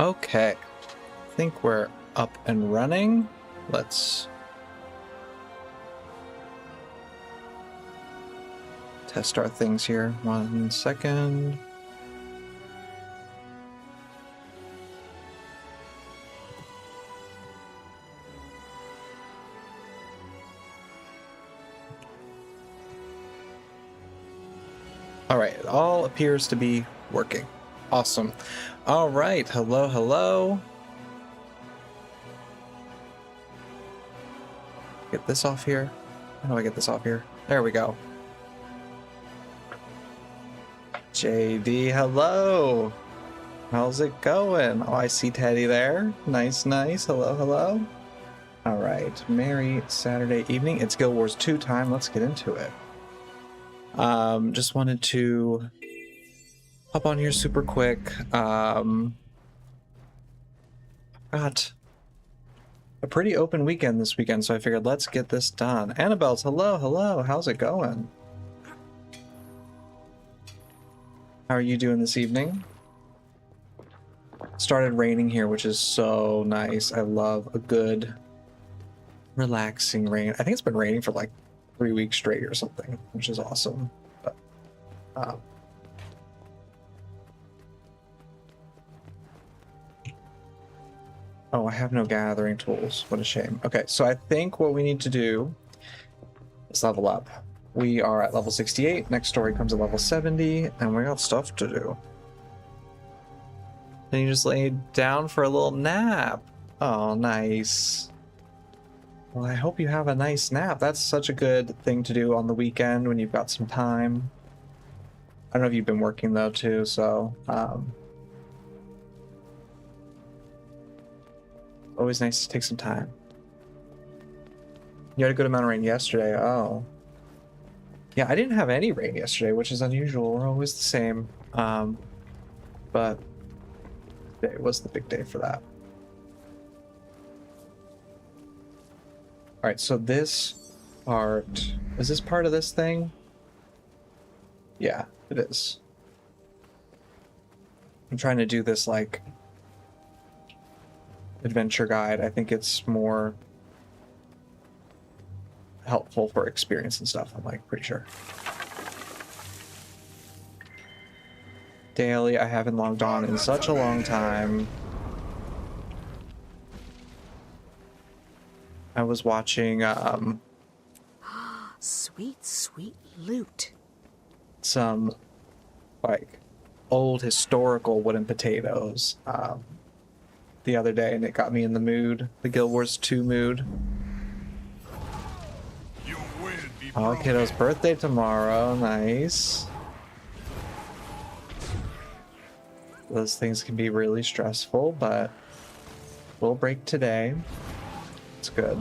Okay, I think we're up and running. Let's test our things here. 1 second. All right, it all appears to be working. Awesome. All right, hello, hello. Get this off here. How do I get this off here? There we go. JD, hello. How's it going? Oh, I see Teddy there. Nice, nice. Hello, hello. All right, merry Saturday evening. It's Guild Wars 2 time. Let's get into it. Just wanted to hop on here super quick. Got a pretty open weekend this weekend, so I figured let's get this done. Annabelle's, hello, hello. How's it going? How are you doing this evening? Started raining here, which is so nice. I love a good, relaxing rain. I think it's been raining for like 3 weeks straight or something, which is awesome. But, oh, I have no gathering tools. What a shame. Okay, so I think what we need to do is level up. We are at level 68. Next story comes at level 70, and we got stuff to do. Then you just lay down for a little nap. Oh, nice. Well, I hope you have a nice nap. That's such a good thing to do on the weekend when you've got some time. I don't know if you've been working though too, so always nice to take some time. You had a good amount of rain yesterday. Oh. Yeah, I didn't have any rain yesterday, which is unusual. We're always the same. But today was the big day for that. All right, so this part, is this part of this thing? Yeah, it is. I'm trying to do this like adventure guide. I think it's more helpful for experience and stuff. I'm like pretty sure. Daily, I haven't logged on in such a long time. I was watching sweet, sweet loot. Some like old historical wooden potatoes the other day, and it got me in the mood, the Guild Wars 2 mood. Oh, kiddo's birthday tomorrow. Nice. Those things can be really stressful, but we'll break today. It's good.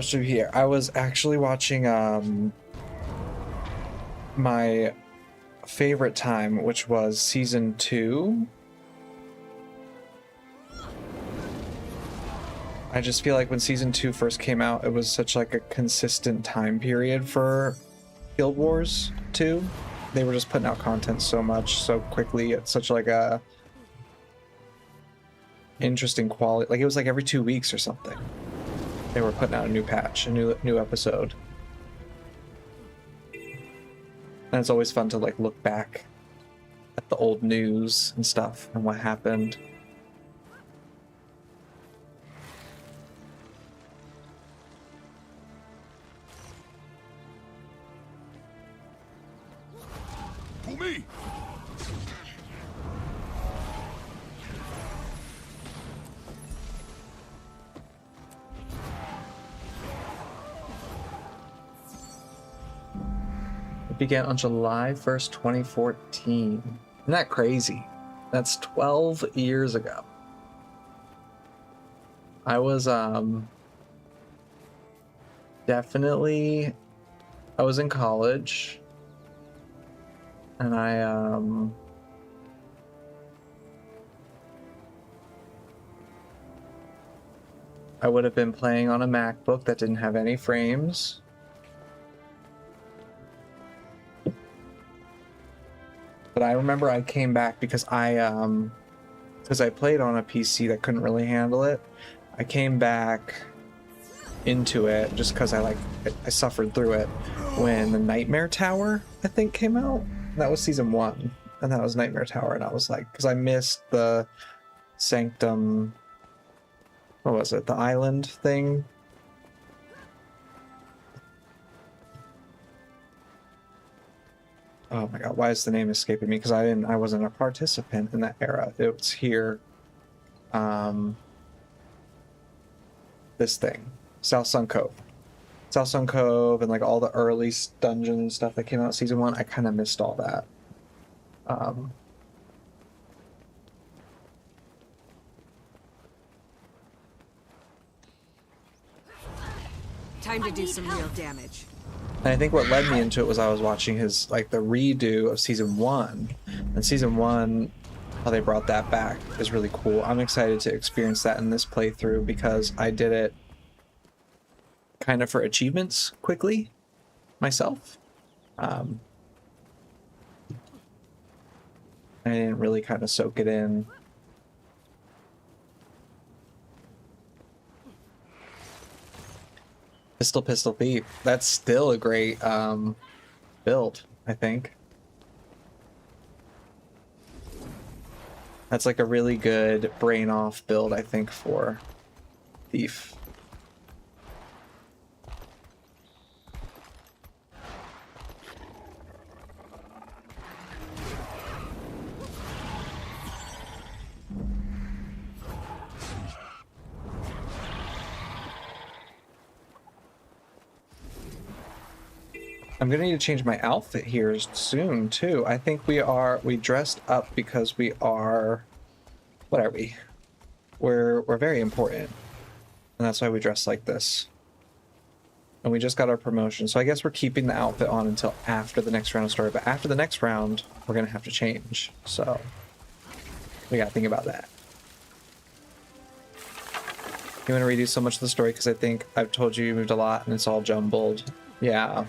So here, I was actually watching my favorite time, which was season 2. I just feel like when season 2 first came out, it was such like a consistent time period for Guild Wars 2. They were just putting out content so much, so quickly. It's such like a interesting quality. Like it was like every 2 weeks or something. They were putting out a new patch, a new episode. And it's always fun to like look back at the old news and stuff and what happened. Me. It began on July 1st, 2014. Isn't that crazy? That's 12 years ago. I was definitely, I was in college, and I would have been playing on a MacBook that didn't have any frames. But I remember I came back because I played on a PC that couldn't really handle it. I came back into it just because I suffered through it when the Nightmare Tower, I think, came out. That was season 1, and that was Nightmare Tower, and I was like, because I missed the Sanctum, what was it, the island thing? Oh my god, why is the name escaping me? Because I wasn't a participant in that era. It was here. This thing. South Sun Cove. South Sun Cove and like all the early dungeons and stuff that came out season 1, I kind of missed all that. Time to do some real damage. And I think what led me into it was I was watching his, like, the redo of season 1. And season 1, how they brought that back is really cool. I'm excited to experience that in this playthrough because I did it kind of for achievements quickly myself. I didn't really kind of soak it in. Pistol Thief. That's still a great build, I think. That's like a really good brain off build, I think, for Thief. I'm gonna need to change my outfit here soon too. I think we dressed up because we are, what are we? We're very important. And that's why we dress like this. And we just got our promotion. So I guess we're keeping the outfit on until after the next round of story, but after the next round, we're gonna have to change. So we gotta think about that. You wanna redo so much of the story because I think I've told you moved a lot and it's all jumbled. Yeah.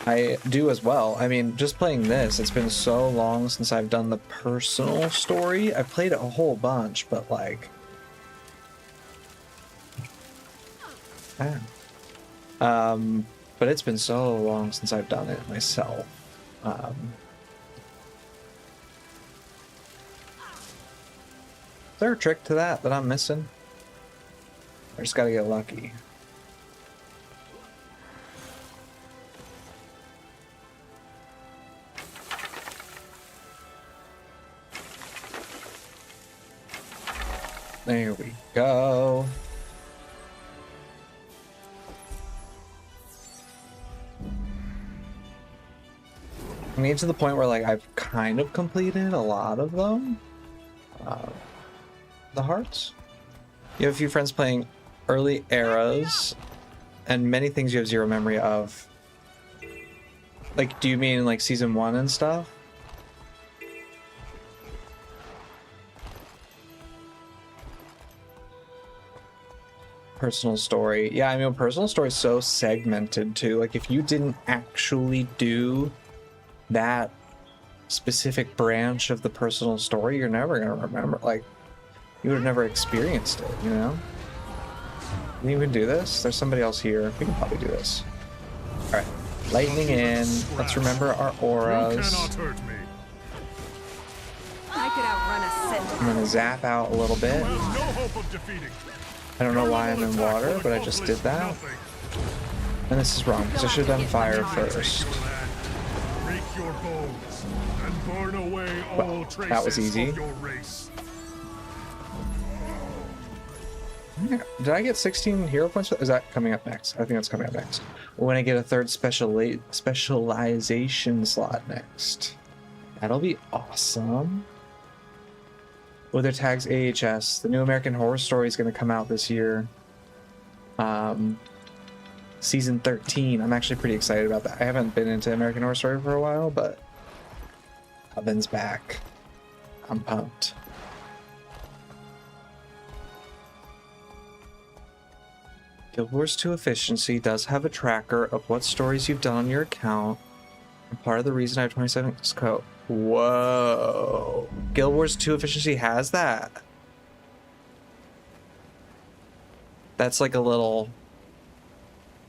I do as well. I mean, just playing this, it's been so long since I've done the personal story. I've played it a whole bunch, but like... but it's been so long since I've done it myself. Is there a trick to that I'm missing? I just gotta get lucky. There we go. I mean, to the point where like I've kind of completed a lot of them. The hearts. You have a few friends playing early eras, and many things you have zero memory of. Like, do you mean like season 1 and stuff? Personal story. Yeah, I mean, personal story is so segmented too. Like, if you didn't actually do that specific branch of the personal story, you're never gonna remember. Like, you would have never experienced it, you know? Can you even do this? There's somebody else here. We can probably do this. All right, lightning in. Let's remember our auras. I could outrun a scent. I'm gonna zap out a little bit. I don't know why I'm in water, but I just did that. And this is wrong, because I should have done fire first. Well, that was easy. Did I get 16 hero points? Is that coming up next? I think that's coming up next. When I get a third specialization slot next. That'll be awesome. With their tags AHS, the new American Horror Story is going to come out this year. Season 13. I'm actually pretty excited about that. I haven't been into American Horror Story for a while, but Oven's back. I'm pumped. Guild Wars 2 Efficiency does have a tracker of what stories you've done on your account. Part of the reason I have 27 code. Whoa. Guild Wars 2 efficiency has that. That's like a little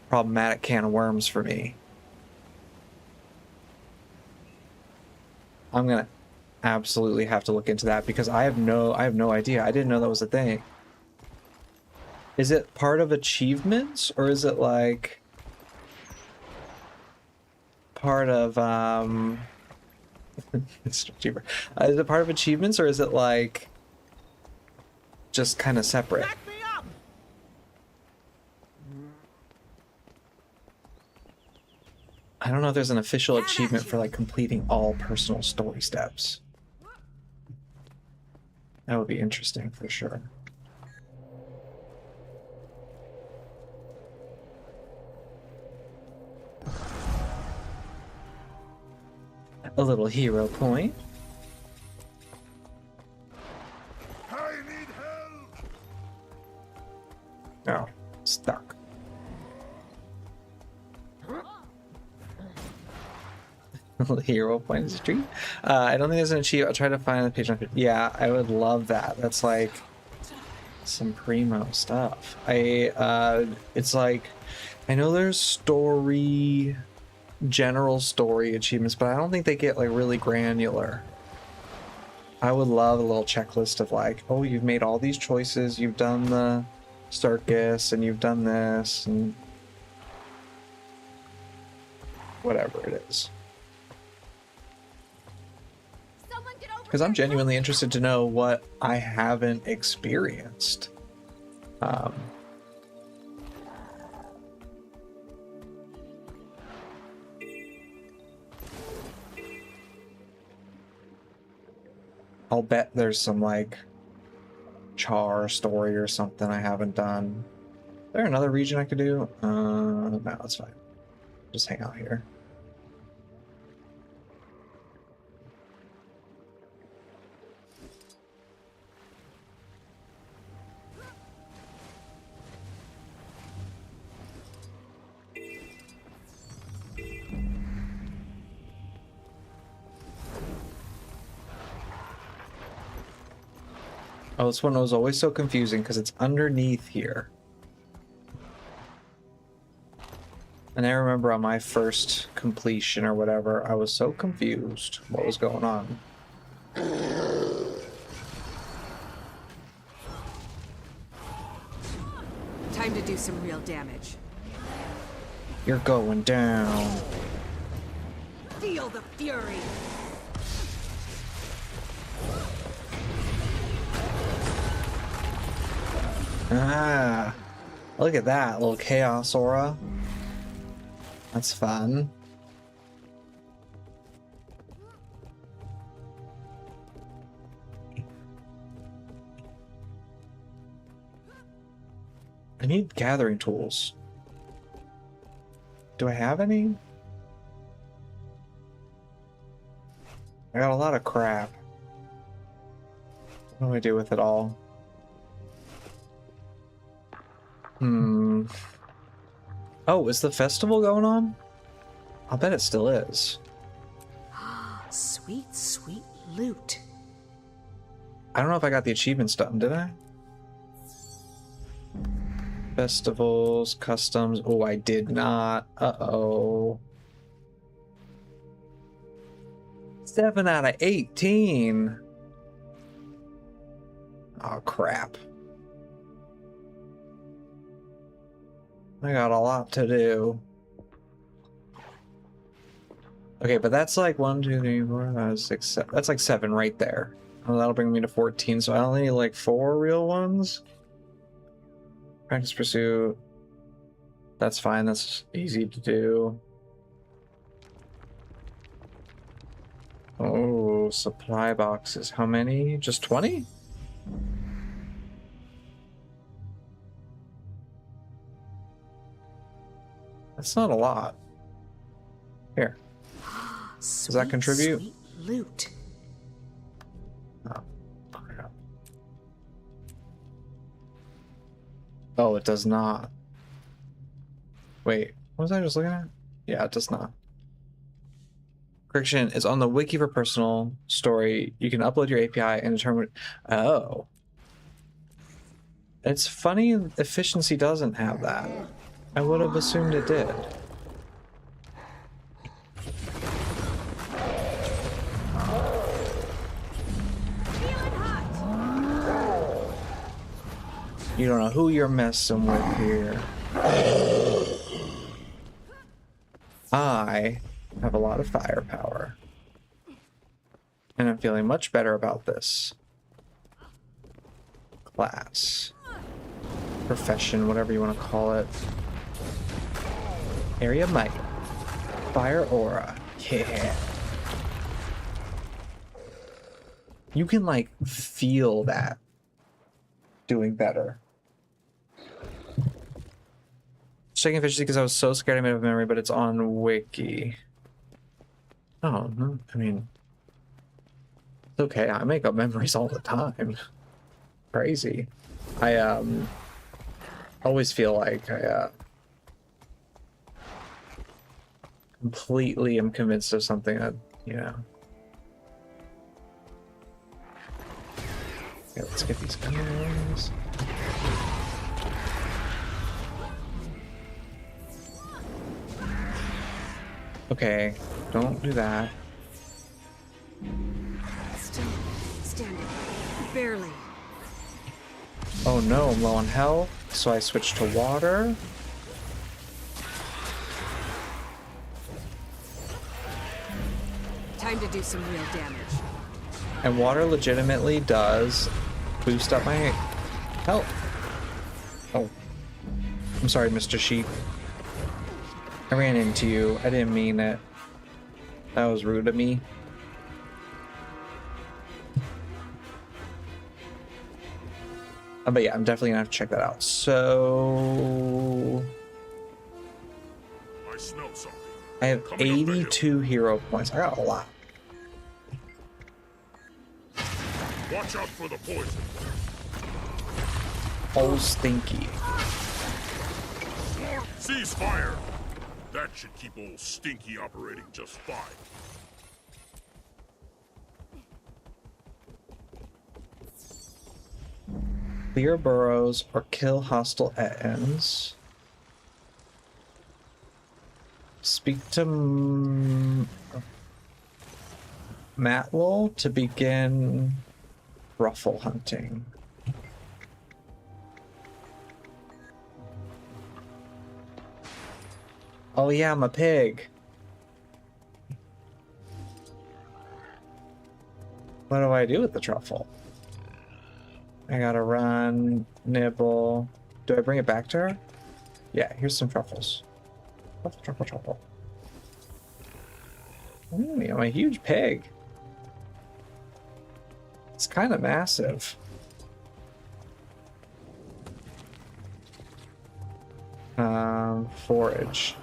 problematic can of worms for me. I'm gonna absolutely have to look into that because I have no idea. I didn't know that was a thing. Is it part of achievements or is it like part of it's cheaper. Is it part of achievements or is it like just kind of separate? I don't know if there's an official achievement for like completing all personal story steps. That would be interesting for sure. A little hero point. I need help. Oh, stuck. Hero point is a street. I don't think there's an achievement. I'll try to find the page on. Yeah, I would love that. That's like some primo stuff. It's like, I know there's story, general story achievements, but I don't think they get like really granular. I would love a little checklist of like, oh, you've made all these choices, you've done the circus, and you've done this, and whatever it is. Because I'm genuinely interested to know what I haven't experienced. I'll bet there's some like char story or something I haven't done. Is there another region I could do? No, that's fine. Just hang out here. Oh, this one was always so confusing because it's underneath here. And I remember on my first completion or whatever, I was so confused what was going on. Time to do some real damage. You're going down. Feel the fury. Ah, look at that little chaos aura. That's fun. I need gathering tools. Do I have any? I got a lot of crap. What do I do with it all? Oh, is the festival going on? I'll bet it still is. Sweet, sweet loot. I don't know if I got the achievements done, did I? Festivals, customs. Oh, I did not. Uh-oh. 7 out of 18. Oh, crap. I got a lot to do. Okay, but that's like 1, 2, 3, 4, 5, 6, 7. That's like 7 right there. Oh, that'll bring me to 14, so I only need like 4 real ones. Practice pursuit. That's fine, that's easy to do. Oh, supply boxes. How many? Just 20? That's not a lot. Here. Does that contribute? Sweet loot. Oh, crap. Oh, it does not. Wait, what was I just looking at? Yeah, it does not. Correction, it's on the wiki for personal story. You can upload your API and determine. Oh. It's funny efficiency doesn't have that. I would have assumed it did. You don't know who you're messing with here. I have a lot of firepower. And I'm feeling much better about this. Class. Profession, whatever you want to call it. Area might. Fire aura. Yeah. You can like feel that doing better. Checking efficiency because I was so scared I made up a memory, but it's on wiki. Oh, no, I mean, it's okay. I make up memories all the time. Crazy. I always feel like I completely am convinced of something that, you know. Okay, let's get these guys. Okay, don't do that. Still standing. Barely. Oh no, I'm low on health, so I switched to water. Time to do some real damage. And water legitimately does boost up my health. Oh. I'm sorry, Mr. Sheep. I ran into you. I didn't mean it. That was rude of me. But yeah, I'm definitely gonna have to check that out. So I smell something. I have 82 hero points. I got a lot. Watch out for the poison. Oh, stinky. Cease fire. That should keep old Stinky operating just fine. Clear burrows or kill hostile ends. Speak to Matlol to begin ruffle hunting. Oh yeah, I'm a pig. What do I do with the truffle? I gotta run, nibble. Do I bring it back to her? Yeah, here's some truffles. Truffle, truffle, truffle. Ooh, I'm a huge pig. It's kind of massive. Forage.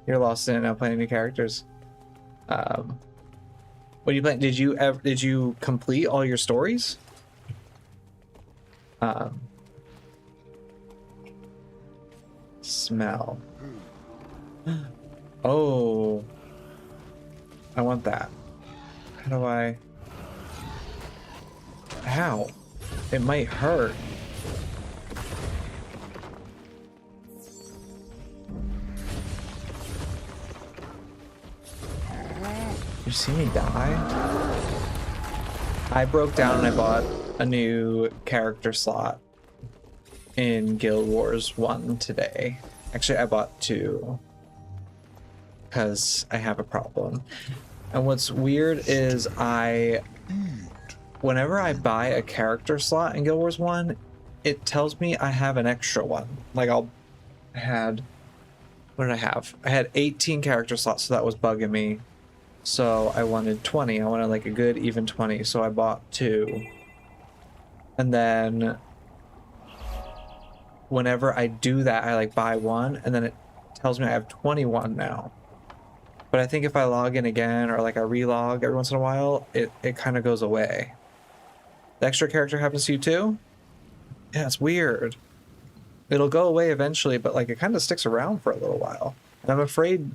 You're lost in it now, playing new characters. What do you play? Did you complete all your stories? Smell. Oh, I want that. How do I? Ow, it might hurt. You see me die? I broke down and I bought a new character slot in Guild Wars 1 today. Actually, I bought 2 because I have a problem. And what's weird is whenever I buy a character slot in Guild Wars 1, it tells me I have an extra one. Like what did I have? I had 18 character slots, so that was bugging me. So I wanted 20. I wanted like a good even 20, so I bought 2. And then whenever I do that, I like buy 1, and then it tells me I have 21 now. But I think if I log in again, or like I relog every once in a while, it kind of goes away. The extra character happens to you too? Yeah, it's weird. it'll go away eventually, but like it kind of sticks around for a little while. And I'm afraid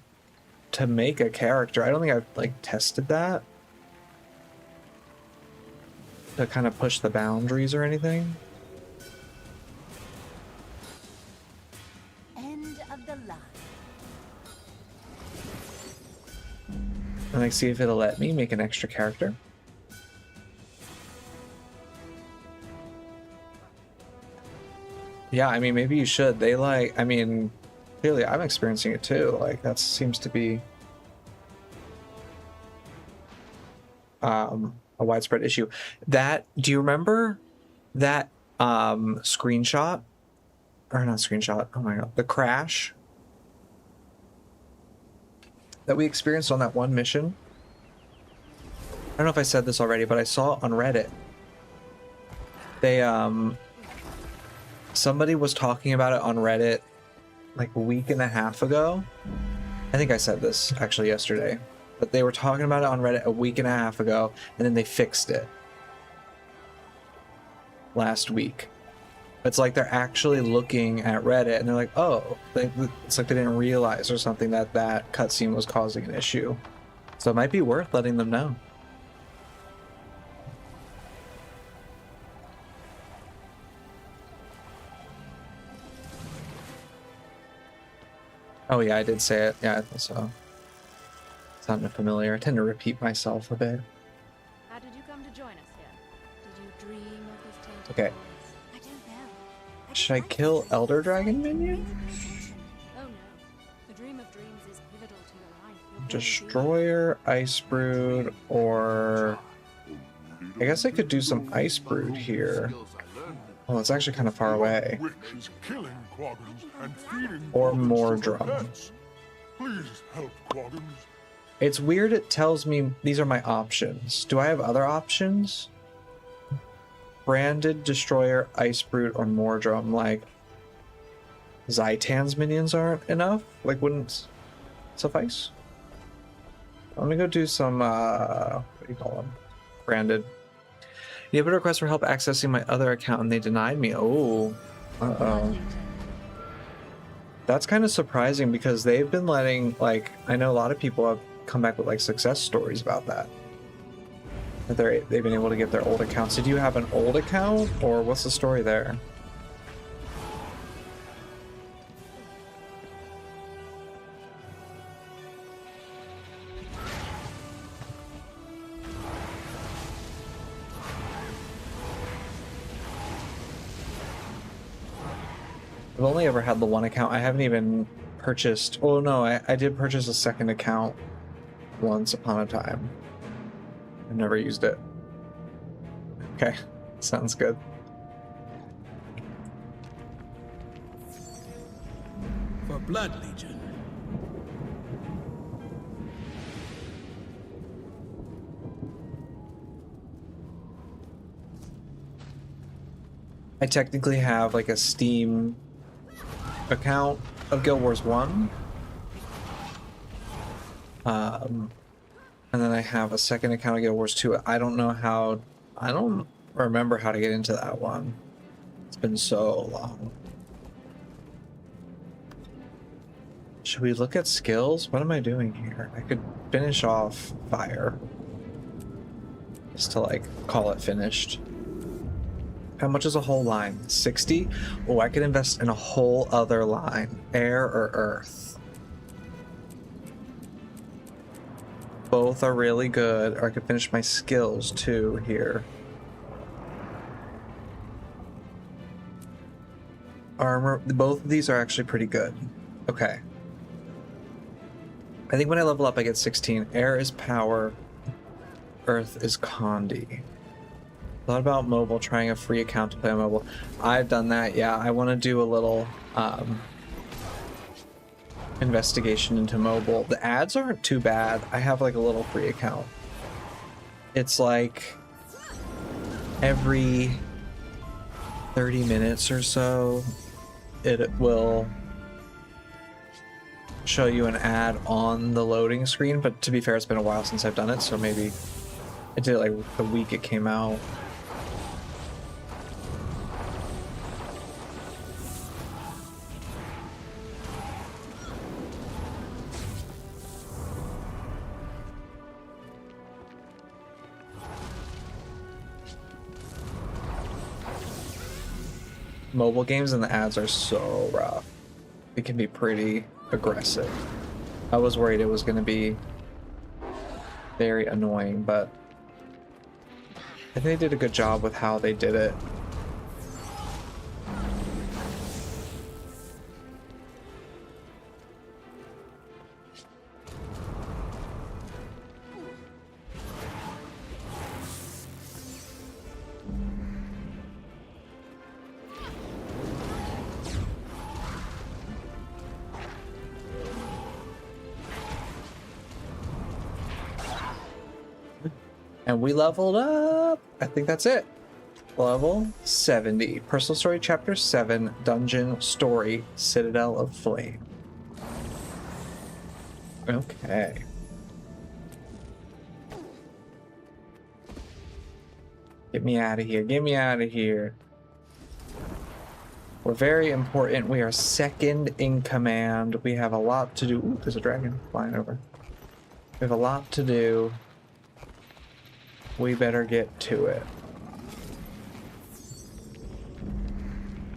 to make a character. I don't think I've like tested that to kind of push the boundaries or anything. End of the line. And like see if it'll let me make an extra character. Yeah, I mean, maybe you should. They like, I mean, clearly I'm experiencing it too. Like, that seems to be a widespread issue. That, do you remember that screenshot? Or not screenshot, oh my god, the crash that we experienced on that one mission? I don't know if I said this already, but I saw on Reddit. They, somebody was talking about it on Reddit like a week and a half ago. I think I said this actually yesterday, but they were talking about it on Reddit a week and a half ago, and then they fixed it last week. It's like they're actually looking at Reddit and they're like, oh, it's like they didn't realize or something that that cutscene was causing an issue. So it might be worth letting them know. Oh yeah, I did say it. Yeah, I thought so. Sounded familiar. I tend to repeat myself a bit. How did you come to join us here? Did you dream of this tainted Okay. voice? I don't know. Should I kill Elder Dragon minion? Oh no. The dream of dreams is pivotal to your life. You're born Destroyer, Ice Brood, or I guess I could do some Ice Brood here. Oh, it's actually kind of far away. Witch is killing Quaggons and feeding Or Quaggons more to drum. pets. Please help Quaggons. It's weird it tells me these are my options. Do I have other options? Branded, Destroyer, Ice Brood, or Mordrum. Like, Zaitan's minions aren't enough? Like, wouldn't suffice? Let me go do some, what do you call them? Branded. You have a request for help accessing my other account and they denied me. Oh, uh-oh. That's kind of surprising because they've been letting, like, I know a lot of people have come back with like success stories about that. That they've been able to get their old accounts. Did you have an old account or what's the story there? I've only ever had the one account. I haven't even purchased. Oh no, I did purchase a second account once upon a time. I've never used it. Okay, sounds good. For Blood Legion. I technically have like a Steam account of Guild Wars 1. And then I have a second account of Guild Wars 2. I don't remember how to get into that one. It's been so long. Should we look at skills? What am I doing here? I could finish off fire. Just to like call it finished. How much is a whole line? 60? Oh, I could invest in a whole other line. Air or earth? Both are really good. Or I could finish my skills too here. Armor. Both of these are actually pretty good. Okay. I think when I level up I get 16. Air is power. Earth is Condi. Thought about mobile, trying a free account to play on mobile. I've done that, yeah. I want to do a little investigation into mobile. The ads aren't too bad. I have like a little free account. It's like every 30 minutes or so, it will show you an ad on the loading screen. But to be fair, it's been a while since I've done it, so maybe I did it like the week it came out. mobile games and the ads are so rough. It can be pretty aggressive. I was worried it was going to be very annoying, but I think they did a good job with how they did it. And we leveled up. I think that's it. Level 70. Personal Story Chapter 7. Dungeon Story. Citadel of Flame. Okay. Get me out of here. Get me out of here. We're very important. We are second in command. We have a lot to do. Ooh, there's a dragon flying over. We have a lot to do. We better get to it.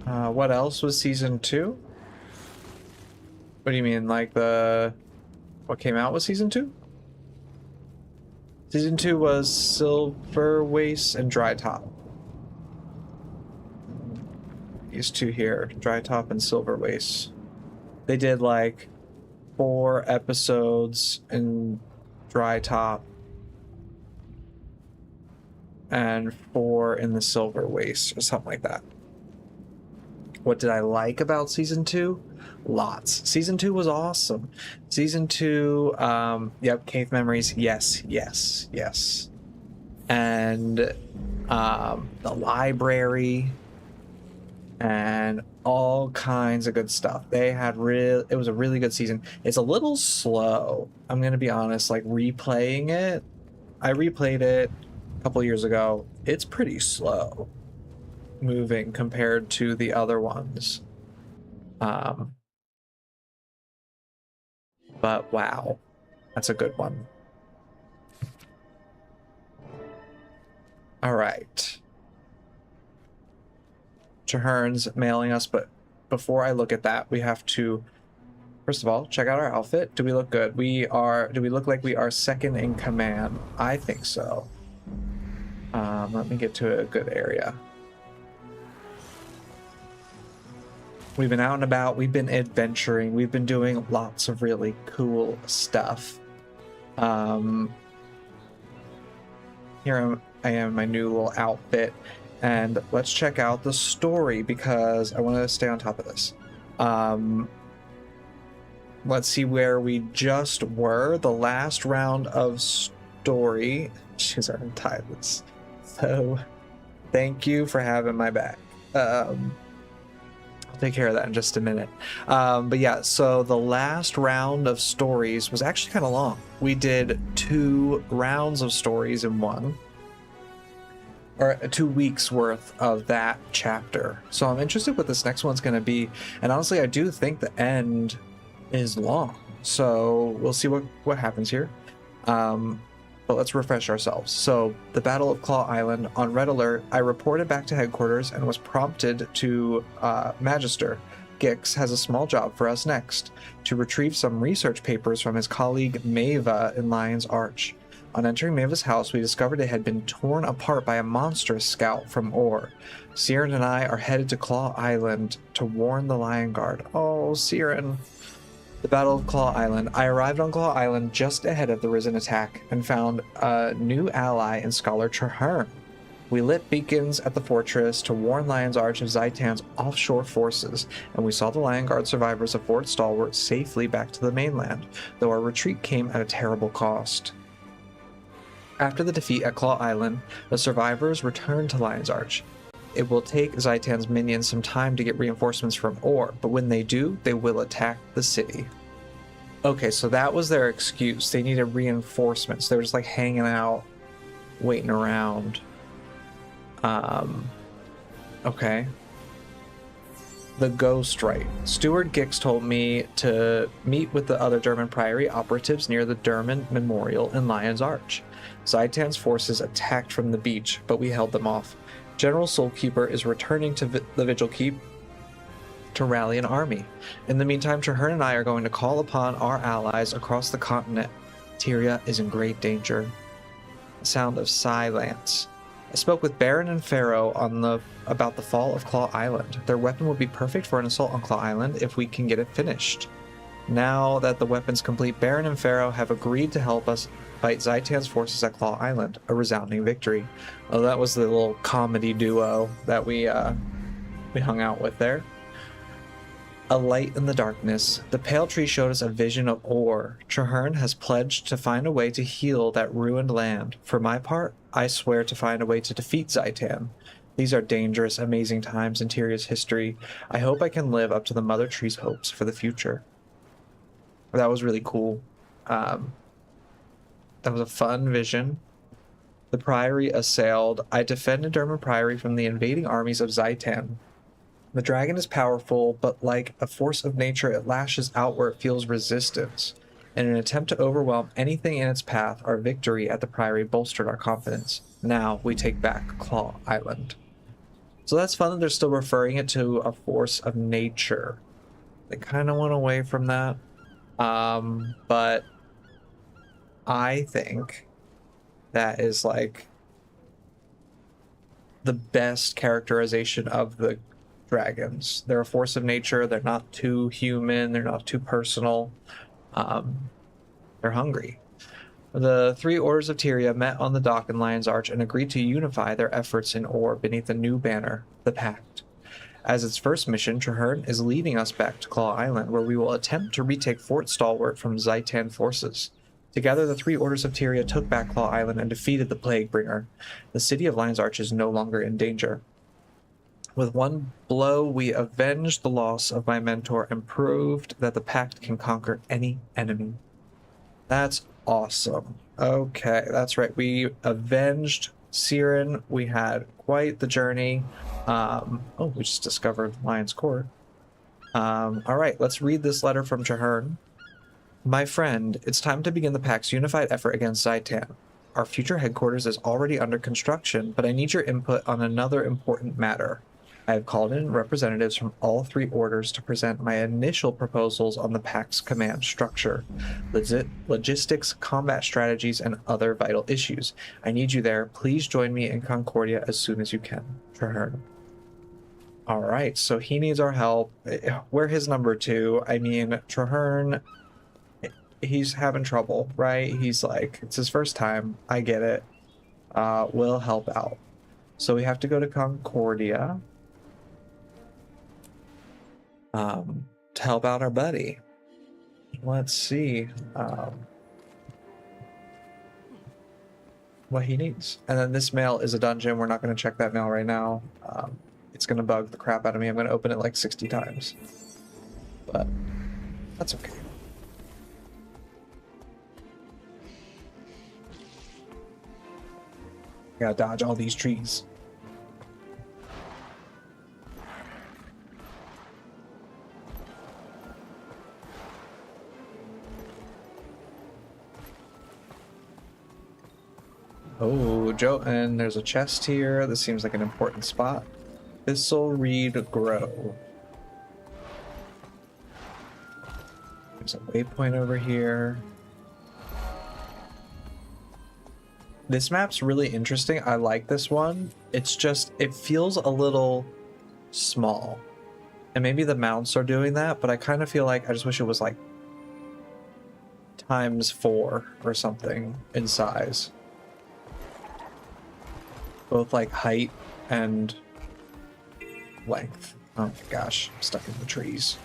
What else was season 2? What do you mean, like what came out with season 2? Season 2 was Silver Waste and Dry Top. These two here, Dry Top and Silver Waste. They did like 4 episodes in Dry Top and 4 in the Silver Waste, or something like that. What did I like about season 2? Lots. Season 2 was awesome. Season 2, yep, Cave Memories, yes, yes, yes. And the library and all kinds of good stuff. They had it was a really good season. It's a little slow, I'm gonna be honest, like replaying it. I replayed it a couple years ago. It's pretty slow moving compared to the other ones. But wow, that's a good one. All right. Chahern's mailing us, but before I look at that, we have to, first of all, check out our outfit. Do we look good? Do we look like we are second in command? I think so. Let me get to a good area. We've been out and about, we've been adventuring, we've been doing lots of really cool stuff. Here I am in my new little outfit, and let's check out the story because I want to stay on top of this. Let's see where we just were. The last round of story. She's already tied this. So thank you for having my back. I'll take care of that in just a minute. But yeah, so the last round of stories was actually kind of long. We did 2 rounds of stories in one, or 2 weeks worth of that chapter. So I'm interested what this next one's going to be. And honestly, I do think the end is long. So we'll see what happens here. But let's refresh ourselves. So the Battle of Claw Island. On red alert, I reported back to headquarters and was prompted to Magister. Gix has a small job for us next, to retrieve some research papers from his colleague Maeva in Lion's Arch. On entering Maeva's house, we discovered it had been torn apart by a monstrous scout from Ore. Siren and I are headed to Claw Island to warn the Lion Guard. Oh, Siren. The Battle of Claw Island. I arrived on Claw Island just ahead of the Risen attack and found a new ally in Scholar Traherne. We lit beacons at the fortress to warn Lion's Arch of Zaitan's offshore forces, and we saw the Lion Guard survivors of Fort Stalwart safely back to the mainland, though our retreat came at a terrible cost. After the defeat at Claw Island, the survivors returned to Lion's Arch. It will take Zaitan's minions some time to get reinforcements from Ore, but when they do, they will attack the city. Okay, so that was their excuse. They needed reinforcements. They were just like hanging out, waiting around. Okay. The Ghost Rite. Steward Gix told me to meet with the other Durman Priory operatives near the Durman Memorial in Lion's Arch. Zaitan's forces attacked from the beach, but we held them off. General Soulkeeper is returning to the Vigil Keep to rally an army. In the meantime, Traherne and I are going to call upon our allies across the continent. Tyria is in great danger. The sound of silence. I spoke with Baron and Pharaoh about the fall of Claw Island. Their weapon would be perfect for an assault on Claw Island if we can get it finished. Now that the weapon's complete, Baron and Pharaoh have agreed to help us fight Zaitan's forces at Claw Island, a resounding victory. Oh, that was the little comedy duo that we hung out with there. A light in the darkness. The pale tree showed us a vision of ore. Traherne has pledged to find a way to heal that ruined land. For my part, I swear to find a way to defeat Zaitan. These are dangerous, amazing times in Tyria's history. I hope I can live up to the Mother Tree's hopes for the future. That was really cool. That was a fun vision. The Priory assailed. I defended Derma Priory from the invading armies of Zaitan. The dragon is powerful, but like a force of nature, it lashes out where it feels resistance. In an attempt to overwhelm anything in its path, our victory at the Priory bolstered our confidence. Now we take back Claw Island. So that's fun that they're still referring it to a force of nature. They kind of went away from that. But I think that is like the best characterization of the dragons. They're a force of nature. They're not too human. They're not too personal. They're hungry. The three orders of Tyria met on the dock in Lion's Arch and agreed to unify their efforts in ore beneath a new banner, the Pact. As its first mission, Traherne is leading us back to Claw Island, where we will attempt to retake Fort Stalwart from Zaitan forces. Together, the three orders of Tyria took back Claw Island and defeated the Plaguebringer. The city of Lion's Arch is no longer in danger. With one blow, we avenged the loss of my mentor and proved that the Pact can conquer any enemy. That's awesome. Okay, that's right. We avenged Siren. We had quite the journey. Oh, we just discovered Lion's Court. All right, let's read this letter from Traherne. My friend, it's time to begin the Pact's unified effort against Zaitan. Our future headquarters is already under construction, but I need your input on another important matter. I have called in representatives from all three orders to present my initial proposals on the Pact's command structure, logistics, combat strategies, and other vital issues. I need you there. Please join me in Concordia as soon as you can. Traherne. All right, so he needs our help. We're his number two. I mean, Traherne, he's having trouble, right? He's like, it's his first time. I get it. We'll help out. So we have to go to Concordia. To help out our buddy. Let's see what he needs. And then this mail is a dungeon. We're not going to check that mail right now. It's going to bug the crap out of me. I'm going to open it like 60 times. But that's okay. Gotta dodge all these trees. Oh, Joe, and there's a chest here. This seems like an important spot. This'll read grow. There's a waypoint over here. This map's really interesting. I like this one. It's just, it feels a little small. And maybe the mounts are doing that, but I kind of feel like I just wish it was like ×4 or something in size. Both like height and length. Oh my gosh, I'm stuck in the trees.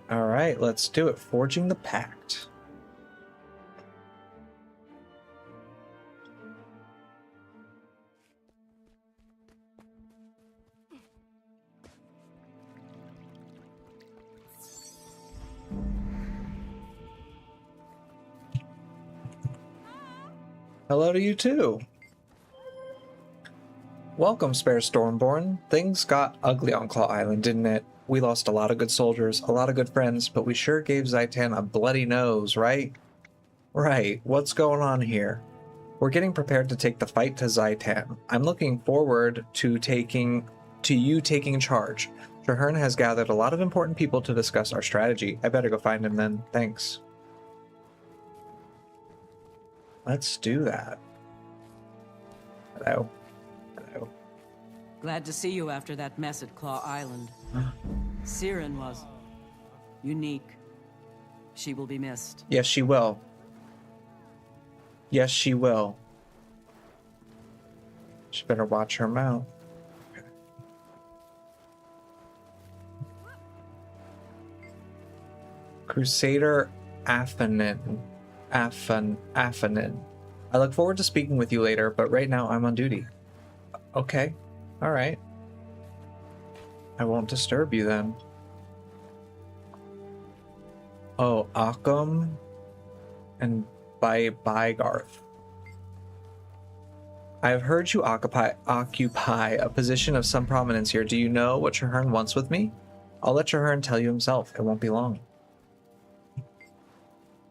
All right, let's do it. Forging the Pact. Hello to you too. Welcome, Spare Stormborn. Things got ugly on Claw Island, didn't it? We lost a lot of good soldiers, a lot of good friends, but we sure gave Zaitan a bloody nose, right? Right, what's going on here? We're getting prepared to take the fight to Zaitan. I'm looking forward to you taking charge. Traherne has gathered a lot of important people to discuss our strategy. I better go find him then. Thanks. Let's do that. Hello. Hello. Glad to see you after that mess at Claw Island. Siren was unique. She will be missed. Yes, she will. Yes, she will. She better watch her mouth. Okay. Crusader Affanin. Affanin. I look forward to speaking with you later, but right now I'm on duty. Okay. Alright. I won't disturb you then. Oh, Occam and Bygarth. I have heard you occupy a position of some prominence here. Do you know what Traherne wants with me? I'll let Traherne tell you himself. It won't be long.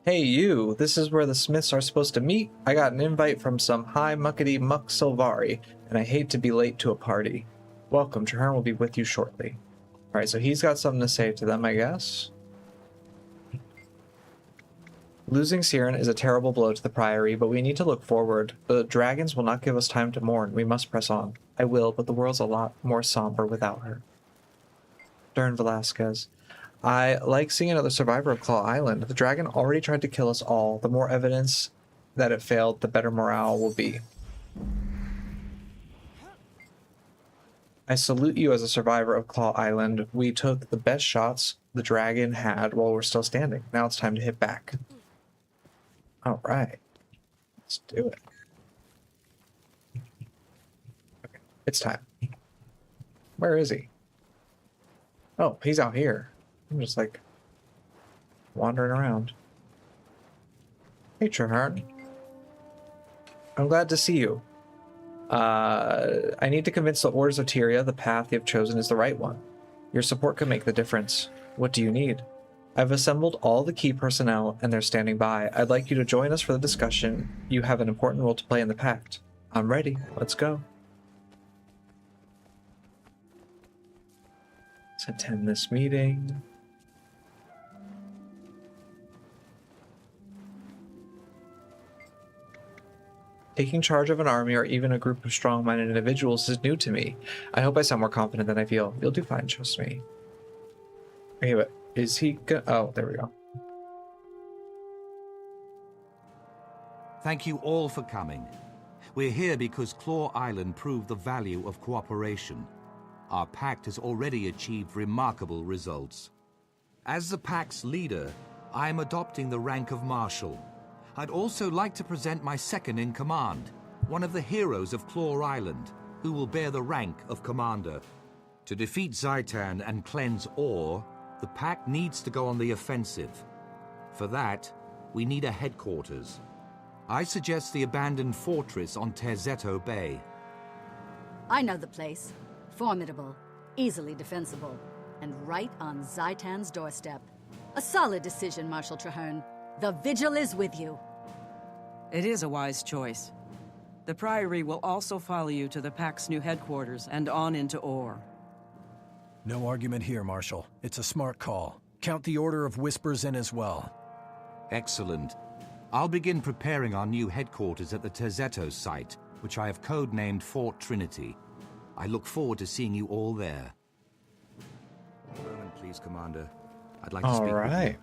Hey you, this is where the Smiths are supposed to meet? I got an invite from some high muckety muck Silvari, and I hate to be late to a party. Welcome, Traherne will be with you shortly. Alright, so he's got something to say to them, I guess. Losing Siren is a terrible blow to the Priory, but we need to look forward. The dragons will not give us time to mourn. We must press on. I will, but the world's a lot more somber without her. Dern Velasquez. I like seeing another survivor of Claw Island. The dragon already tried to kill us all. The more evidence that it failed, the better morale will be. I salute you as a survivor of Claw Island. We took the best shots the dragon had while we're still standing. Now it's time to hit back. All right, let's do it. Okay, it's time. Where is he? Oh, he's out here. I'm just like wandering around. Hey, Traherne. I'm glad to see you. I need to convince the Orders of Tyria the path you have chosen is the right one. Your support could make the difference. What do you need? I've assembled all the key personnel and they're standing by. I'd like you to join us for the discussion. You have an important role to play in the pact. I'm ready. Let's go. Let's attend this meeting. Taking charge of an army or even a group of strong-minded individuals is new to me. I hope I sound more confident than I feel. You'll do fine, trust me. Okay, but is he gonna... Oh, there we go. Thank you all for coming. We're here because Claw Island proved the value of cooperation. Our pact has already achieved remarkable results. As the pact's leader, I am adopting the rank of Marshal. I'd also like to present my second-in-command, one of the heroes of Claw Island, who will bear the rank of Commander. To defeat Zaitan and cleanse Ore, the pact needs to go on the offensive. For that, we need a headquarters. I suggest the abandoned fortress on Terzetto Bay. I know the place. Formidable, easily defensible, and right on Zaitan's doorstep. A solid decision, Marshal Traherne. The Vigil is with you. It is a wise choice. The Priory will also follow you to the Pact's new headquarters and on into Ore. No argument here, Marshal. It's a smart call. Count the Order of Whispers in as well. Excellent. I'll begin preparing our new headquarters at the Terzetto site, which I have codenamed Fort Trinity. I look forward to seeing you all there. One moment, please, Commander. I'd like to speak with you.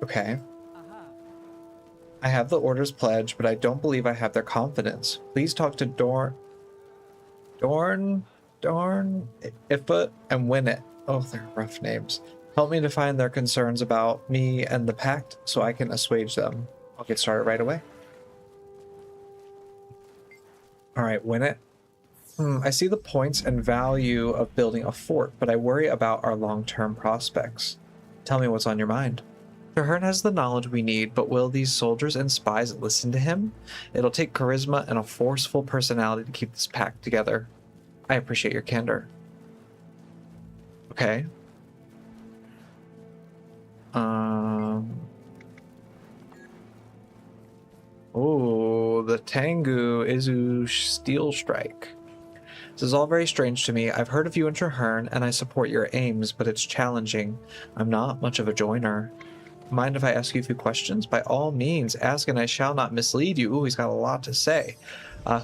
Okay. I have the Order's pledge, but I don't believe I have their confidence. Please talk to Dorn, Ifut, and Win It. Oh, they're rough names. Help me define their concerns about me and the pact so I can assuage them. I'll get started right away. Alright, Win It. I see the points and value of building a fort, but I worry about our long-term prospects. Tell me what's on your mind. Traherne has the knowledge we need, but will these soldiers and spies listen to him? It'll take charisma and a forceful personality to keep this pack together. I appreciate your candor. Okay. Oh, the Tengu Izu Steel Strike. This is all very strange to me. I've heard of you in Traherne, and I support your aims, but it's challenging. I'm not much of a joiner. Mind if I ask you a few questions? By all means, ask and I shall not mislead you. Ooh, he's got a lot to say.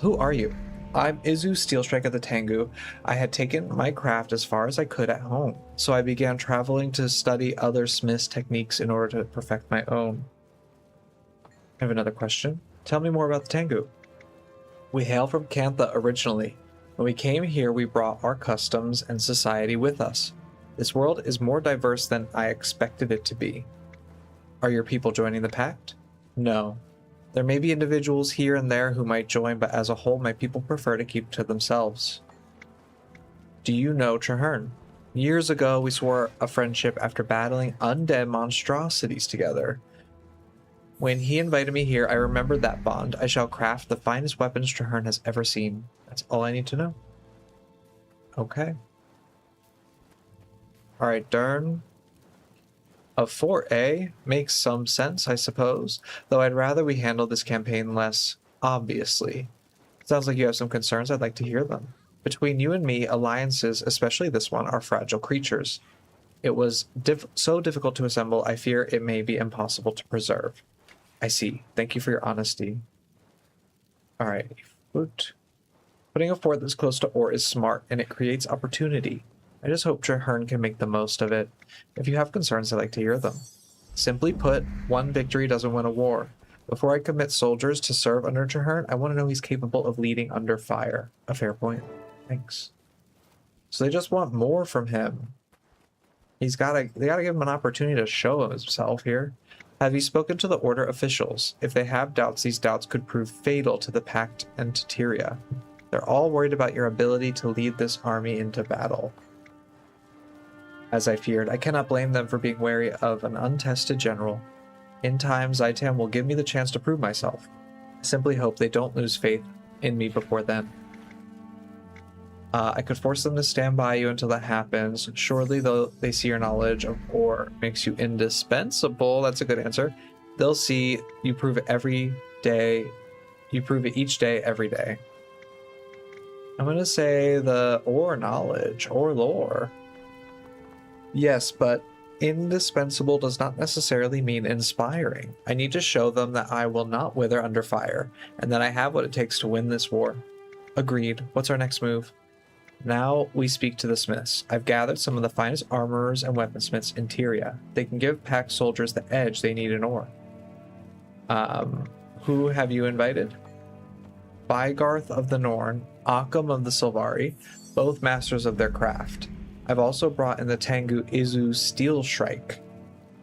Who are you? I'm Izu Steelstrike of the Tengu. I had taken my craft as far as I could at home, so I began traveling to study other smiths' techniques in order to perfect my own. I have another question. Tell me more about the Tengu. We hail from Kantha originally. When we came here, we brought our customs and society with us. This world is more diverse than I expected it to be. Are your people joining the pact? No. There may be individuals here and there who might join, but as a whole, my people prefer to keep to themselves. Do you know Traherne? Years ago, we swore a friendship after battling undead monstrosities together. When he invited me here, I remembered that bond. I shall craft the finest weapons Traherne has ever seen. That's all I need to know. Okay. Alright, Dern. A Fort A makes some sense, I suppose, though I'd rather we handle this campaign less obviously. Sounds like you have some concerns. I'd like to hear them. Between you and me, alliances, especially this one, are fragile creatures. It was so difficult to assemble, I fear it may be impossible to preserve. I see. Thank you for your honesty. Alright. Putting a fort this close to ore is smart, and it creates opportunity. I just hope Traherne can make the most of it. If you have concerns, I'd like to hear them. Simply put, one victory doesn't win a war. Before I commit soldiers to serve under Traherne, I want to know he's capable of leading under fire. A fair point. Thanks. So they just want more from him. They gotta give him an opportunity to show himself here. Have you spoken to the Order officials? If they have doubts, these doubts could prove fatal to the Pact and to Tyria. They're all worried about your ability to lead this army into battle. As I feared, I cannot blame them for being wary of an untested general. In time, Zhaitan will give me the chance to prove myself. I simply hope they don't lose faith in me before then. I could force them to stand by you until that happens. Surely, though they see your knowledge of ore makes you indispensable. That's a good answer. They'll see you prove it every day. You prove it each day, every day. I'm going to say the ore knowledge, or lore. Yes, but indispensable does not necessarily mean inspiring. I need to show them that I will not wither under fire, and that I have what it takes to win this war. Agreed. What's our next move? Now we speak to the smiths. I've gathered some of the finest armorers and weaponsmiths in Tyria. They can give pack soldiers the edge they need in ore. Who have you invited? Bygarth of the Norn, Occam of the Sylvari, both masters of their craft. I've also brought in the Tengu Izu Steel Strike.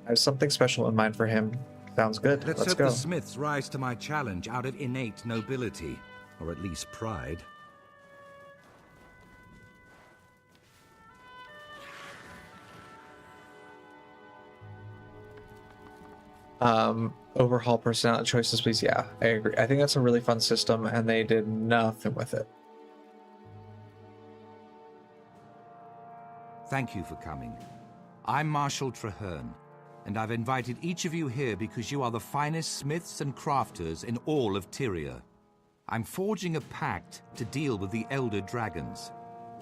I have something special in mind for him. Sounds good. Let's Let's hope go. the Smiths rise to my challenge out of innate nobility, or at least pride. Overhaul personality choices, please. Yeah, I agree. I think that's a really fun system, and they did nothing with it. Thank you for coming. I'm Marshal Traherne, and I've invited each of you here because you are the finest smiths and crafters in all of Tyria. I'm forging a pact to deal with the Elder Dragons.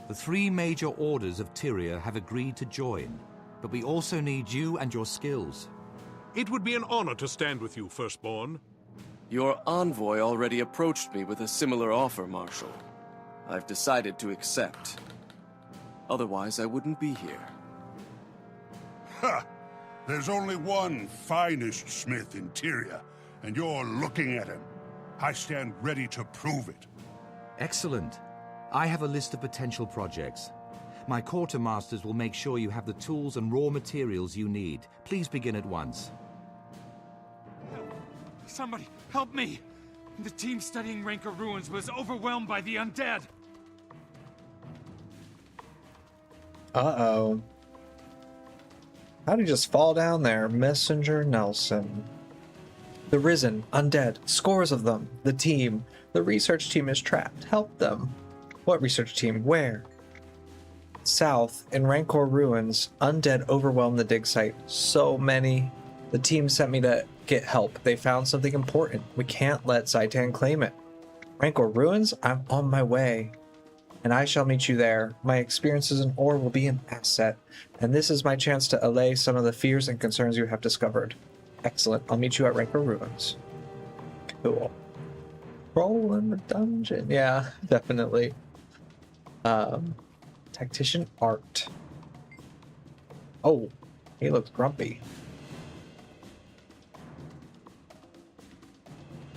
The 3 major orders of Tyria have agreed to join, but we also need you and your skills. It would be an honor to stand with you, Firstborn. Your envoy already approached me with a similar offer, Marshal. I've decided to accept. Otherwise, I wouldn't be here. Ha! There's only one finest smith in Tyria, and you're looking at him. I stand ready to prove it. Excellent. I have a list of potential projects. My quartermasters will make sure you have the tools and raw materials you need. Please begin at once. Somebody, help me! The team studying Rancor ruins was overwhelmed by the undead. Uh-oh. How'd he just fall down there? Messenger Nelson. The Risen, undead, scores of them. The team. The research team is trapped. Help them. What research team? Where? South, in Rancor Ruins, undead overwhelm the dig site. So many. The team sent me to get help. They found something important. We can't let Zaitan claim it. Rancor Ruins? I'm on my way. And I shall meet you there. My experiences in ore will be an asset. And this is my chance to allay some of the fears and concerns you have discovered. Excellent. I'll meet you at Rancor Ruins. Cool. Roll in the dungeon. Yeah, definitely. Tactician Art. Oh, he looks grumpy.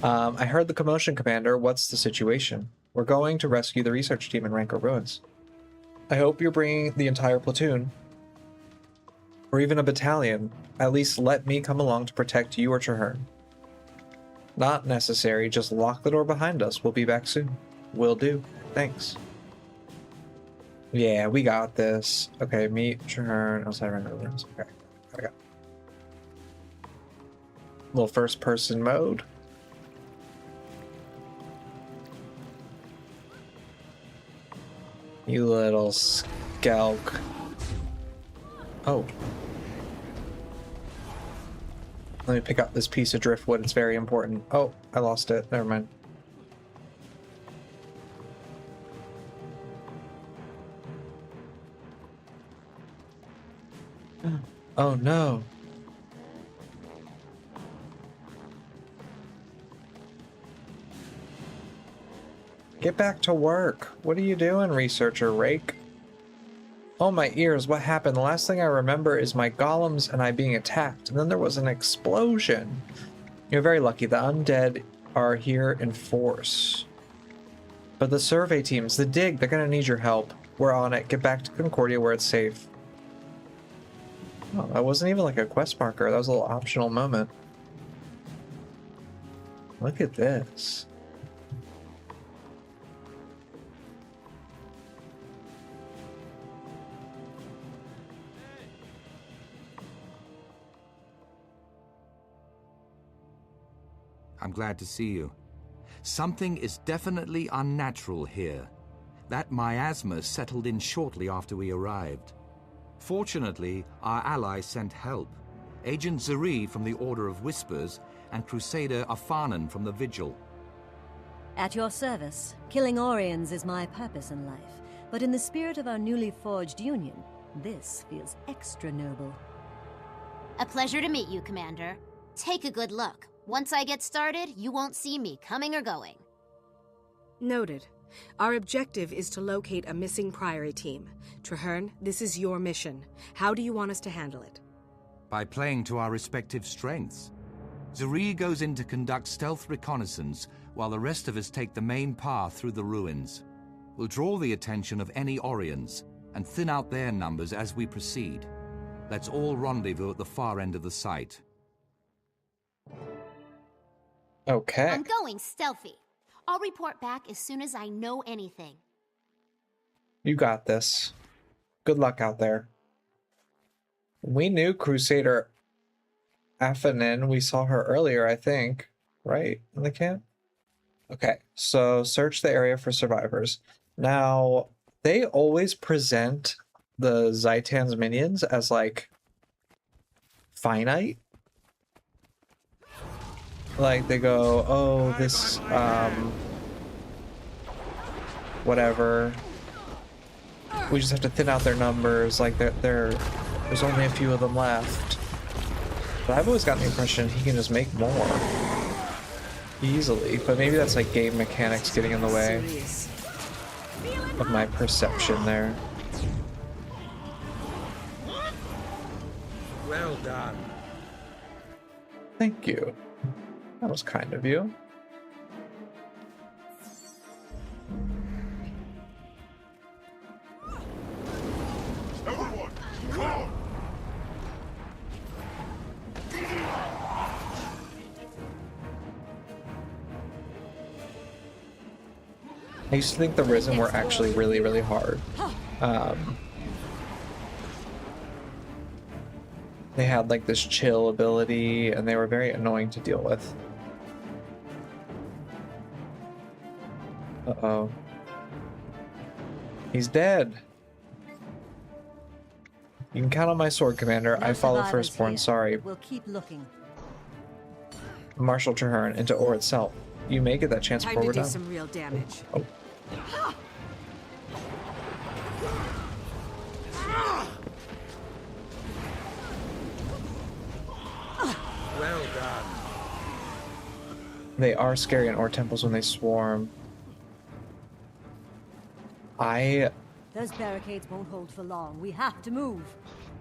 I heard the commotion, Commander. What's the situation? We're going to rescue the research team in Rancor Ruins. I hope you're bringing the entire platoon. Or even a battalion. At least let me come along to protect you or Traherne. Not necessary. Just lock the door behind us. We'll be back soon. Will do. Thanks. Yeah, we got this. Okay, meet Traherne outside Rancor Ruins. Okay, I got little first-person mode. You little skelk. Oh. Let me pick up this piece of driftwood. It's very important. Oh, I lost it. Never mind. Oh no. Get back to work. What are you doing, researcher Rake? Oh, my ears, what happened? The last thing I remember is my golems and I being attacked, and then there was an explosion. You're very lucky. The undead are here in force. But the survey teams, the dig, they're gonna need your help. We're on it. Get back to Concordia where it's safe. Oh, that wasn't even like a quest marker. That was a little optional moment. Look at this. I'm glad to see you. Something is definitely unnatural here. That miasma settled in shortly after we arrived. Fortunately, our ally sent help. Agent Zuri from the Order of Whispers and Crusader Afanan from the Vigil. At your service. Killing Orions is my purpose in life. But in the spirit of our newly forged union, this feels extra noble. A pleasure to meet you, Commander. Take a good look. Once I get started, you won't see me coming or going. Noted. Our objective is to locate a missing Priory team. Traherne, this is your mission. How do you want us to handle it? By playing to our respective strengths. Zuri goes in to conduct stealth reconnaissance, while the rest of us take the main path through the ruins. We'll draw the attention of any Orions, and thin out their numbers as we proceed. Let's all rendezvous at the far end of the site. Okay. I'm going stealthy. I'll report back as soon as I know anything. You got this. Good luck out there. We knew Crusader Afanin. We saw her earlier, I think. Right? In the camp? Okay, so search the area for survivors. Now, they always present the Zaitan's minions as, like, finite. Like, they go, oh, this, whatever. We just have to thin out their numbers, like, there's only a few of them left. But I've always gotten the impression he can just make more. Easily, but maybe that's, like, game mechanics getting in the way of my perception there. Well done. Thank you. That was kind of you. Everyone, come! I used to think the Risen were actually really, really hard. They had like this chill ability, and they were very annoying to deal with. Uh-oh. He's dead. You can count on my sword, Commander. No I follow survivors Firstborn. here. Sorry. We'll keep looking. Marshal Traherne into Or itself. You may get that chance Time before to we're do done. some real damage. Oh. Well done. They are scary in Or temples when they swarm. I Those barricades won't hold for long. We have to move.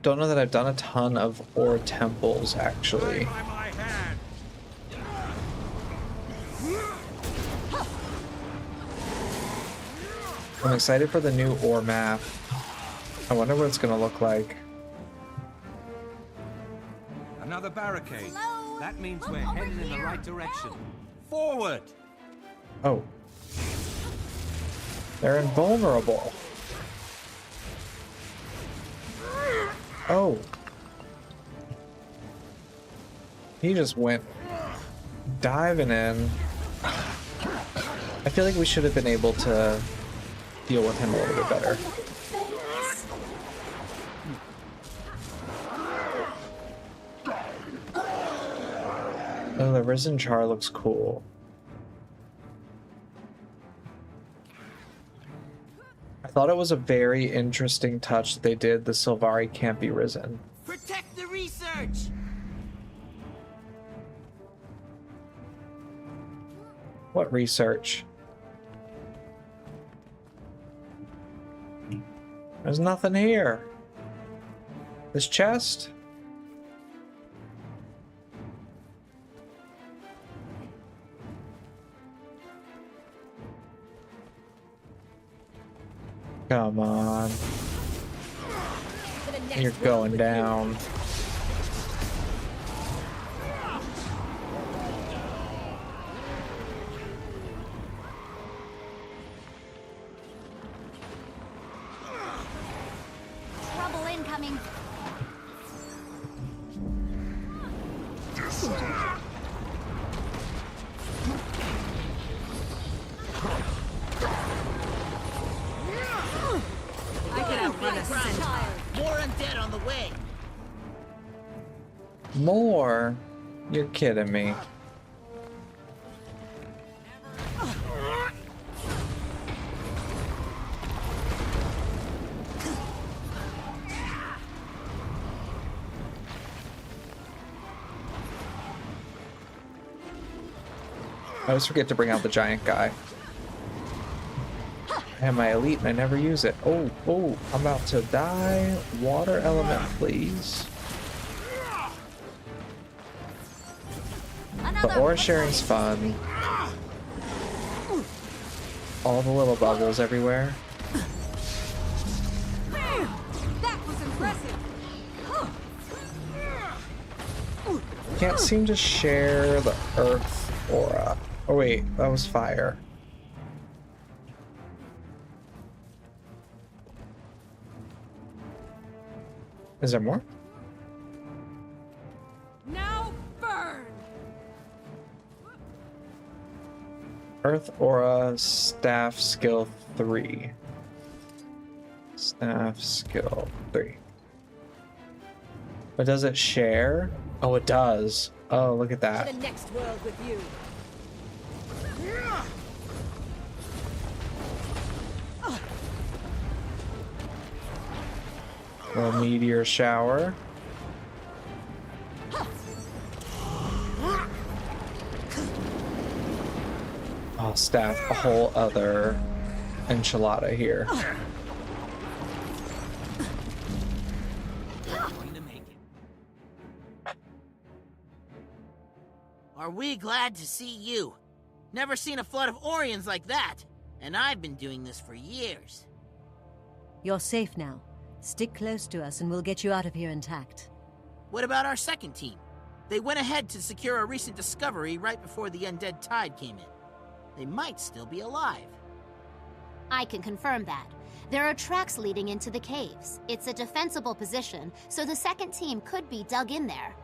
don't know that I've done a ton of Or temples, actually. By my hand. I'm excited for the new Or map. I wonder what it's gonna look like. Another barricade. That means we're heading in the right direction. Forward! Oh. They're invulnerable. Oh. He just went diving in. I feel like we should have been able to deal with him a little bit better. Oh, the Risen Char looks cool. I thought it was a very interesting touch that they did. The Sylvari can't be risen. Protect the research! What research? There's nothing here. This chest? Come on. You're going down. Trouble incoming. I can outrun a centaur. More undead on the way. More? You're kidding me. I always forget to bring out the giant guy. I have my elite and I never use it. Oh, oh, I'm about to die. Water element, please. The ore sharing's fun. All the little bubbles everywhere. That was impressive. Can't seem to share the earth aura. Oh wait, that was fire. Is there more? Now burn. Earth aura staff skill 3. Staff skill 3. But does it share? Oh, it does. Oh, look at that. To the next world with you. Little meteor shower. Oh, staff, a whole other enchilada here. Going to make it. Are we glad to see you? Never seen a flood of Orions like that. And I've been doing this for years. You're safe now. Stick close to us and we'll get you out of here intact. What about our second team? They went ahead to secure a recent discovery right before the undead tide came in. They might still be alive. I can confirm that. There are tracks leading into the caves. It's a defensible position, so the second team could be dug in there.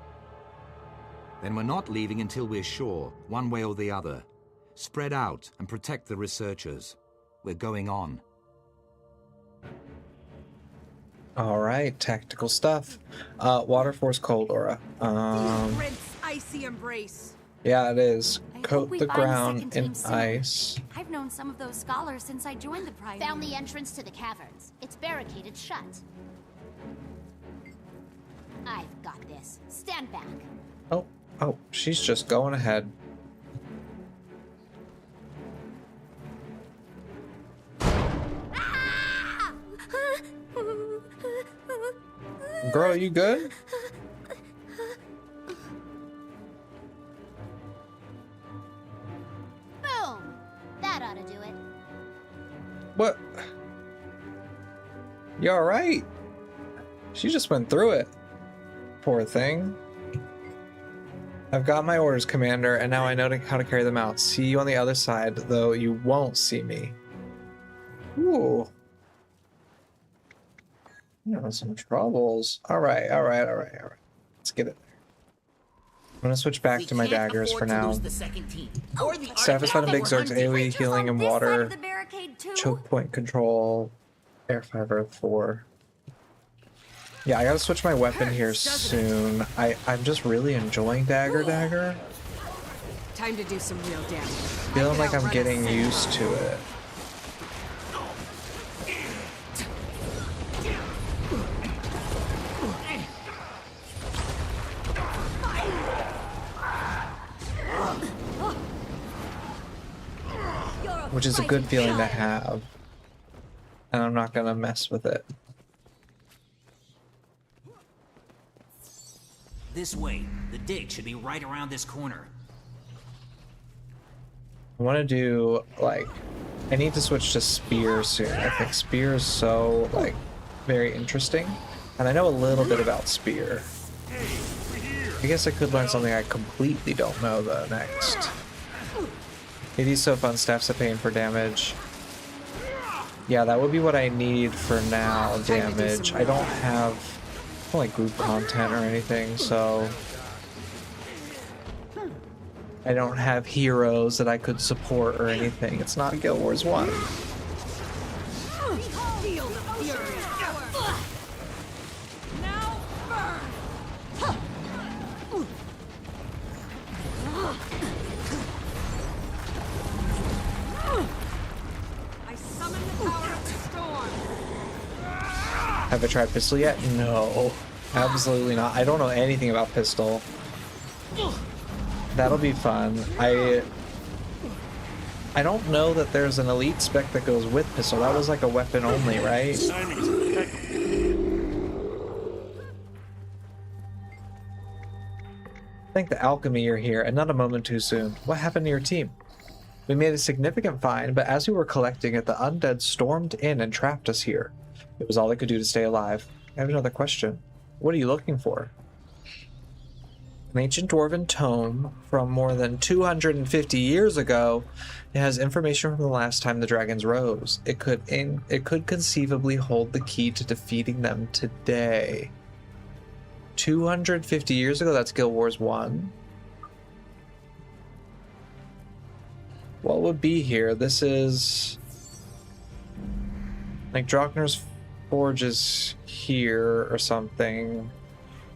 Then we're not leaving until we're sure, one way or the other. Spread out and protect the researchers. We're going on. All right, tactical stuff. Water Force Cold Aura. Prince icy embrace. Yeah, it is. I hope Coat we the find the ground second in team soon. ice. I've known some of those scholars since I joined the Priory. Found the entrance to the caverns. It's barricaded shut. I've got this. Stand back. Oh, she's just going ahead. Girl, you good? Boom! That ought to do it. What? You alright? She just went through it. Poor thing. I've got my orders, Commander, and now I know how to carry them out. See you on the other side, though you won't see me. Ooh. You know, some troubles. Alright. Let's get it. I'm gonna switch back to my daggers for now. Staff is fighting big Zergs, AoE, healing, and water. Choke point control. Air 5, Earth 4. Yeah, I gotta switch my weapon here soon. I'm just really enjoying Dagger. Time to do some real damage. Feeling like I'm getting used to it. Which is a good feeling to have. And I'm not gonna mess with it. This way. The dig should be right around this corner. I want to do, like, I need to switch to Spear soon. I think Spear is so, like, very interesting. And I know a little bit about Spear. I guess I could learn something I completely don't know, though, next. It is so fun, staffs at pain for damage. Yeah, that would be what I need for now, damage. I don't have like group content or anything, so I don't have heroes that I could support or anything. It's not Guild Wars 1. Have I tried pistol yet? No, absolutely not. I don't know anything about pistol. That'll be fun. I don't know that there's an elite spec that goes with pistol. That was like a weapon only, right? Thank the alchemy you're here, and not a moment too soon. What happened to your team? We made a significant find, but as we were collecting it, the undead stormed in and trapped us here. It was all I could do to stay alive. I have another question. What are you looking for? An ancient dwarven tome from more than 250 years ago. It has information from the last time the dragons rose. It could conceivably hold the key to defeating them today. 250 years ago? That's Guild Wars 1. What would be here? This is like Drockner's Forge is here or something.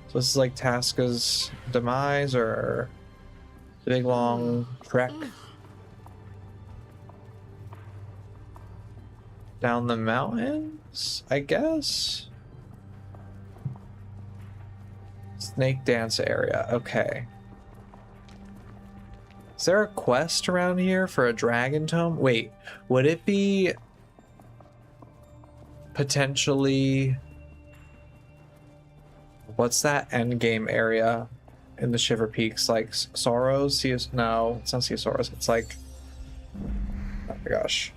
So this is like Tasca's demise or the big long trek down the mountains, I guess. Snake dance area. Okay. Is there a quest around here for a dragon tome? Wait, would it be potentially, what's that end game area in the Shiver Peaks? Like Sorrows? No, it's not Sea of Sorrows. It's like, oh my gosh.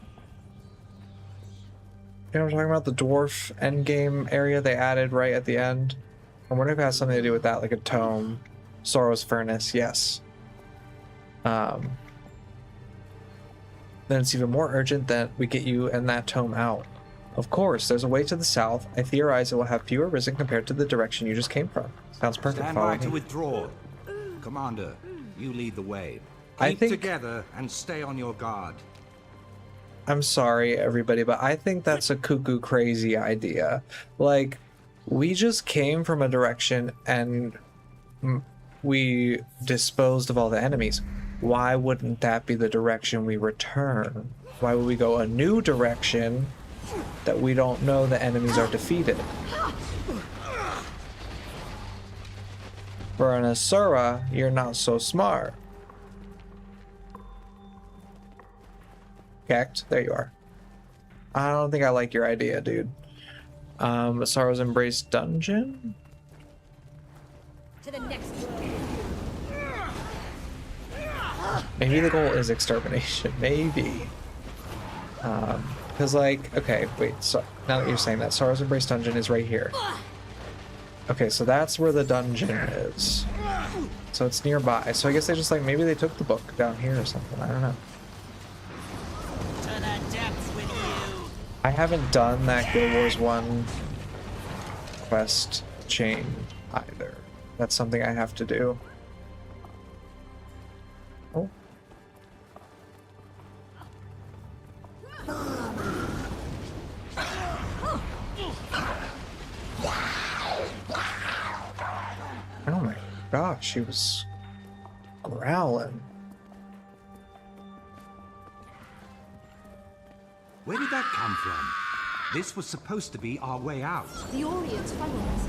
You know what I'm talking about? The dwarf end game area they added right at the end. I wonder if it has something to do with that, like a tome. Sorrow's Furnace, yes. Then it's even more urgent that we get you and that tome out. Of course, there's a way to the south. I theorize it will have fewer risen compared to the direction you just came from. Sounds perfect. Stand Follow by me. to withdraw. Commander, you lead the way. I Keep think- together and stay on your guard. I'm sorry, everybody, but I think that's a cuckoo crazy idea. Like, we just came from a direction and we disposed of all the enemies. Why wouldn't that be the direction we return? Why would we go a new direction that we don't know the enemies are defeated? For an Asura, you're not so smart. Kekt, there you are. I don't think I like your idea, dude. Asura's Embrace Dungeon? To the next. Maybe the goal is extermination. Maybe. Because, like, okay, wait, so now that you're saying that, Sorrow's Embrace Dungeon is right here. Okay, so that's where the dungeon is. So it's nearby. So I guess they just, like, maybe they took the book down here or something. I don't know. To the depths with you. I haven't done that Guild Wars 1 quest chain either. That's something I have to do. Oh. Oh my gosh, she was growling. Where did that come from? This was supposed to be our way out. The Orions followed us.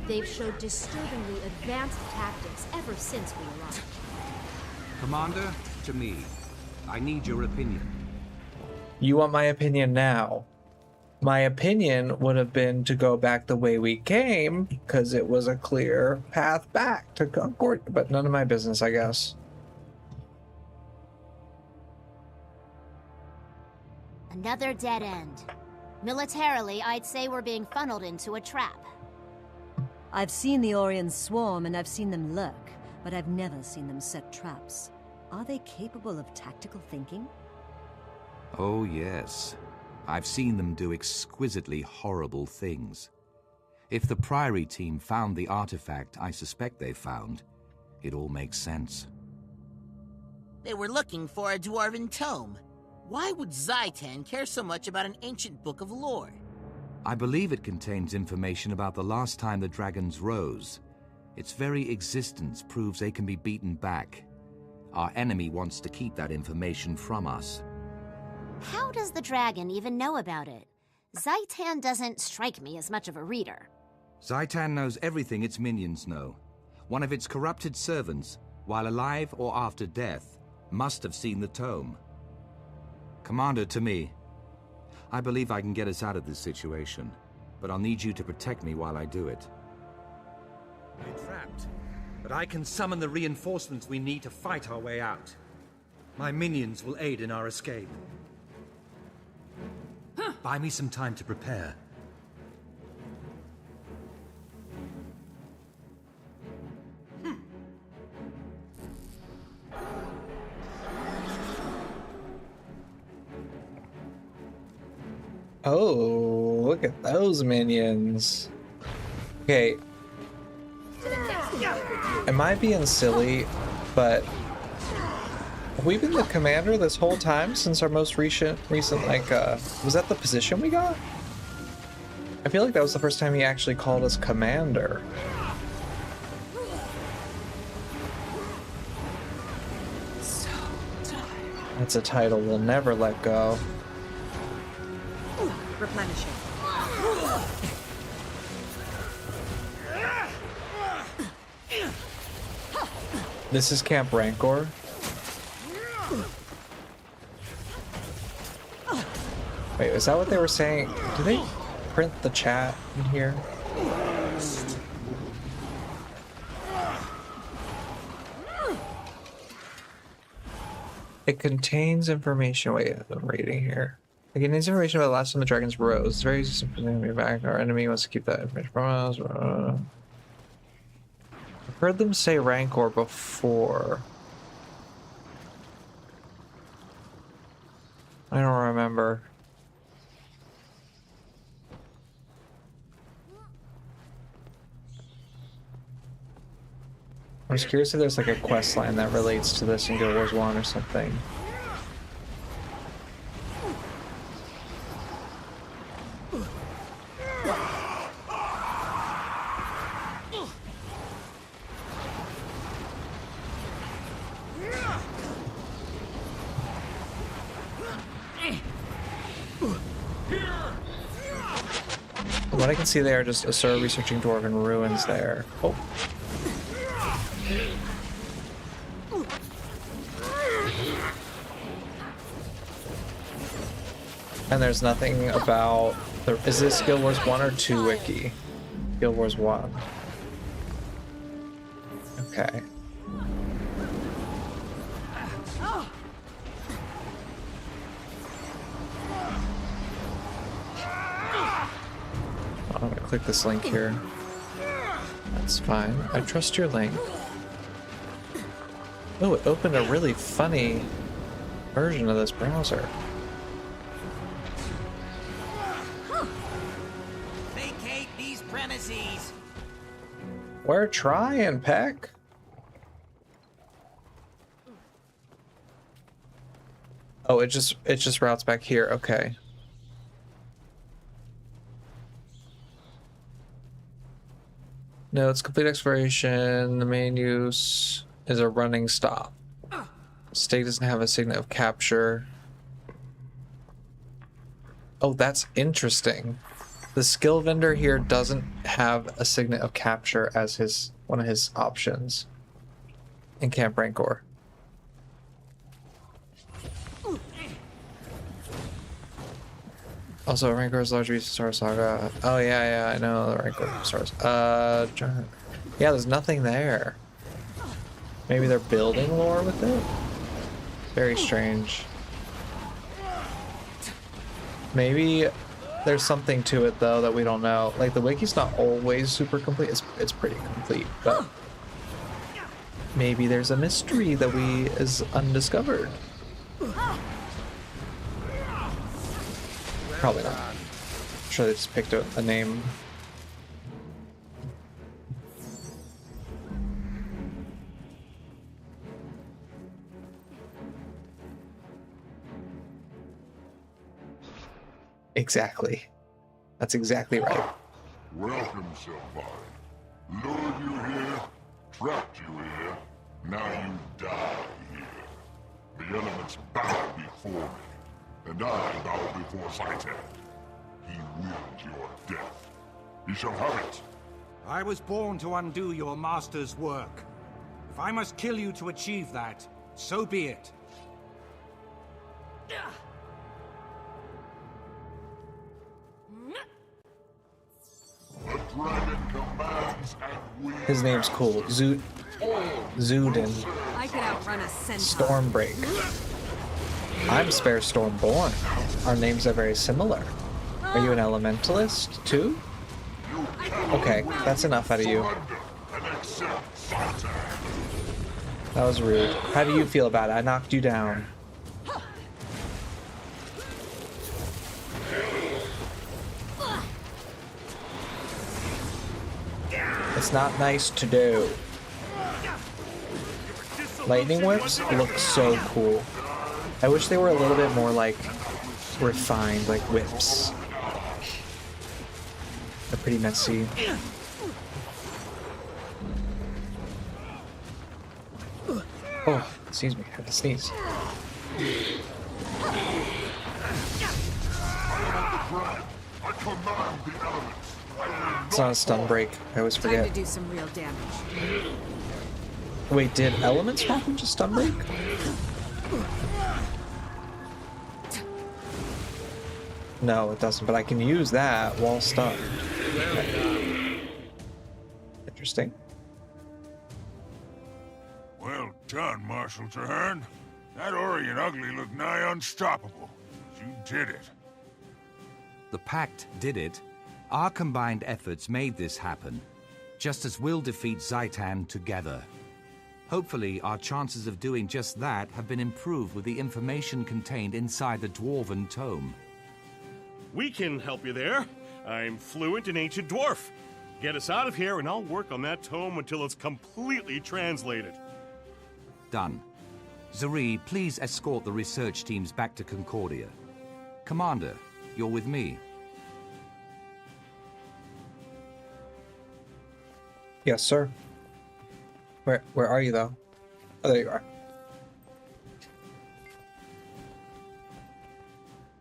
They've showed disturbingly advanced tactics ever since we arrived. Commander, to me. I need your opinion. You want my opinion now? My opinion would have been to go back the way we came, because it was a clear path back to Concord, but none of my business, I guess. Another dead end. Militarily, I'd say we're being funneled into a trap. I've seen the Orions swarm and I've seen them lurk, but I've never seen them set traps. Are they capable of tactical thinking? Oh, yes. I've seen them do exquisitely horrible things. If the Priory team found the artifact I suspect they found, it all makes sense. They were looking for a dwarven tome. Why would Zaitan care so much about an ancient book of lore? I believe it contains information about the last time the dragons rose. Its very existence proves they can be beaten back. Our enemy wants to keep that information from us. How does the dragon even know about it? Zaitan doesn't strike me as much of a reader. Zaitan knows everything its minions know. One of its corrupted servants, while alive or after death, must have seen the tome. Commander, to me. I believe I can get us out of this situation, but I'll need you to protect me while I do it. We're trapped, but I can summon the reinforcements we need to fight our way out. My minions will aid in our escape. Buy me some time to prepare. Oh, look at those minions. Okay. Am I being silly? But have we been the commander this whole time since our most recent like, was that the position we got? I feel like that was the first time he actually called us commander. So tired. That's a title we'll never let go. Replenishing. This is Camp Rancor. Wait, is that what they were saying? Did they print the chat in here? It contains information. Wait, I'm reading here. It contains information about the last time the dragons rose. It's very easy to be back. Our enemy wants to keep that information from us. I've heard them say Rancor before. I don't remember. I was curious if there's like a quest line that relates to this in Guild Wars 1 or something. What I can see there, just Asura researching Dwarven ruins there. Oh. And there's nothing about... Is this Guild Wars 1 or 2 wiki? Guild Wars 1. Okay. I'm gonna click this link here. That's fine. I trust your link. Oh, it opened a really funny version of this browser. Vacate these premises. We're trying, Peck. Oh, it just routes back here. Okay. No, it's complete exploration. The main use is a running stop. Stake doesn't have a signet of capture. Oh, that's interesting. The skill vendor here doesn't have a signet of capture as one of his options in Camp Rancor. Also, Rancor is largely Star Saga. Oh yeah, I know the Rancor stars. Yeah, there's nothing there. Maybe they're building lore with it? Very strange. Maybe there's something to it though that we don't know. Like the wiki's not always super complete. It's pretty complete, but maybe there's a mystery that is undiscovered. Probably not. I'm sure they just picked a name. Exactly. That's exactly right. Welcome, Sylvine. Lured you here, trapped you here, now you die here. The elements bow before me, and I bow before Zaitan. He wills your death. He shall have it. I was born to undo your master's work. If I must kill you to achieve that, so be it. The dragon commands and we... His name's cool. Zudin. I could outrun a centaur. Stormbreak. I'm Spare Stormborn. Our names are very similar. Are you an Elementalist, too? Okay, that's enough out of you. That was rude. How do you feel about it? I knocked you down. It's not nice to do. Lightning whips look so cool. I wish they were a little bit more like refined, like whips. They're pretty messy. Oh, excuse me, I had to sneeze. It's not a stun break. I always forget. Time to do some real damage. Wait, did elements happen to stun break? No, it doesn't, but I can use that while stunned. Okay. Interesting. Well done, Marshal Traherne. That Orient Ugly looked nigh unstoppable. You did it. The Pact did it. Our combined efforts made this happen, just as we'll defeat Zaitan together. Hopefully, our chances of doing just that have been improved with the information contained inside the Dwarven Tome. We can help you there. I'm fluent in Ancient Dwarf. Get us out of here, and I'll work on that tome until it's completely translated. Done. Zuri, please escort the research teams back to Concordia. Commander, you're with me. Yes, sir. Where are you, though? Oh, there you are.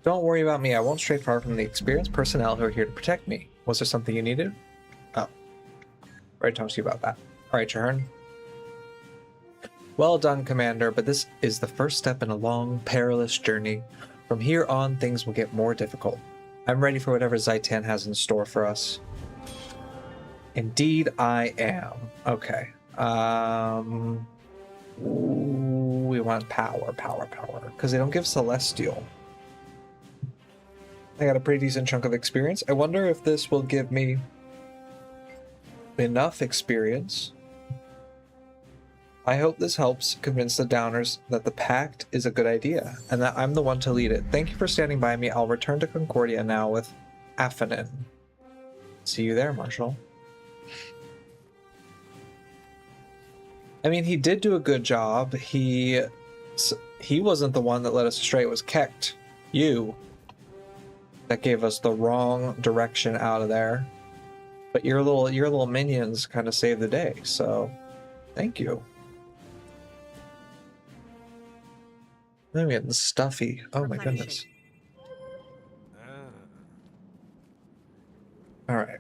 Don't worry about me. I won't stray far from the experienced personnel who are here to protect me. Was there something you needed? Oh. Ready to talk to you about that. All right, Traherne. Well done, Commander, but this is the first step in a long, perilous journey. From here on, things will get more difficult. I'm ready for whatever Zhaitan has in store for us. Indeed, I am. Okay. We want power. Because they don't give Celestial. I got a pretty decent chunk of experience. I wonder if this will give me enough experience. I hope this helps convince the Downers that the Pact is a good idea, and that I'm the one to lead it. Thank you for standing by me. I'll return to Concordia now with Affanin. See you there, Marshal. I mean, he did do a good job. He wasn't the one that led us astray. It was Kekt, you, that gave us the wrong direction out of there. But your little minions kind of saved the day, so thank you. I'm getting stuffy. Oh my goodness. Alright.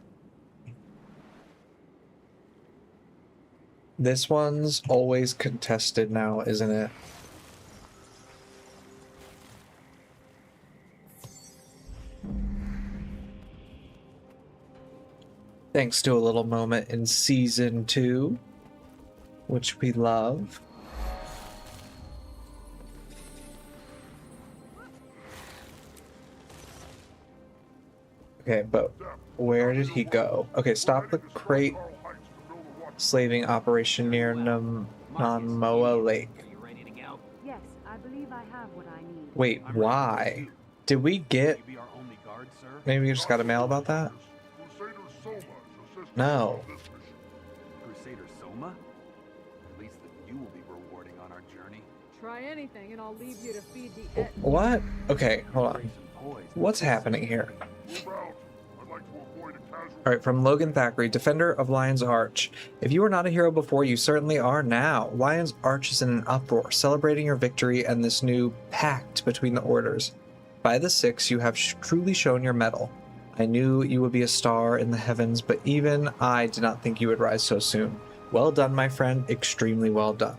This one's always contested now, isn't it? Thanks to a little moment in Season 2, which we love. Okay, but where did he go? Okay, stop the crate slaving operation near Nanmoa Lake. Yes, I believe I have what I need. Wait, why? Did we get... Maybe we just got a mail about that? No. Crusader Soma? At least that you will be rewarding on our journey. Try anything and I'll leave you to feed the What? Okay, hold on. What's happening here? Alright, from Logan Thackeray, Defender of Lion's Arch. If you were not a hero before, you certainly are now. Lion's Arch is in an uproar, celebrating your victory and this new pact between the orders. By the 6, you have truly shown your mettle. I knew you would be a star in the heavens, but even I did not think you would rise so soon. Well done, my friend. Extremely well done.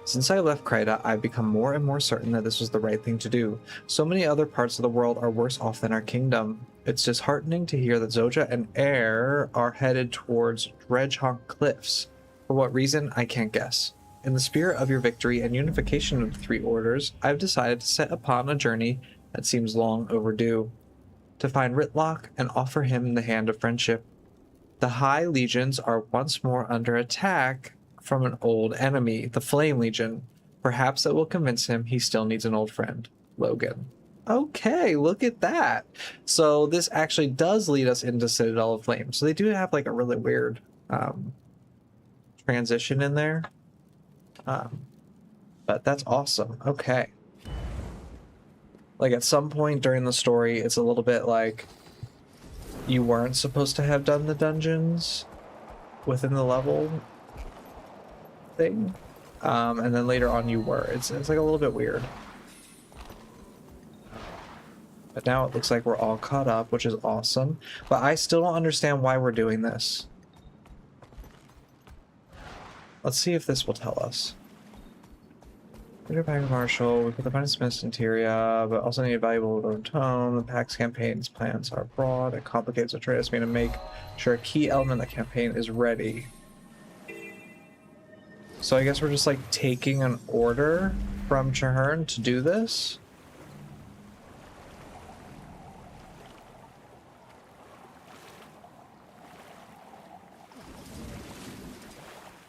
Since I left Kryta, I've become more and more certain that this was the right thing to do. So many other parts of the world are worse off than our kingdom. It's disheartening to hear that Zoja and Air are headed towards Dredgehawk Cliffs. For what reason, I can't guess. In the spirit of your victory and unification of the 3 orders, I've decided to set upon a journey that seems long overdue. To find Ritlock and offer him the hand of friendship. The High Legions are once more under attack from an old enemy, the Flame Legion. Perhaps it will convince him he still needs an old friend, Logan. Okay, look at that. So this actually does lead us into Citadel of Flame. So they do have like a really weird transition in there. But that's awesome. Okay. Like at some point during the story, it's a little bit like you weren't supposed to have done the dungeons within the level thing. And then later on you were. It's like a little bit weird. But now it looks like we're all caught up, which is awesome. But I still don't understand why we're doing this. Let's see if this will tell us. Leader Pack Marshal, we put the finest smiths in Tyria, but also need a valuable tome. The Pack's campaign's plans are broad and complicated, so Atreus made to make sure a key element of the campaign is ready. So I guess we're just like taking an order from Traherne to do this?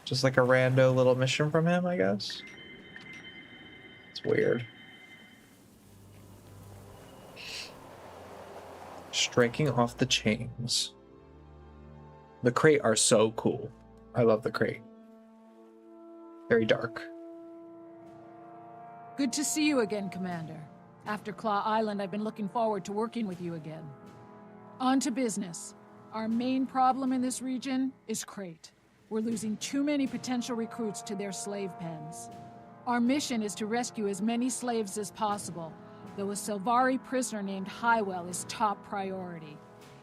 Just like a rando little mission from him, I guess? It's weird. Striking off the chains. The crate are so cool. I love the crate. Very dark. Good to see you again, Commander. After Claw Island, I've been looking forward to working with you again. On to business. Our main problem in this region is Crate. We're losing too many potential recruits to their slave pens. Our mission is to rescue as many slaves as possible, though a Silvari prisoner named Highwell is top priority.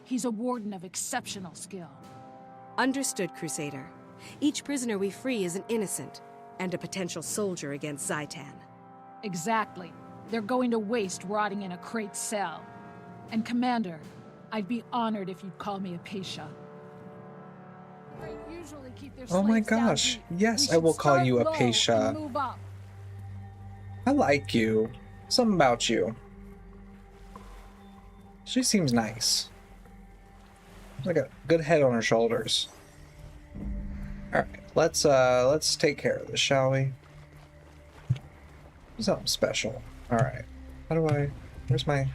He's a warden of exceptional skill. Understood, Crusader. Each prisoner we free is an innocent, and a potential soldier against Zaitan. Exactly. They're going to waste rotting in a Crate cell. And Commander, I'd be honored if you'd call me a Pasha. Oh my gosh. Yes, I will call you a Pasha. I like you. Something about you. She seems nice. Like a good head on her shoulders. Alright, let's take care of this, shall we? Something special. Alright. How do I... Where's my...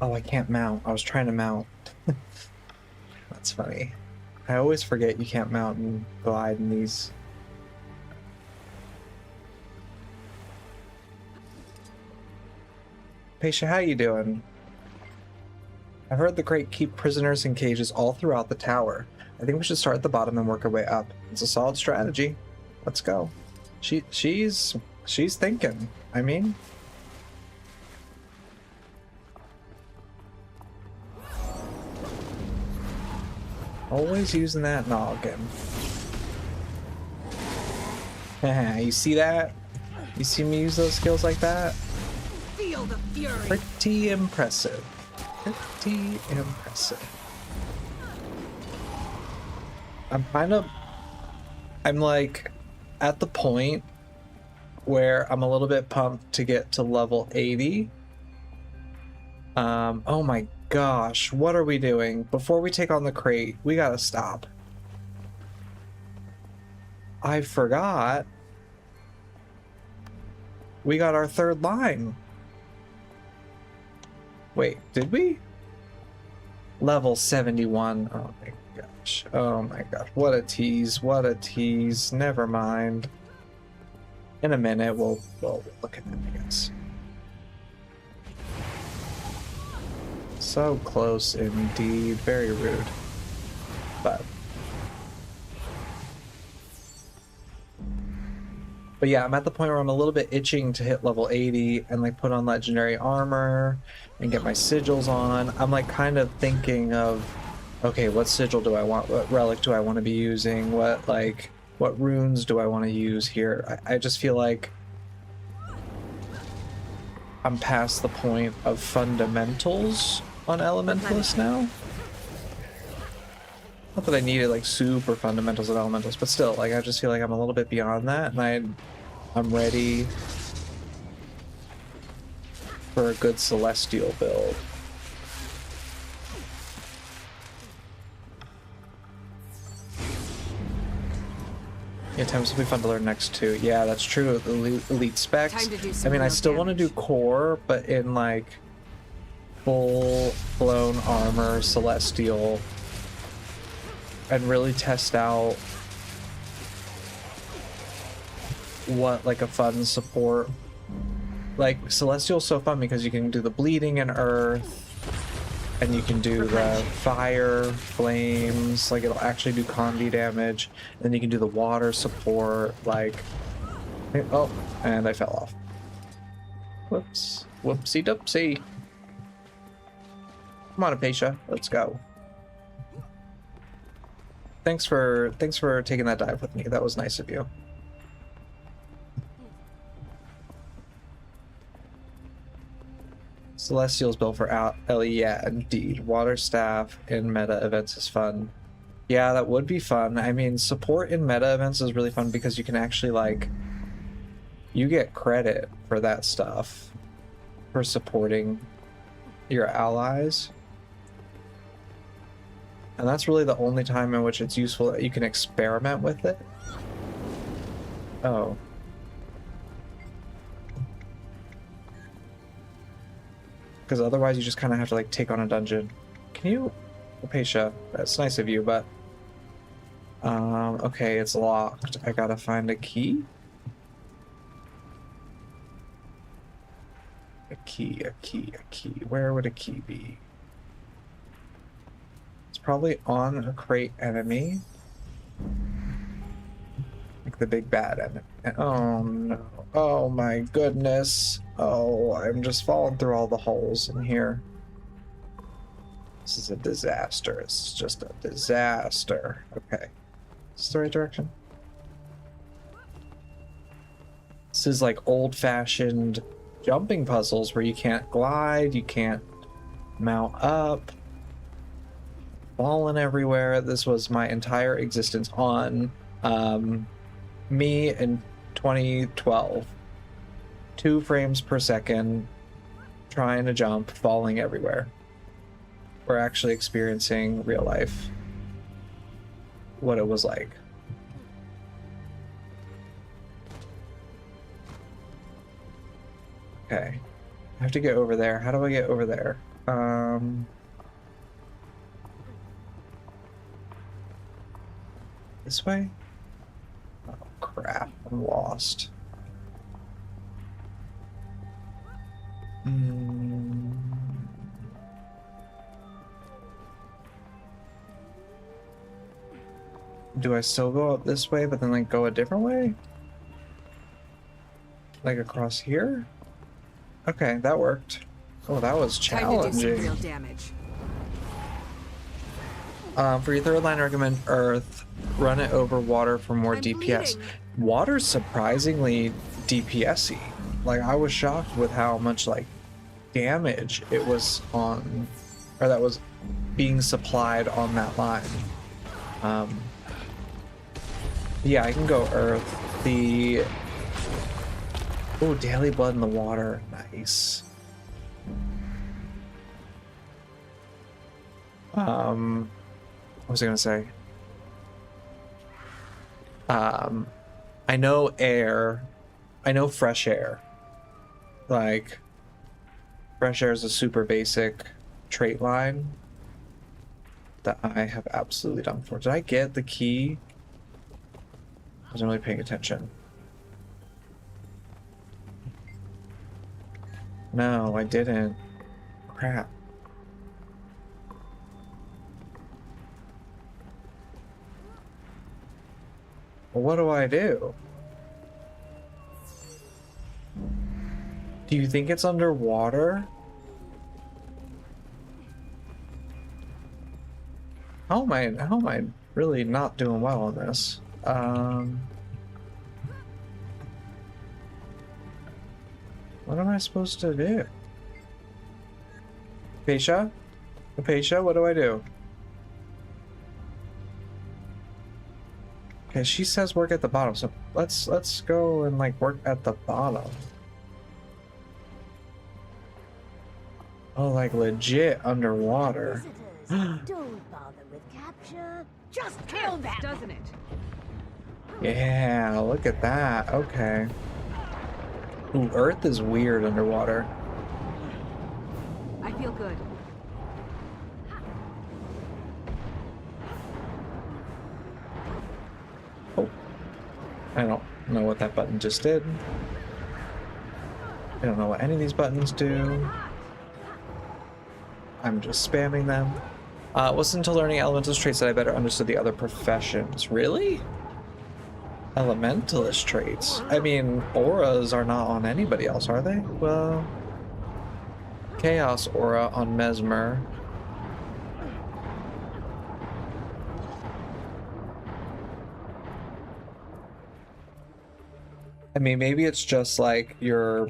Oh, I can't mount. I was trying to mount. That's funny. I always forget you can't mount and glide in these. Pasha, how you doing? I've heard the Crate keep prisoners in cages all throughout the tower. I think we should start at the bottom and work our way up. It's a solid strategy. Let's go. She's thinking. I mean... Always using that noggin. You see that? You see me use those skills like that? Feel the fury. Pretty impressive. Pretty impressive. I'm like at the point where I'm a little bit pumped to get to level 80. Oh my gosh, what are we doing? Before we take on the Crate, we gotta stop. I forgot. We got our third line. Wait, did we? Level 71. Oh my gosh. Oh my gosh. What a tease. What a tease. Never mind. In a minute, we'll look at that, I guess. So close indeed. Very rude. But yeah, I'm at the point where I'm a little bit itching to hit level 80 and like put on legendary armor and get my sigils on. I'm like kind of thinking of, okay, what sigil do I want? What relic do I want to be using? What runes do I want to use here? I just feel like I'm past the point of fundamentals on Elementalist now. Not that I needed like super fundamentals of Elementals, but still, like I just feel like I'm a little bit beyond that, and I'm ready for a good Celestial build. Yeah, times will be fun to learn next too. Yeah, that's true. Elite specs. I mean, I still want to do core, but in like full-blown armor, Celestial, and really test out what like a fun support. Like Celestial's so fun because you can do the bleeding in earth, and you can do the fire, flames, like it'll actually do condi damage. Then you can do the water support, like, oh, and I fell off. Whoops, whoopsie doopsie. Come on, Apatia, let's go. Thanks for taking that dive with me. That was nice of you. Celestial's built for Ellie, yeah, indeed. Water staff in meta events is fun. Yeah, that would be fun. I mean, support in meta events is really fun because you can actually like, you get credit for that stuff, for supporting your allies. And that's really the only time in which it's useful that you can experiment with it. Oh. Because otherwise you just kind of have to like take on a dungeon. Can you Apatia, that's nice of you, but okay, it's locked. I gotta find a key. A key. Where would a key be? It's probably on a crate enemy. Like the big bad enemy. Oh no. Oh my goodness. Oh, I'm just falling through all the holes in here. This is a disaster. It's just a disaster. Okay. Is this the right direction? This is like old-fashioned jumping puzzles where you can't glide, you can't mount up, falling everywhere. This was my entire existence on me in 2012. 2 frames per second, trying to jump, falling everywhere. We're actually experiencing real life what it was like. Okay, I have to get over there. How do I get over there? This way? Oh crap, I'm lost. Do I still go up this way, but then like go a different way? Like across here? Okay, that worked. Oh, that was challenging. Time to do some real damage. For your third line, I recommend Earth. Run it over water for more DPS. bleeding. Water's surprisingly DPS-y. Like, I was shocked with how much like damage it was on, or that was being supplied on that line. Yeah, I can go Earth. The daily blood in the water. Nice. What was I gonna say? I know air. I know fresh air. Like, fresh air is a super basic trait line that I have absolutely done for. Did I get the key? I wasn't really paying attention. No, I didn't. Crap. Well, what do I do? Do you think it's underwater? How am I really not doing well on this? What am I supposed to do? Apatia? Apatia, what do I do? Okay, she says work at the bottom, so let's go and like work at the bottom. Oh, like legit underwater. Don't bother with capture. Just kill them, doesn't it? Yeah, look at that. Okay. Ooh, Earth is weird underwater. I feel good. Oh. I don't know what that button just did. I don't know what any of these buttons do. I'm just spamming them. It wasn't until learning Elementalist traits that I better understood the other professions. Really? Elementalist traits? I mean, auras are not on anybody else, are they? Well, Chaos aura on Mesmer. I mean, maybe it's just like your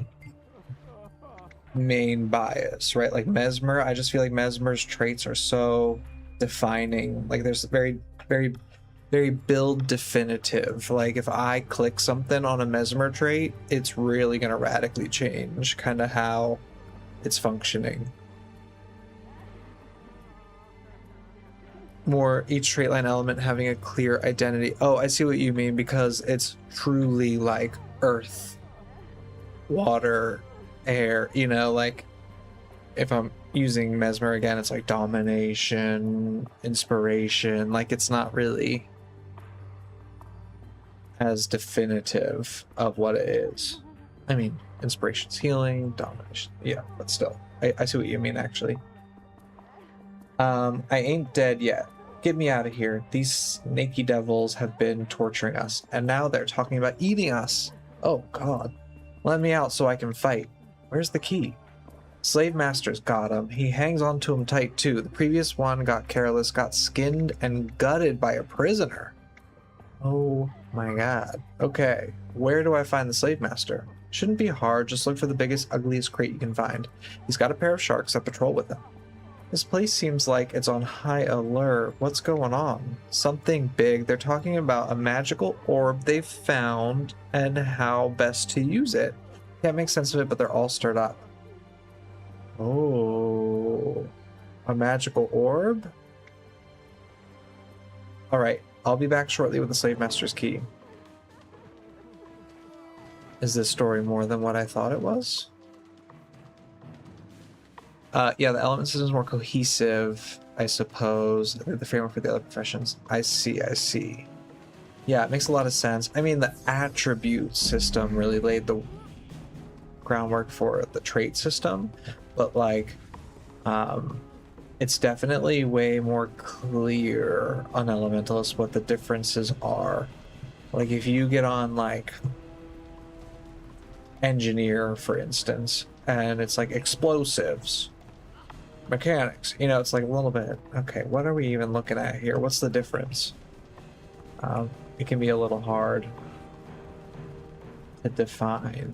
main bias, right? Like Mesmer, I just feel like Mesmer's traits are so defining. Like there's very build definitive. Like if I click something on a Mesmer trait, it's really gonna radically change kind of how it's functioning. More each trait line element having a clear identity. Oh, I see what you mean, because it's truly like earth, water, air, you know, like if I'm using Mesmer again, it's like domination, inspiration. Like, it's not really as definitive of what it is. I mean, inspiration's healing, domination. Yeah, but still. I see what you mean, actually. I ain't dead yet. Get me out of here. These snaky devils have been torturing us, and now they're talking about eating us. Oh, God. Let me out so I can fight. Where's the key? Slave Master's got him. He hangs on to him tight, too. The previous one got careless, got skinned and gutted by a prisoner. Oh, my God. Okay, where do I find the Slave Master? Shouldn't be hard. Just look for the biggest, ugliest crate you can find. He's got a pair of sharks that patrol with him. This place seems like it's on high alert. What's going on? Something big. They're talking about a magical orb they've found and how best to use it. Can't make sense of it, but they're all stirred up. Oh, a magical orb? All right, I'll be back shortly with the Slave Master's key. Is this story more than what I thought it was? Yeah, the element system is more cohesive, I suppose. The framework for the other professions. I see. Yeah, it makes a lot of sense. I mean, the attribute system really laid the groundwork for the trait system, but like, it's definitely way more clear on Elementalist what the differences are. Like, if you get on, like, engineer, for instance, and it's like explosives, mechanics, you know, it's like a little bit, okay, what are we even looking at here? What's the difference? It can be a little hard to define.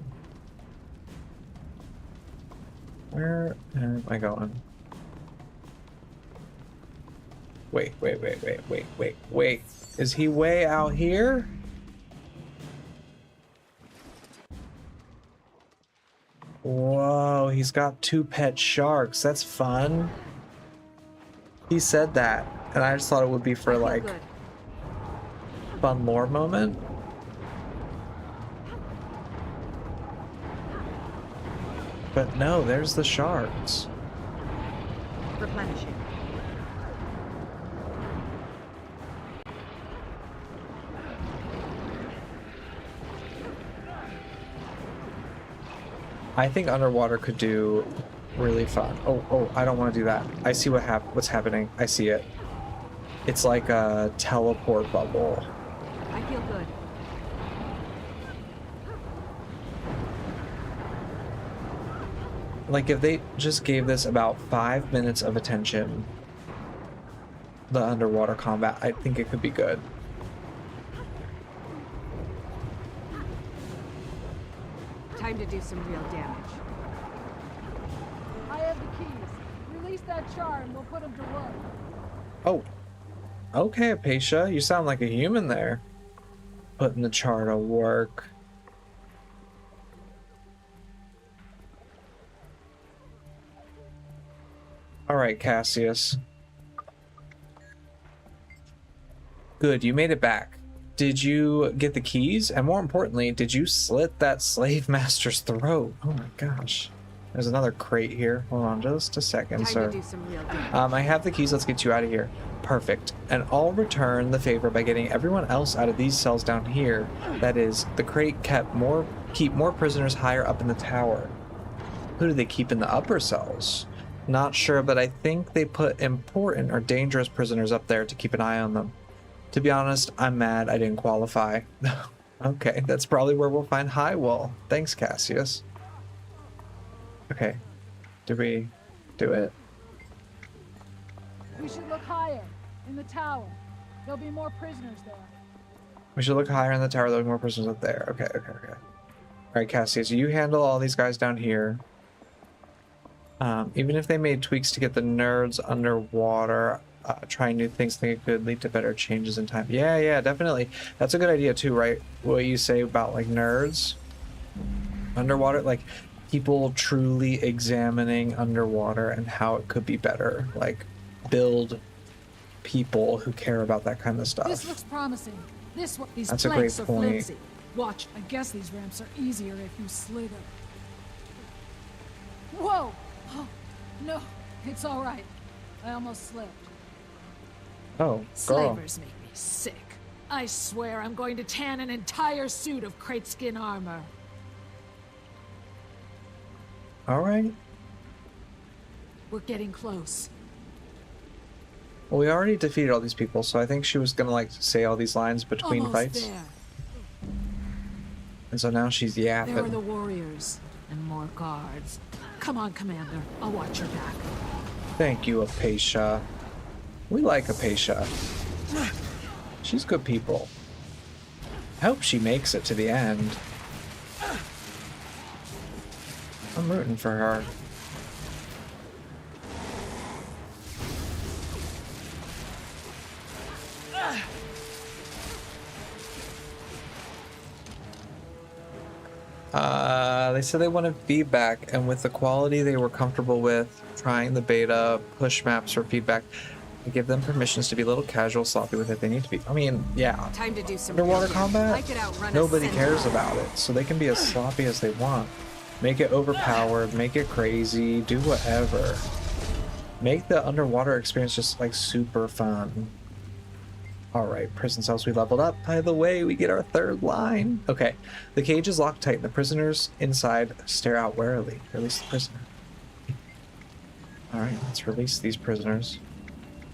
Where am I going? Wait. Is he way out here? Whoa, he's got 2 pet sharks. That's fun. He said that, and I just thought it would be for like fun lore moment. But no, there's the sharks. Replenishing. I think underwater could do really fun. Oh, I don't want to do that. I see what's happening. I see it. It's like a teleport bubble. I feel good. Like, if they just gave this about 5 minutes of attention, the underwater combat, I think it could be good. Time to do some real damage. I have the keys. Release that char and we'll put him to work. Oh. Okay, Apatia, you sound like a human there. Putting the char to work. Alright, Cassius. Good, you made it back. Did you get the keys? And more importantly, did you slit that slave master's throat? Oh my gosh. There's another crate here. Hold on just a second, sir. Time to do some real damage. I have the keys. Let's get you out of here. Perfect. And I'll return the favor by getting everyone else out of these cells down here. That is, the crate keep more prisoners higher up in the tower. Who do they keep in the upper cells? Not sure, but I think they put important or dangerous prisoners up there to keep an eye on them. To be honest, I'm mad I didn't qualify. Okay, that's probably where we'll find Highwall. Thanks, Cassius. Okay, did we do it? We should look higher, in the tower. There'll be more prisoners there. We should look higher in the tower. There'll be more prisoners up there. Okay. All right, Cassius, you handle all these guys down here. Even if they made tweaks to get the nerds underwater, trying new things, think it could lead to better changes in time. Yeah, definitely. That's a good idea too, right? What you say about like nerds underwater, like people truly examining underwater and how it could be better. Like build people who care about that kind of stuff. This looks promising. This one, these That's a planks great are point. flimsy. Watch, I guess these ramps are easier if you slither. Whoa! Oh, no, It's all right. I almost slipped. Oh, girl. Slavers make me sick. I swear I'm going to tan an entire suit of crate skin armor. All right. We're getting close. Well, we already defeated all these people, so I think she was gonna like say all these lines between Almost fights. there. And so now she's yapping. There are the warriors and more guards. Come on, Commander. I'll watch your back. Thank you, Apatia. We like Apatia. She's good people. I hope she makes it to the end. I'm rooting for her. They said they wanted feedback, and with the quality they were comfortable with, trying the beta, push maps for feedback. I give them permissions to be a little casual, sloppy with it. They need to be. I mean, yeah. Time to do some Underwater real combat, I could outrun a nobody centaur. cares about it, so they can be as sloppy as they want. Make it overpowered, make it crazy, do whatever. Make the underwater experience just like super fun. Alright, prison cells, we leveled up. By the way, we get our third line. Okay, the cage is locked tight and the prisoners inside stare out warily. Release the prisoner. Alright, let's release these prisoners.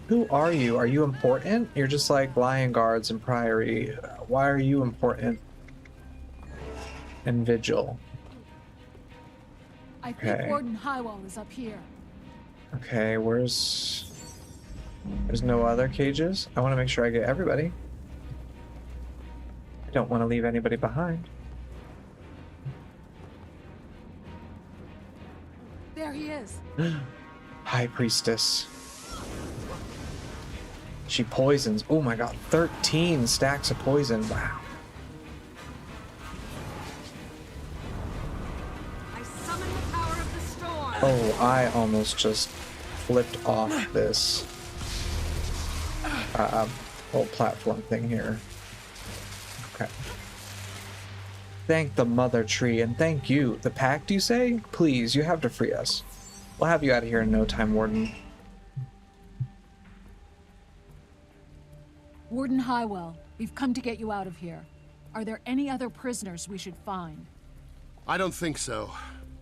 Who are you? Are you important? You're just like lion guards and priory. Why are you important? And vigil. I think Okay. Warden Highwall is up here. Okay, where's... There's no other cages? I want to make sure I get everybody. I don't want to leave anybody behind. There he is. High Priestess. She poisons. Oh my god, 13 stacks of poison. Wow. I summon the power of the storm. Oh, I almost just flipped off this whole platform thing here. Okay. Thank the Mother Tree, and thank you. The Pact, you say? Please, you have to free us. We'll have you out of here in no time, Warden. Warden Highwell, we've come to get you out of here. Are there any other prisoners we should find? I don't think so.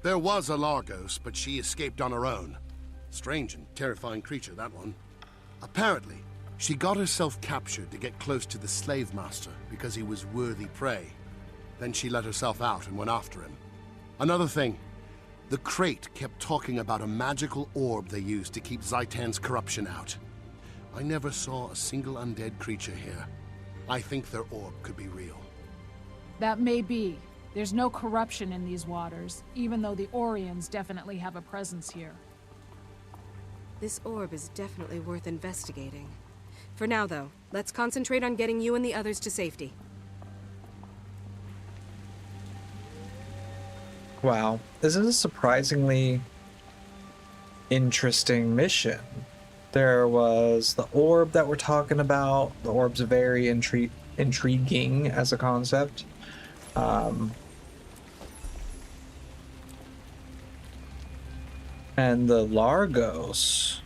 There was a Largos, but she escaped on her own. Strange and terrifying creature, that one. Apparently, she got herself captured to get close to the slave master because he was worthy prey. Then she let herself out and went after him. Another thing, the crate kept talking about a magical orb they used to keep Zaitan's corruption out. I never saw a single undead creature here. I think their orb could be real. That may be. There's no corruption in these waters, even though the Orions definitely have a presence here. This orb is definitely worth investigating. For now, though, let's concentrate on getting you and the others to safety. Wow, this is a surprisingly interesting mission. There was the orb that we're talking about. The orb's very intriguing as a concept. And the Largos.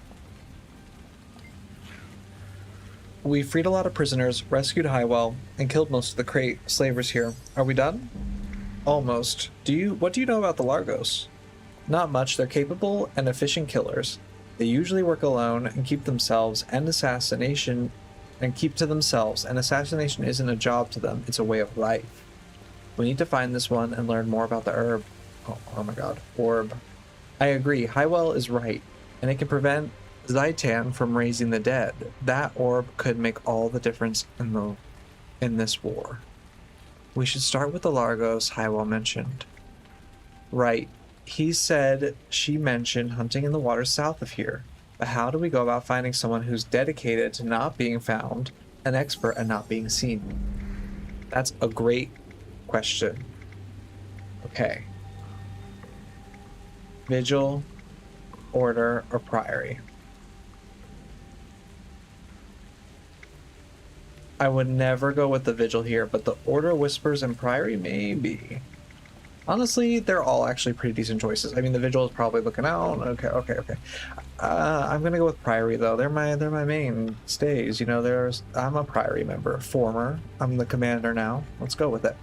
We freed a lot of prisoners, rescued Highwell, and killed most of the crate slavers here. Are we done? Almost. What do you know about the Largos? Not much. They're capable and efficient killers. They usually work alone and keep to themselves, and assassination isn't a job to them, it's a way of life. We need to find this one and learn more about the herb. Oh my god. Orb. I agree, Highwell is right, and it can prevent Zaitan from raising the dead. That orb could make all the difference in this war. We should start with the Largos Highwell mentioned. Right. She mentioned hunting in the waters south of here. But how do we go about finding someone who's dedicated to not being found, an expert at not being seen? That's a great question. Okay. Vigil, Order, or Priory? I would never go with the Vigil here, but the Order, Whispers, and Priory, maybe. Honestly, they're all actually pretty decent choices. I mean, the Vigil is probably looking out. Okay. I'm gonna go with Priory though. They're my main stays. You know, I'm a Priory member, former. I'm the commander now. Let's go with it.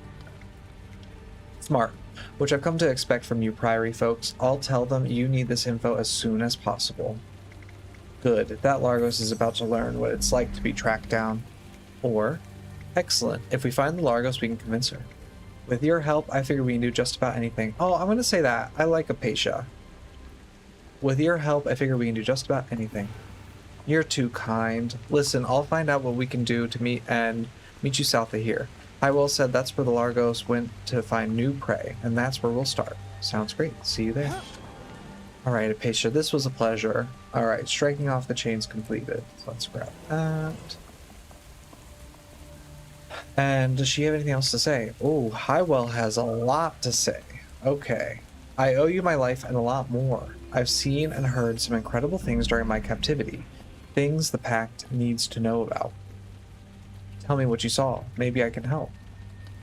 Smart, which I've come to expect from you Priory folks. I'll tell them you need this info as soon as possible. Good. That Largos is about to learn what it's like to be tracked down. Or, excellent. If we find the Largos, we can convince her. With your help, I figure we can do just about anything. Oh, I'm gonna say that. I like Apatia. With your help, I figure we can do just about anything. You're too kind. Listen, I'll find out what we can do to meet you south of here. Highwell said that's where the Largos went to find new prey, and that's where we'll start. Sounds great. See you there. Alright, Apatia, this was a pleasure. Alright, striking off the chains completed. So let's grab that. And does she have anything else to say? Oh, Highwell has a lot to say. Okay. I owe you my life and a lot more. I've seen and heard some incredible things during my captivity. Things the Pact needs to know about. Tell me what you saw. Maybe I can help.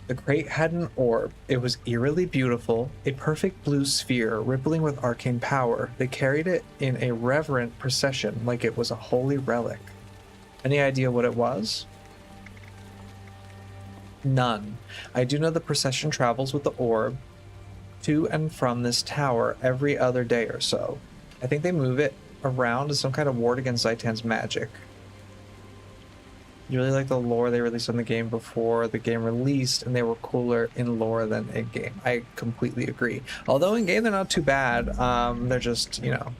The crate had an orb. It was eerily beautiful, a perfect blue sphere rippling with arcane power. They carried it in a reverent procession like it was a holy relic. Any idea what it was? None. I do know the procession travels with the orb to and from this tower every other day or so. I think they move it around as some kind of ward against Zaitan's magic. You really like the lore they released on the game before the game released, and they were cooler in lore than in game. I completely agree. Although in game they're not too bad. They're just, you know,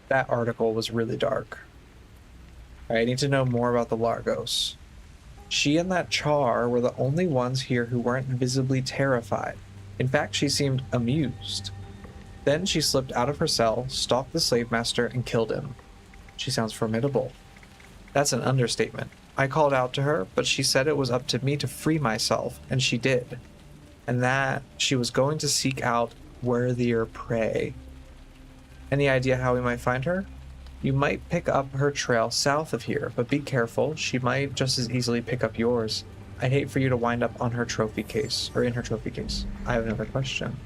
that article was really dark. I need to know more about the Largos. She and that Char were the only ones here who weren't visibly terrified. In fact, she seemed amused. Then she slipped out of her cell, stalked the slave master, and killed him. She sounds formidable. That's an understatement. I called out to her, but she said it was up to me to free myself, and she did. And that she was going to seek out worthier prey. Any idea how we might find her? You might pick up her trail south of here, but be careful. She might just as easily pick up yours. I'd hate for you to wind up on her trophy case, or in her trophy case. I have another question.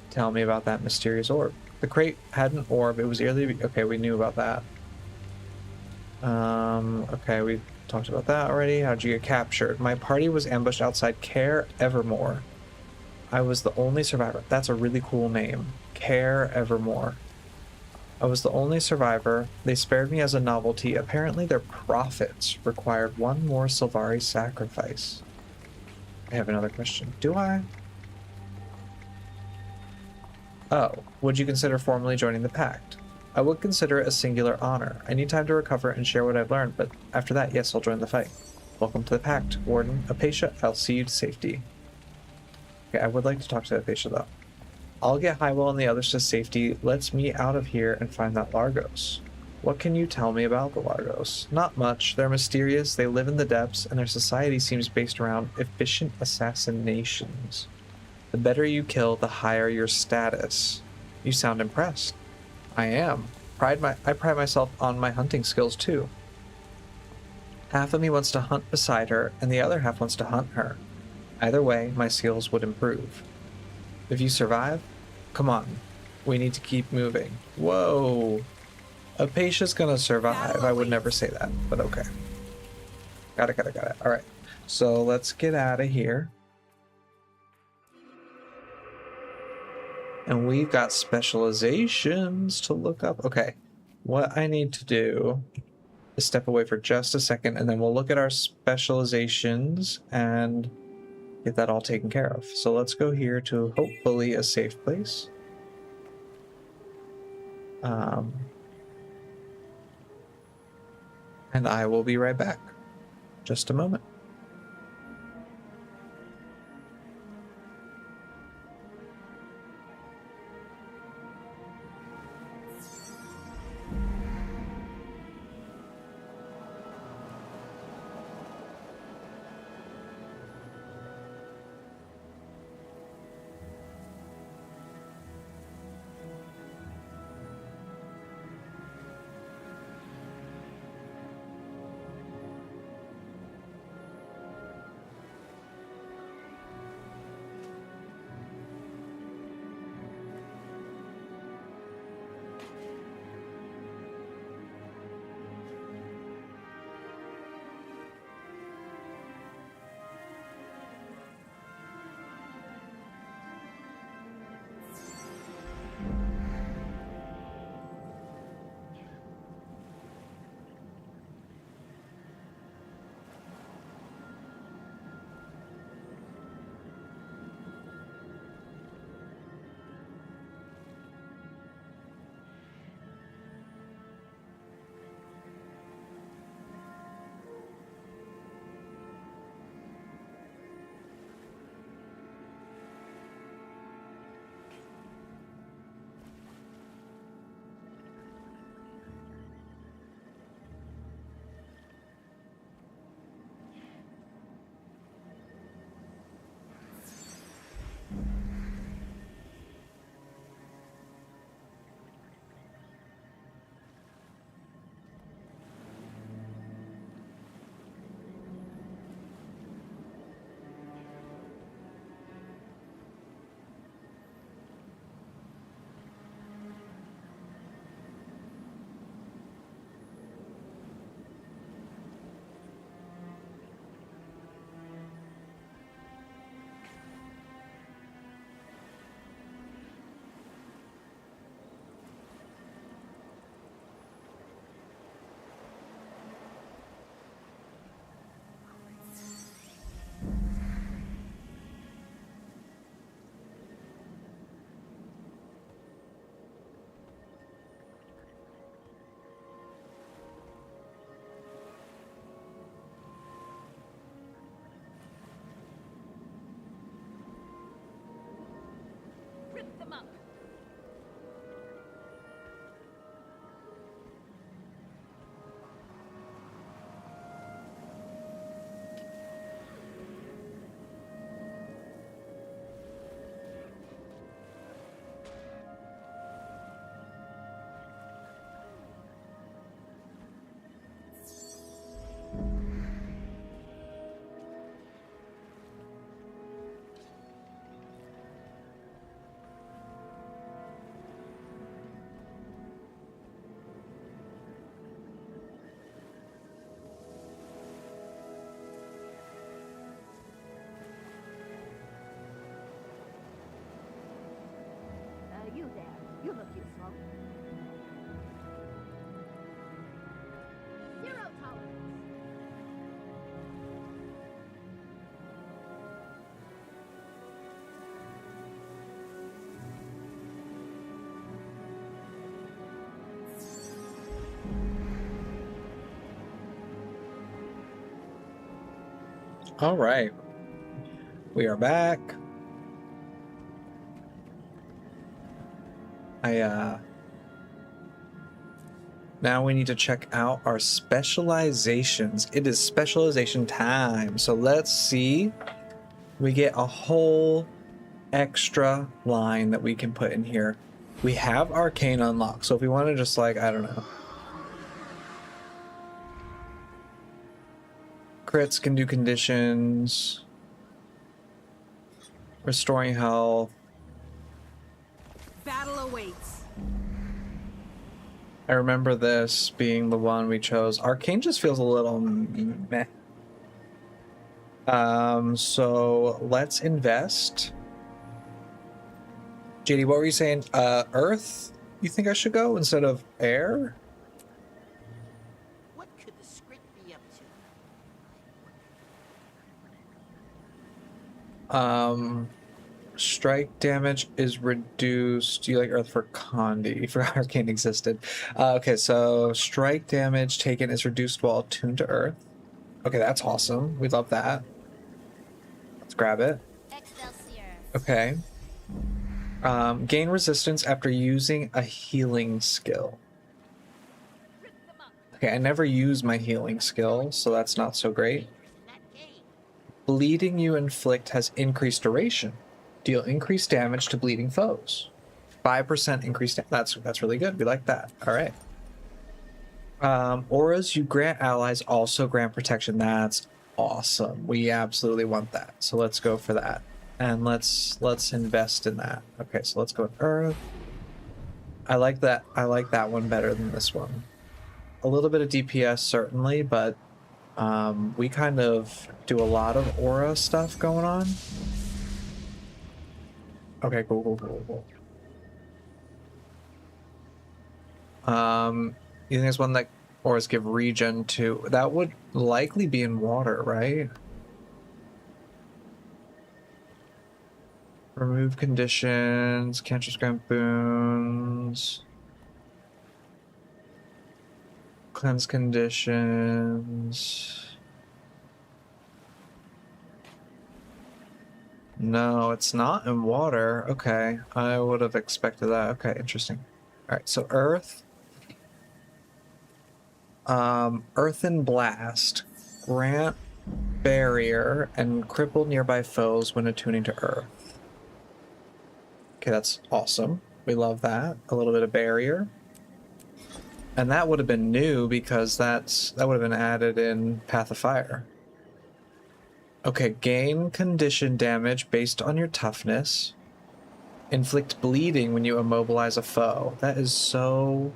Tell me about that mysterious orb. The crate had an orb. It was eerily... Okay, we knew about that. Okay, we talked about that already. How'd you get captured? My party was ambushed outside Care Evermore. I was the only survivor. That's a really cool name. Care Evermore. I was the only survivor. They spared me as a novelty. Apparently their prophets required one more Sylvari sacrifice. I have another question. Do I? Oh, would you consider formally joining the Pact? I would consider it a singular honor. I need time to recover and share what I've learned, but after that, yes, I'll join the fight. Welcome to the Pact, Warden. Apatia, I'll see you to safety. Okay, I would like to talk to Apatia, though. I'll get Highwell and the others to safety. Let's meet out of here and find that Largos. What can you tell me about the Largos? Not much. They're mysterious, they live in the depths, and their society seems based around efficient assassinations. The better you kill, the higher your status. You sound impressed. I am. I pride myself on my hunting skills too. Half of me wants to hunt beside her, and the other half wants to hunt her. Either way, my skills would improve. If you survive, come on. We need to keep moving. Whoa. Apatia's gonna survive. I would never say that, but okay. Got it. Alright. So let's get out of here. And we've got specializations to look up. Okay. What I need to do is step away for just a second, and then we'll look at our specializations and get that all taken care of. So let's go here to hopefully a safe place. And I will be right back. Just a moment. You there. You look useful. Zero tolerance. All right. We are back. Now we need to check out our specializations. It is specialization time. So let's see. We get a whole extra line that we can put in here. We have arcane unlocked. So if we want to just like, I don't know. Crits can do conditions. Restoring health. Battle awaits. I remember this being the one we chose. Arcane just feels a little meh. So let's invest. JD, what were you saying? Earth? You think I should go instead of air? What could the script be up to? Strike damage is reduced. Do you like Earth for Condi? You forgot Arcane existed. Okay, so strike damage taken is reduced while attuned to Earth. Okay, that's awesome. We love that. Let's grab it. Okay. Gain resistance after using a healing skill. Okay, I never use my healing skill, so that's not so great. Bleeding you inflict has increased duration. Deal increased damage to bleeding foes. 5% increased. That's really good. We like that. All right. Auras you grant allies also grant protection. That's awesome. We absolutely want that. So let's go for that. And let's invest in that. Okay, so let's go with Earth. I like that. I like that one better than this one. A little bit of DPS certainly, but we kind of do a lot of aura stuff going on. Okay, cool. You think there's one that auras give regen to? That would likely be in water, right? Remove conditions, cantrip grant boons, cleanse conditions. No, it's not in water. Okay, I would have expected that. Okay, interesting. All right, so Earth. Earthen Blast. Grant barrier and cripple nearby foes when attuning to Earth. Okay, that's awesome. We love that. A little bit of barrier. And that would have been new because that would have been added in Path of Fire. Okay, gain condition damage based on your toughness. Inflict bleeding when you immobilize a foe. That is so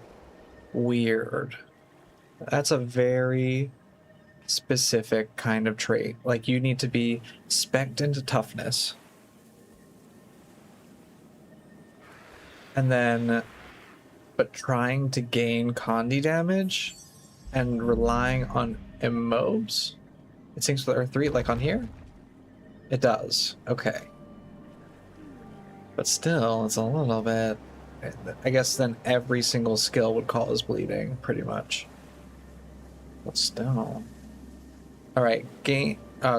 weird. That's a very specific kind of trait. Like, you need to be spec'd into toughness. And then, but trying to gain Condi damage and relying on immobs? It syncs with Earth 3, like on here? It does. Okay. But still, it's a little bit... I guess then every single skill would cause bleeding, pretty much. But still... Alright,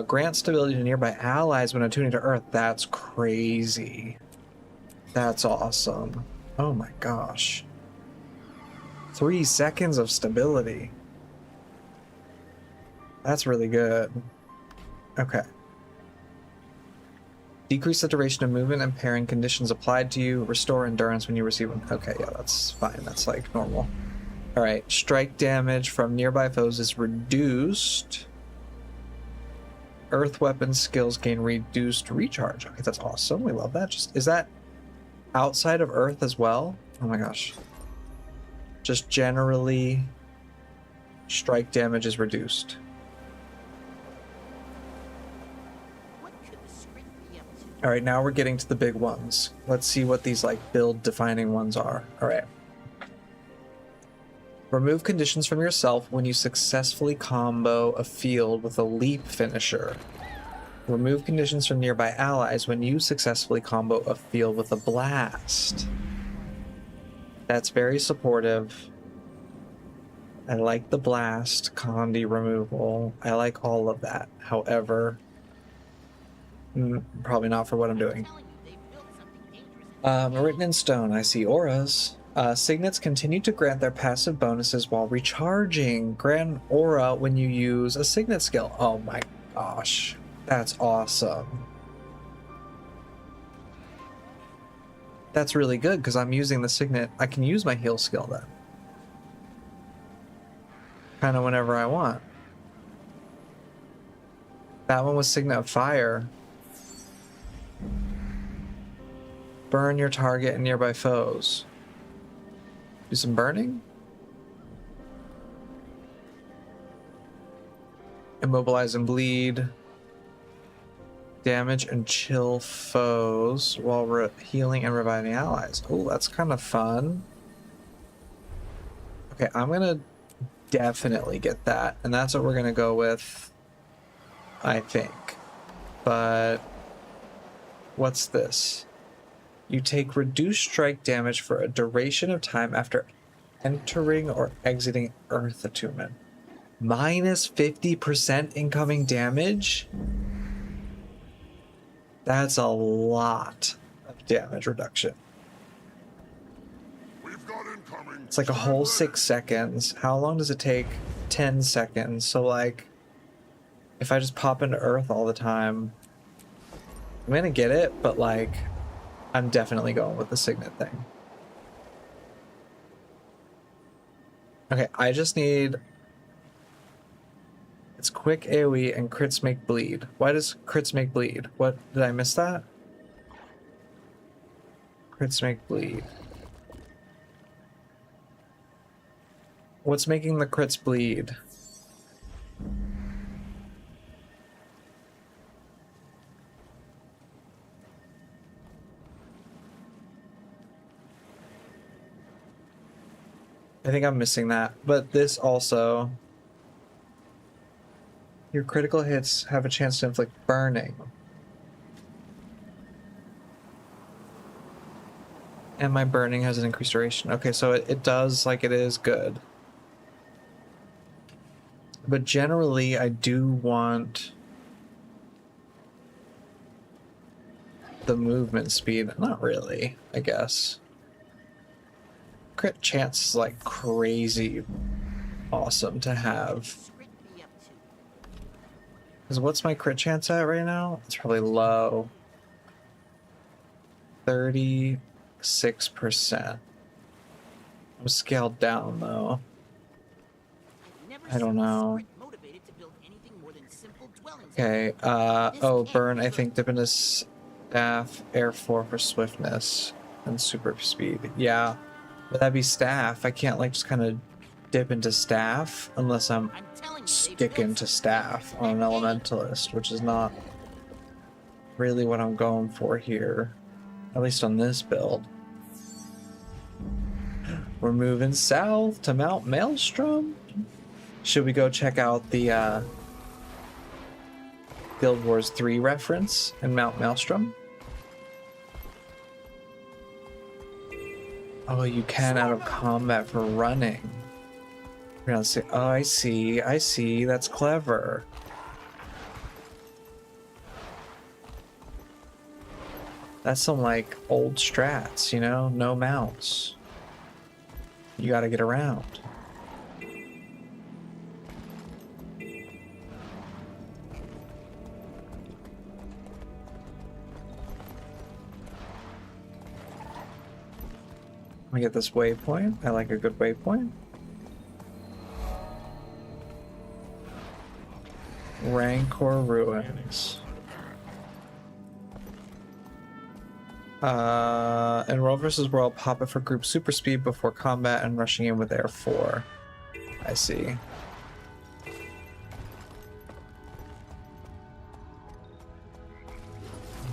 grant stability to nearby allies when attuning to Earth. That's crazy. That's awesome. Oh my gosh. 3 seconds of stability. That's really good. Okay. Decrease the duration of movement and pairing conditions applied to you. Restore endurance when you receive them. Okay, yeah, that's fine. That's like normal. Alright, strike damage from nearby foes is reduced. Earth weapon skills gain reduced recharge. Okay, that's awesome. We love that. Is that outside of Earth as well? Oh my gosh. Just generally, strike damage is reduced. All right, now we're getting to the big ones. Let's see what these like build defining ones are. All right. Remove conditions from yourself when you successfully combo a field with a leap finisher. Remove conditions from nearby allies when you successfully combo a field with a blast. That's very supportive. I like the blast, Condi removal. I like all of that. However, probably not for what I'm doing. Written in stone, I see auras. Signets continue to grant their passive bonuses while recharging. Grant aura when you use a signet skill. Oh my gosh. That's awesome. That's really good because I'm using the signet. I can use my heal skill then. Kind of whenever I want. That one was Signet of Fire. Burn your target and nearby foes. Do some burning. Immobilize and bleed. Damage and chill foes while healing and reviving allies. Oh, that's kind of fun. Okay, I'm gonna definitely get that, and that's what we're gonna go with, I think. But what's this? You take reduced strike damage for a duration of time after entering or exiting Earth Attunement. Minus 50% incoming damage? That's a lot of damage reduction. It's like a whole 6 seconds. How long does it take? 10 seconds. So like, if I just pop into Earth all the time, I'm gonna get it, but like, I'm definitely going with the Signet thing. Okay, I just need... It's quick AoE and crits make bleed. Why does crits make bleed? What, did I miss that? Crits make bleed. What's making the crits bleed? I think I'm missing that, but this also... Your critical hits have a chance to inflict burning. And my burning has an increased duration. Okay, so it does, like, it is good. But generally, I do want the movement speed. Not really, I guess. Crit chance is, like, crazy awesome to have. Because what's my crit chance at right now? It's probably low. 36%. I'm scaled down, though. I don't know. Okay, oh, burn, I think, dip into staff, air 4 for swiftness, and super speed. Yeah, but that'd be staff. I can't, like, just kind of dip into staff unless I'm sticking to staff on an Elementalist, which is not really what I'm going for here, at least on this build. We're moving south to Mount Maelstrom. Should we go check out the Guild Wars 3 reference in Mount Maelstrom? Oh, you can out of combat for running. We're gonna say, oh, I see, that's clever. That's some like old strats, you know? No mounts. You gotta get around. Let me get this waypoint. I like a good waypoint. Rancor Ruins. In World vs. World, pop it for group super speed before combat and rushing in with Air 4. I see.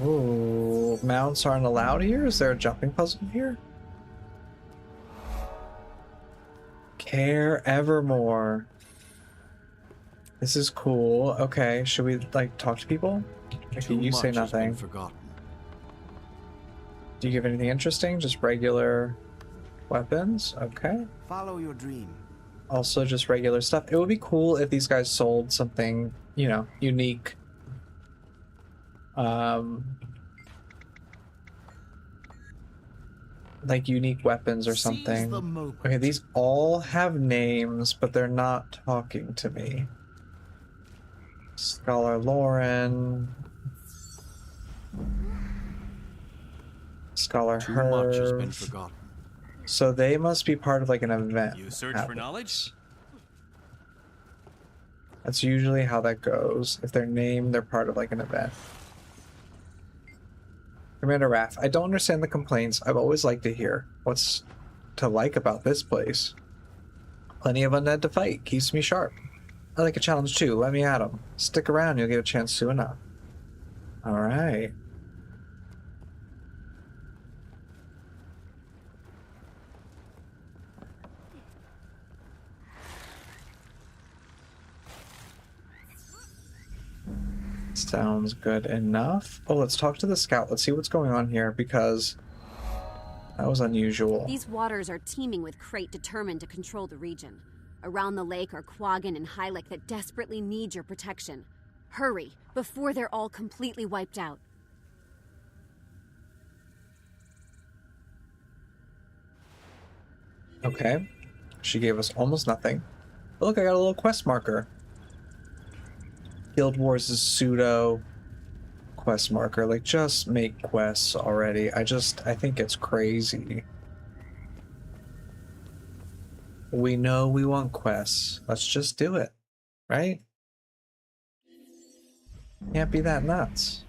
Ooh, mounts aren't allowed here? Is there a jumping puzzle here? Care Evermore. This is cool. Okay, should we like talk to people? Okay, you say nothing. Do you give anything interesting? Just regular weapons? Okay. Follow your dream. Also just regular stuff. It would be cool if these guys sold something, you know, unique. Like unique weapons or something. Okay, these all have names, but they're not talking to me. Scholar Lauren. Scholar Too much has been Herb. forgotten. So they must be part of like an event. You search for knowledge? That's usually how that goes. If they're named, they're part of like an event. Commander Raff, I don't understand the complaints. I've always liked to hear what's to like about this place. Plenty of undead to fight. Keeps me sharp. I like a challenge too. Let me at 'em. Stick around. You'll get a chance soon enough. All right. Sounds good enough. Oh, let's talk to the scout. Let's see what's going on here, because that was unusual. These waters are teeming with Crate determined to control the region. Around the lake are Quaggan and Hylik that desperately need your protection. Hurry, before they're all completely wiped out. Okay. She gave us almost nothing. But look, I got a little quest marker. Guild Wars is pseudo quest marker. Like, just make quests already. I think it's crazy. We know we want quests. Let's just do it. Right? Can't be that nuts.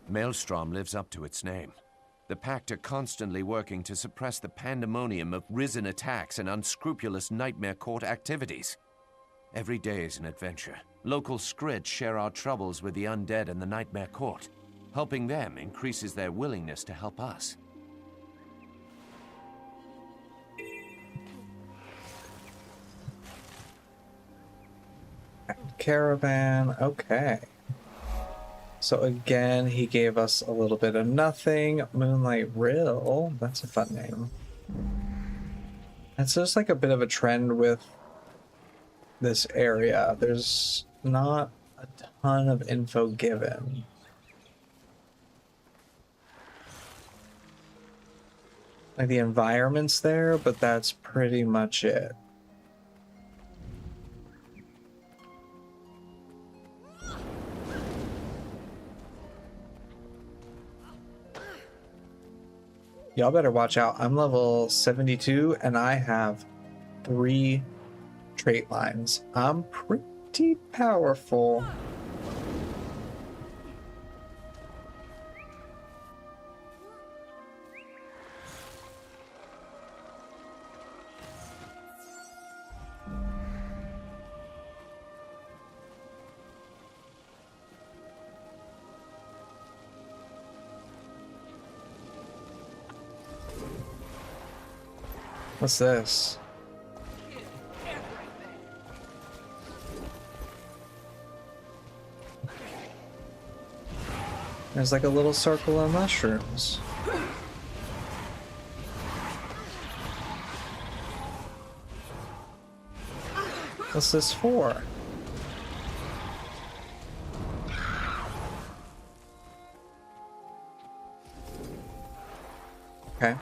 Maelstrom lives up to its name. The Pact are constantly working to suppress the pandemonium of risen attacks and unscrupulous Nightmare Court activities. Every day is an adventure. Local Skrids share our troubles with the undead and the Nightmare Court. Helping them increases their willingness to help us. Caravan, okay. So again, he gave us a little bit of nothing. Moonlight Rill, that's a fun name. That's just like a bit of a trend with this area. There's not a ton of info given. Like the environment's there, but that's pretty much it. Y'all better watch out. I'm level 72 and I have 3 trait lines. I'm pretty powerful. What's this? There's like a little circle of mushrooms. What's this for? Okay.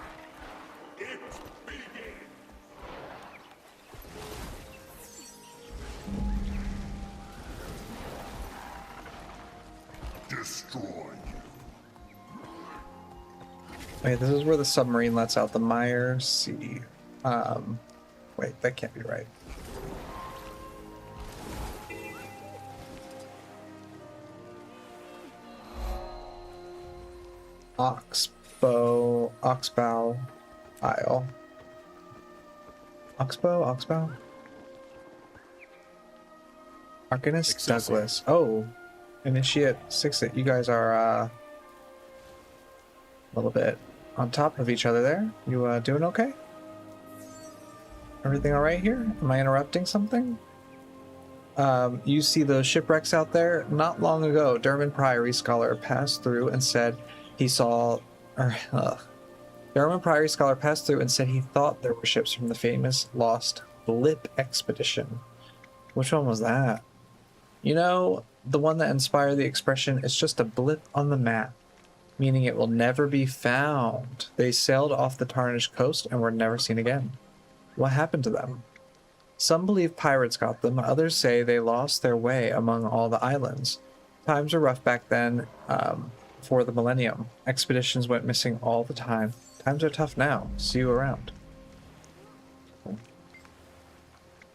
Destroy you. Wait, this is where the submarine lets out the mire. See. Wait, that can't be right. Oxbow Isle. Oxbow? Arcanist Douglas. Oh, Initiate 6. You guys are a little bit on top of each other there. You doing okay? Everything all right here? Am I interrupting something? You see those shipwrecks out there? Not long ago, Derman Priory Scholar passed through and said he saw... Derman Priory Scholar passed through and said he thought there were ships from the famous Lost Blip expedition. Which one was that? You know, the one that inspired the expression, it's just a blip on the map, meaning it will never be found. They sailed off the Tarnished coast and were never seen again. What happened to them? Some believe pirates got them, others say they lost their way among all the islands. Times were rough back then, for the millennium. Expeditions went missing all the time. Times are tough now. See you around.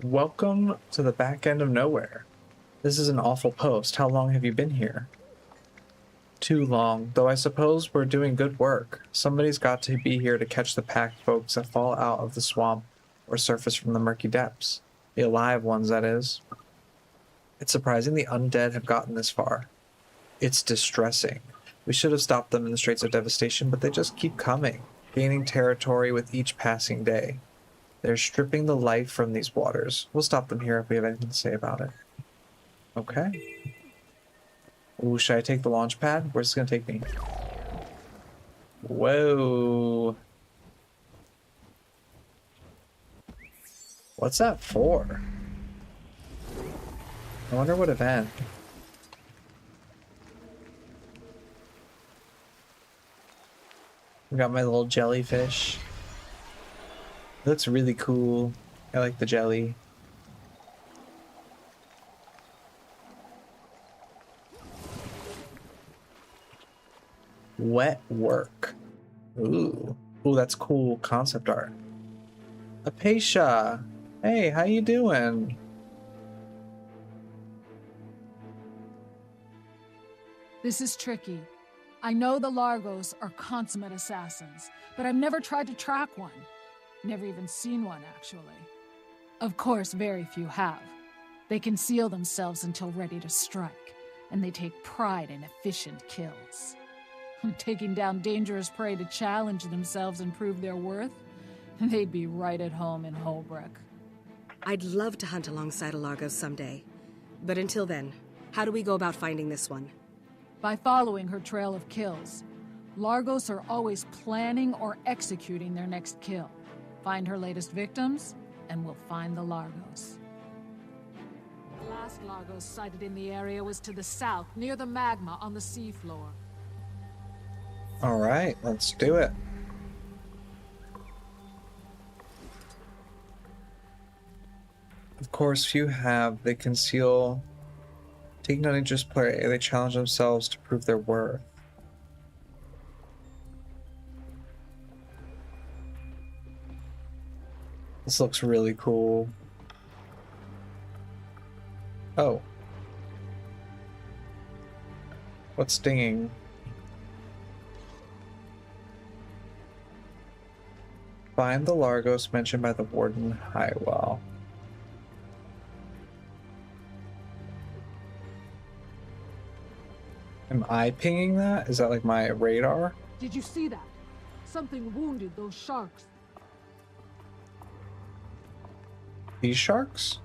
Welcome to the back end of nowhere. This is an awful post. How long have you been here? Too long, though I suppose we're doing good work. Somebody's got to be here to catch the packed folks that fall out of the swamp or surface from the murky depths. The alive ones, that is. It's surprising the undead have gotten this far. It's distressing. We should have stopped them in the Straits of Devastation, but they just keep coming, gaining territory with each passing day. They're stripping the life from these waters. We'll stop them here if we have anything to say about it. Okay. Ooh, should I take the launch pad? Where's this gonna take me? Whoa. What's that for? I wonder what event. We got my little jellyfish. It looks really cool. I like the jelly. Wet work. Ooh. Ooh, that's cool concept art. Apacia. Hey, how you doing? This is tricky. I know the Largos are consummate assassins, but I've never tried to track one. Never even seen one, actually. Of course, very few have. They conceal themselves until ready to strike, and they take pride in efficient kills. Taking down dangerous prey to challenge themselves and prove their worth, they'd be right at home in Holbrook. I'd love to hunt alongside a Largos someday. But until then, how do we go about finding this one? By following her trail of kills. Largos are always planning or executing their next kill. Find her latest victims, and we'll find the Largos. The last Largos sighted in the area was to the south, near the magma on the seafloor. All right, let's do it. Of course, few have. They conceal. Taking on interest play, they challenge themselves to prove their worth. This looks really cool. Oh. What's stinging? Find the Largos mentioned by the Warden Highwell. Am I pinging that? Is that like my radar? Did you see that? Something wounded those sharks. These sharks?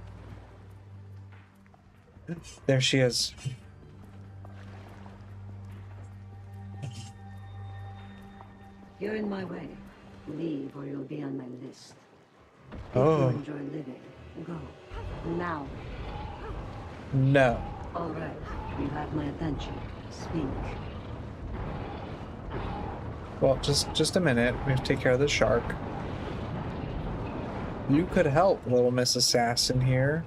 There she is. You're in my way. Leave or you'll be on my list. Oh. If you enjoy living, go. Now. No. All right. You have my attention. Speak. Well, just a minute. We have to take care of the shark. You could help, little Miss Assassin here.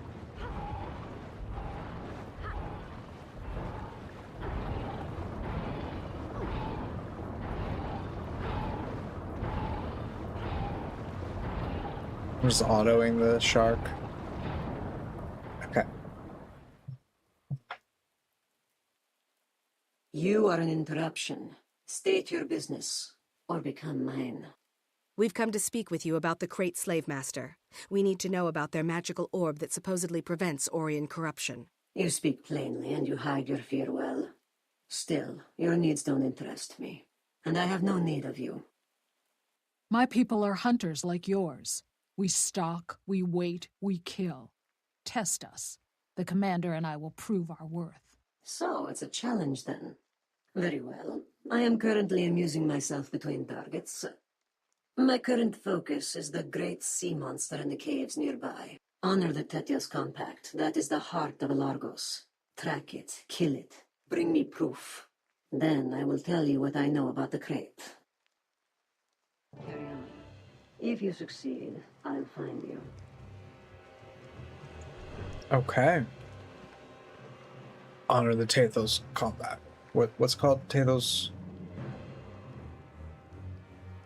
I'm just autoing the shark. Okay. You are an interruption. State your business, or become mine. We've come to speak with you about the Crate Slave Master. We need to know about their magical orb that supposedly prevents Orion corruption. You speak plainly, and you hide your fear well. Still, your needs don't interest me, and I have no need of you. My people are hunters like yours. We stalk, we wait, we kill. Test us. The commander and I will prove our worth. So, it's a challenge then. Very well. I am currently amusing myself between targets. My current focus is the great sea monster in the caves nearby. Honor the Tetios Compact. That is the heart of Largos. Track it, kill it, bring me proof. Then I will tell you what I know about the crate. Carry on. If you succeed, I'll find you. Okay. Honor the Tethos Compact. What's called Tethos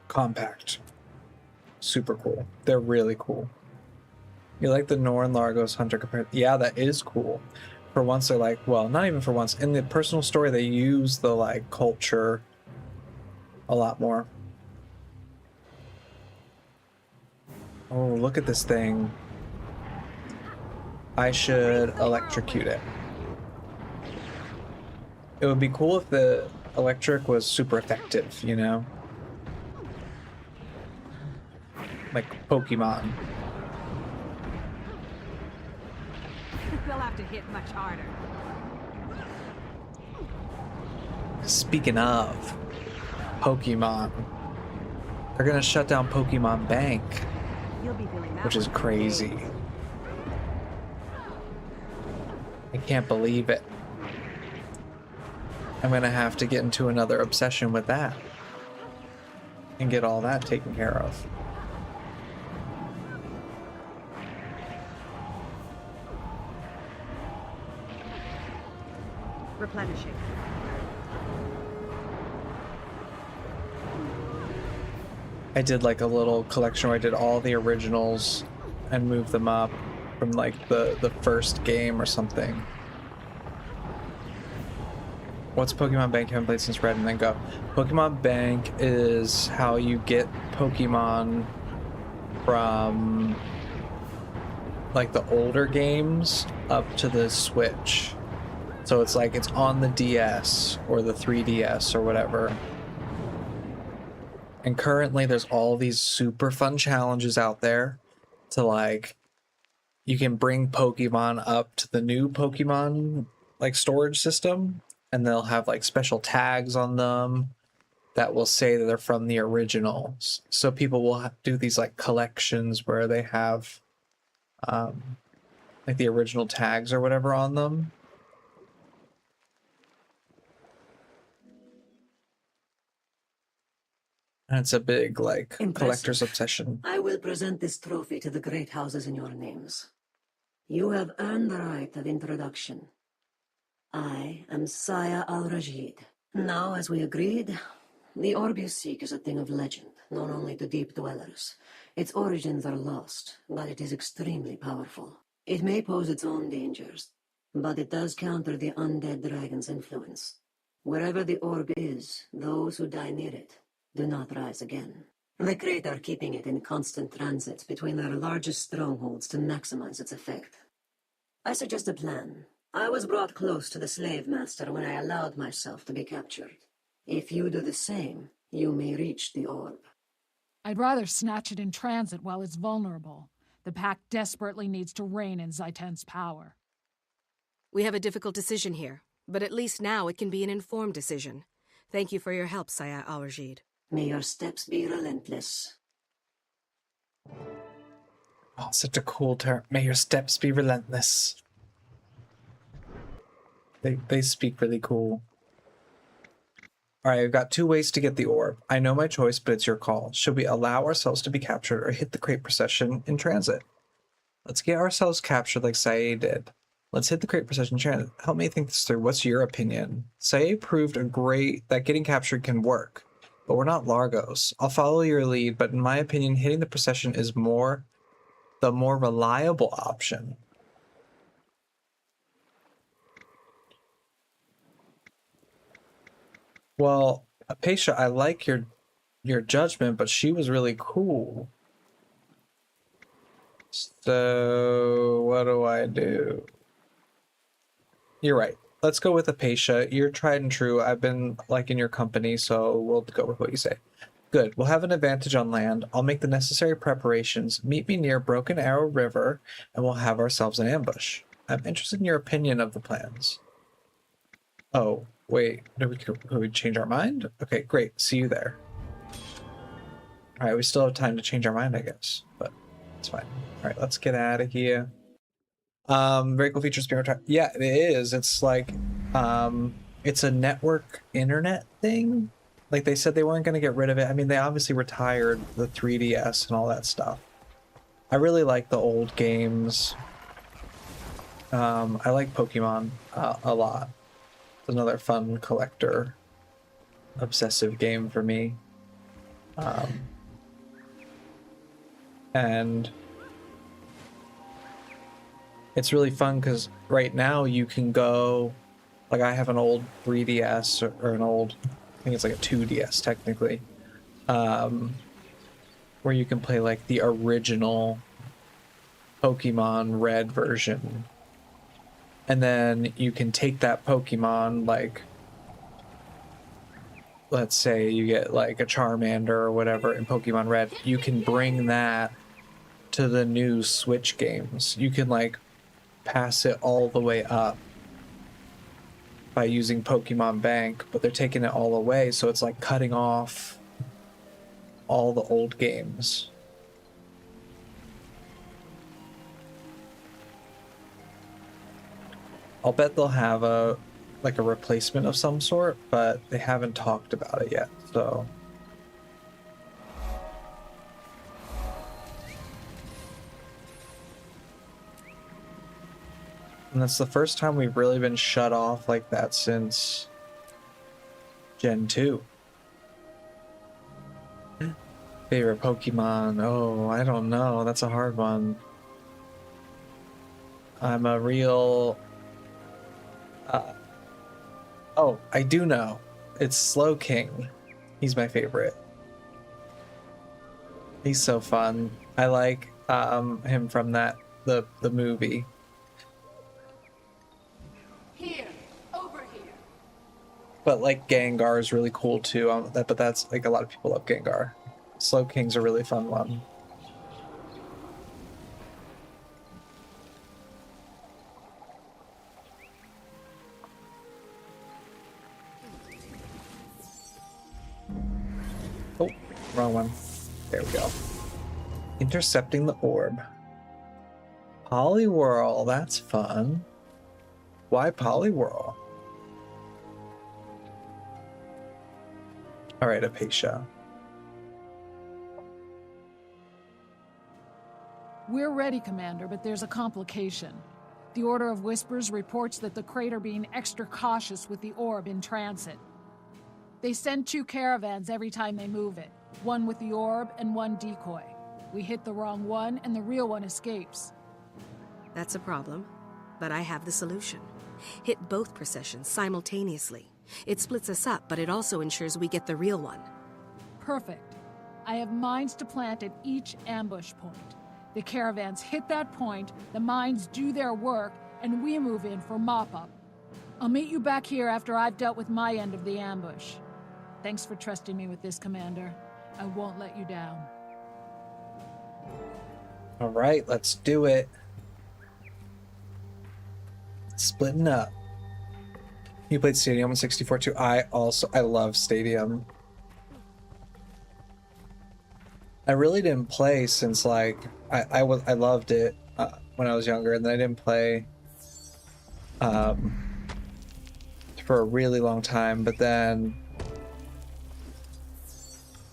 Compact. Super cool. They're really cool. You like the Norn Largos Hunter compared? Yeah, that is cool. For once, they're like, well, not even for once. In the personal story, they use the like culture a lot more. Oh, look at this thing. I should electrocute it. It would be cool if the electric was super effective, you know? Like Pokemon. They'll have to hit much harder. Speaking of Pokemon, they're gonna shut down Pokemon Bank, You'll be feeling that which is one for crazy. days. I can't believe it. I'm gonna have to get into another obsession with that and get all that taken care of. Replenishing. I did like a little collection where I did all the originals and moved them up from like the first game or something. What's Pokemon Bank? Haven't played since Red and then Go. Pokemon Bank is how you get Pokemon from like the older games up to the Switch. So it's like it's on the DS or the 3DS or whatever. And currently there's all these super fun challenges out there to like, you can bring Pokemon up to the new Pokemon like storage system, and they'll have like special tags on them that will say that they're from the originals. So people will do these like collections where they have like the original tags or whatever on them. And it's a big like collector's obsession. I will present this trophy to the great houses in your names. You have earned the right of introduction. I am Saya Al-Rajid. Now, as we agreed, the orb you seek is a thing of legend, known only to deep dwellers. Its origins are lost, but it is extremely powerful. It may pose its own dangers, but it does counter the undead dragon's influence. Wherever the orb is, those who die near it do not rise again. The Crate are keeping it in constant transit between their largest strongholds to maximize its effect. I suggest a plan. I was brought close to the slave master when I allowed myself to be captured. If you do the same, you may reach the orb. I'd rather snatch it in transit while it's vulnerable. The pack desperately needs to rein in Zaitan's power. We have a difficult decision here, but at least now it can be an informed decision. Thank you for your help, Saya Al-Rajid. May your steps be relentless. Oh, such a cool term. May your steps be relentless. They speak really cool. All right, I've got 2 ways to get the orb. I know my choice, but it's your call. Should we allow ourselves to be captured or hit the crate procession in transit? Let's get ourselves captured like Sae did. Let's hit the crate procession in transit. Help me think this through. What's your opinion? Sae proved that getting captured can work, but we're not Largos. I'll follow your lead, but in my opinion, hitting the procession is the more reliable option. Well, Apatia, I like your judgment, but she was really cool. So what do I do? You're right. Let's go with Apatia. You're tried and true. I've been in your company, so we'll go with what you say. Good. We'll have an advantage on land. I'll make the necessary preparations. Meet me near Broken Arrow River, and we'll have ourselves an ambush. I'm interested in your opinion of the plans. Oh, wait. Did we change our mind? Okay, great. See you there. All right, we still have time to change our mind, I guess, but it's fine. All right, let's get out of here. Very cool feature, Spirit. Yeah, it is. It's like, it's a network internet thing. Like they said they weren't going to get rid of it. I mean, they obviously retired the 3DS and all that stuff. I really like the old games. I like Pokemon a lot. It's another fun collector, obsessive game for me. And it's really fun because right now you can go, like I have an old 3DS or an old, I think it's like a 2DS technically, where you can play like the original Pokemon Red version. And then you can take that Pokemon, like, let's say you get like a Charmander or whatever in Pokemon Red, you can bring that to the new Switch games. You can like pass it all the way up by using Pokemon Bank, but they're taking it all away, so it's like cutting off all the old games. I'll bet they'll have a replacement of some sort, but they haven't talked about it yet, so. And that's the first time we've really been shut off like that since Gen 2. Favorite Pokemon? Oh, I don't know. That's a hard one. I'm a real... oh, I do know. It's Slowking. He's my favorite. He's so fun. I like him from the movie. Here, over here. But like Gengar is really cool too. But that's like a lot of people love Gengar. Slowking's a really fun one. Oh, wrong one. There we go. Intercepting the orb. Poliwhirl, that's fun. Why Poliwhirl? All right, Apatia. We're ready, Commander, but there's a complication. The Order of Whispers reports that the crate are being extra cautious with the orb in transit. They send 2 caravans every time they move it. One with the orb and one decoy. We hit the wrong one and the real one escapes. That's a problem, but I have the solution. Hit both processions simultaneously. It splits us up, but it also ensures we get the real one. Perfect. I have mines to plant at each ambush point. The caravans hit that point, the mines do their work, and we move in for mop-up. I'll meet you back here after I've dealt with my end of the ambush. Thanks for trusting me with this, Commander. I won't let you down. All right, let's do it. Splitting up. You played Stadium on 64 too. I love Stadium. I really didn't play since like I loved it when I was younger, and then I didn't play for a really long time. But then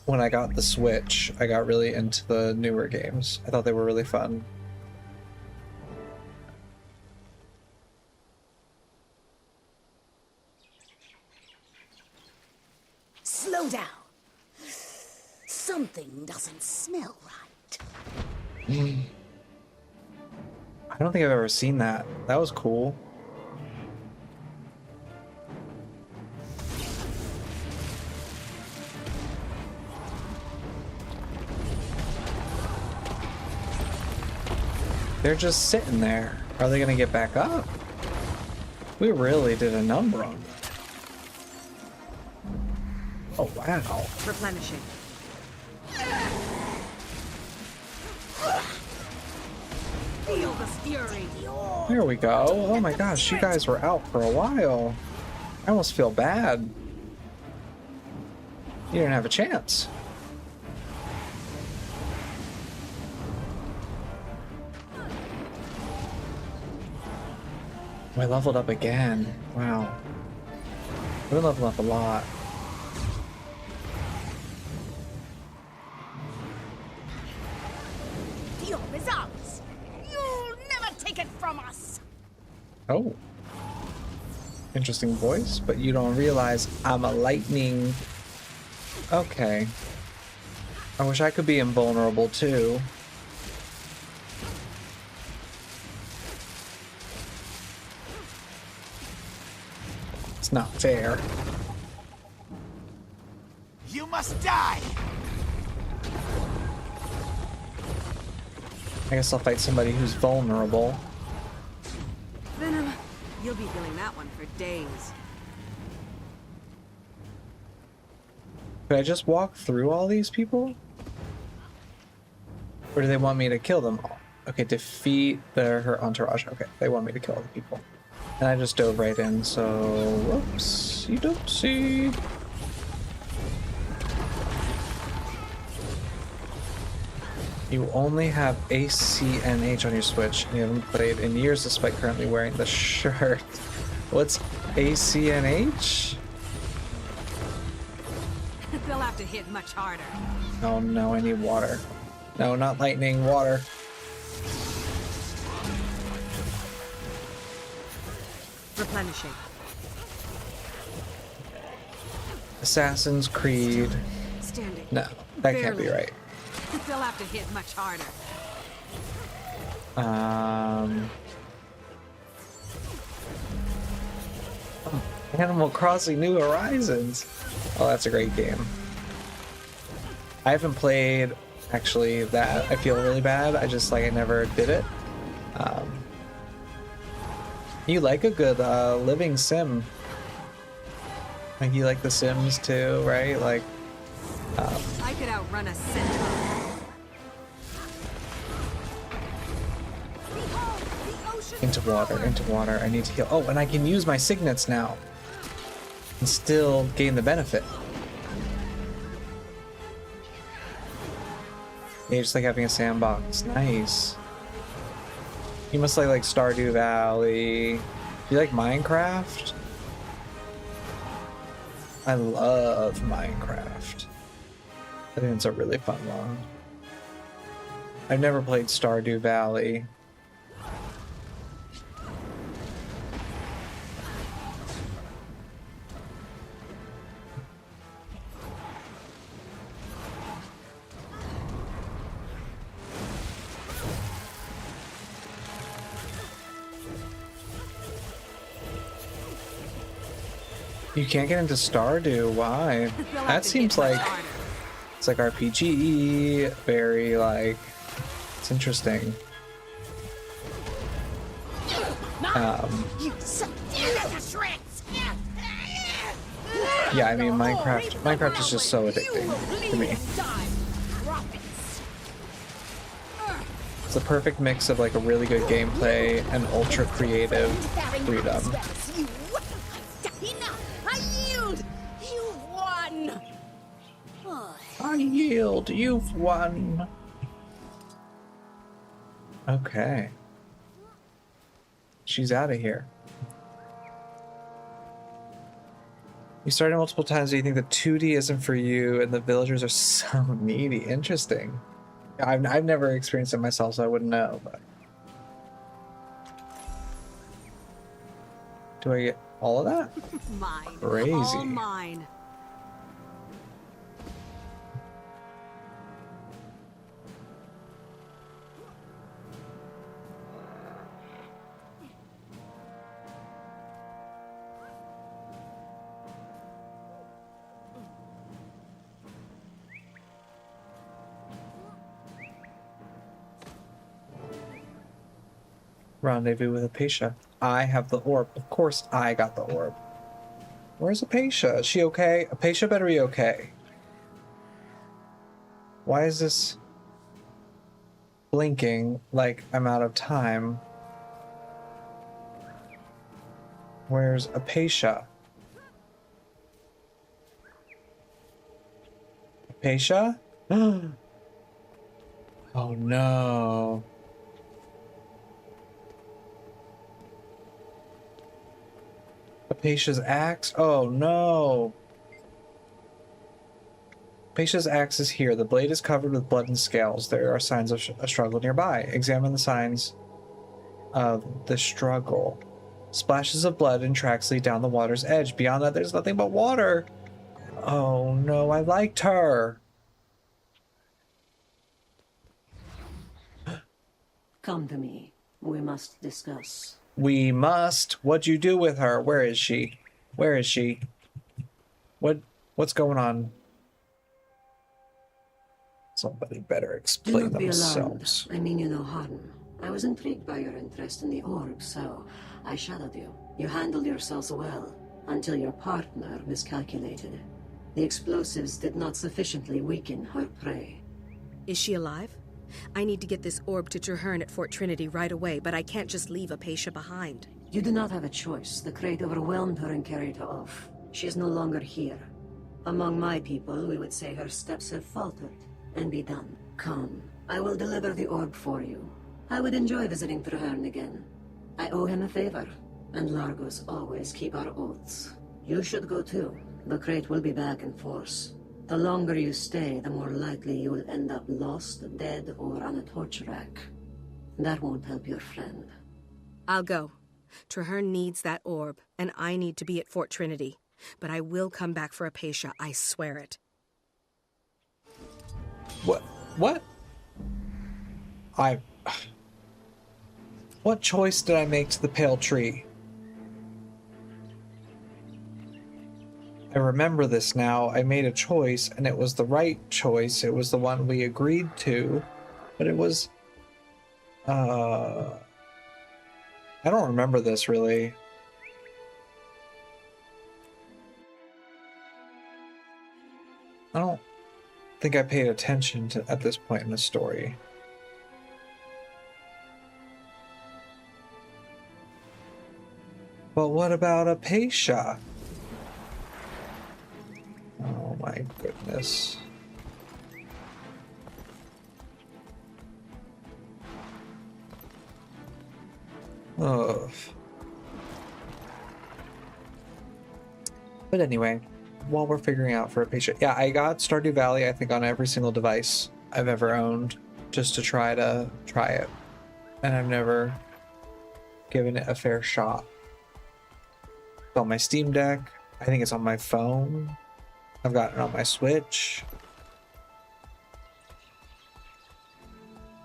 when I got the Switch, I got really into the newer games. I thought they were really fun. Slow down. Something doesn't smell right. I don't think I've ever seen that. That was cool. They're just sitting there. Are they gonna get back up? We really did a number on them. Oh, wow. Replenishing. Feel the fury. There we go. Oh my gosh, you guys were out for a while. I almost feel bad. You didn't have a chance. Oh, I leveled up again. Wow. I've been leveling up a lot. The orb is ours. You'll never take it from us. Oh. Interesting voice, but you don't realize I'm a lightning. Okay. I wish I could be invulnerable too. It's not fair. You must die! I guess I'll fight somebody who's vulnerable. Venom, you'll be feeling that one for days. Could I just walk through all these people? Or do they want me to kill them all? Okay, defeat her entourage. Okay, they want me to kill all the people. And I just dove right in, so whoopsie doopsie. You only have ACNH on your Switch, and you haven't played in years despite currently wearing the shirt. What's ACNH? They'll have to hit much harder. Oh no, I need water. No, not lightning, water. Replenishing. Assassin's Creed. Standing. No, that can't be right. They'll have to hit much harder. Oh, Animal Crossing New Horizons. Oh, that's a great game. I haven't played actually that. I feel really bad. I never did it. You like a good living sim. Like you like The Sims too, right? Like I could outrun a centaur. into water. I need to heal. Oh, and I can use my signets now and still gain the benefit. Yeah, just like having a sandbox. Nice. You must like Stardew Valley. Do you like Minecraft? I love Minecraft. I think it's a really fun one. I've never played Stardew Valley. You can't get into Stardew. Why? That seems like it's like RPG, very like it's interesting. Yeah, I mean Minecraft is just so addicting to me. It's a perfect mix of like a really good gameplay and ultra creative freedom. I yield, you've won. Okay. She's out of here. You started multiple times. Do you think the 2D isn't for you and the villagers are so needy? Interesting. I've never experienced it myself, so I wouldn't know. But do I get all of that? Mine. Crazy. All mine. Rendezvous with Apatia. I have the orb. Of course I got the orb. Where's Apatia? Is she okay? Apatia better be okay. Why is this blinking like I'm out of time? Where's Apatia? Apatia? Oh no. Apatia's axe? Oh no. Apatia's axe is here. The blade is covered with blood and scales. There are signs of a struggle nearby. Examine the signs of the struggle. Splashes of blood and tracks lead down the water's edge. Beyond that, there's nothing but water. Oh no, I liked her. Come to me. We must discuss. We must. What'd you do with her? Where is she? Where is she? What's going on? Somebody better explain Do not themselves. be alarmed. I mean you no harm. I was intrigued by your interest in the orb, so I shadowed you. You handled yourselves well, until your partner miscalculated. The explosives did not sufficiently weaken her prey. Is she alive? I need to get this orb to Traherne at Fort Trinity right away, but I can't just leave Apatia behind. You do not have a choice. The crate overwhelmed her and carried her off. She is no longer here. Among my people, we would say her steps have faltered and be done. Come, I will deliver the orb for you. I would enjoy visiting Traherne again. I owe him a favor, and Largos always keep our oaths. You should go too. The crate will be back in force. The longer you stay, the more likely you will end up lost, dead, or on a torch rack. That won't help your friend. I'll go. Traherne needs that orb, and I need to be at Fort Trinity. But I will come back for Apatia, I swear it. What? What choice did I make to the pale tree? I remember this now. I made a choice, and it was the right choice. It was the one we agreed to, but it was... I don't remember this, really. I don't think I paid attention to at this point in the story. But what about Apatia? Oh my goodness. Oh. But anyway, while we're figuring out for Apatia, yeah, I got Stardew Valley, I think, on every single device I've ever owned, just to try it. And I've never given it a fair shot. It's on my Steam Deck. I think it's on my phone. I've got it on my Switch.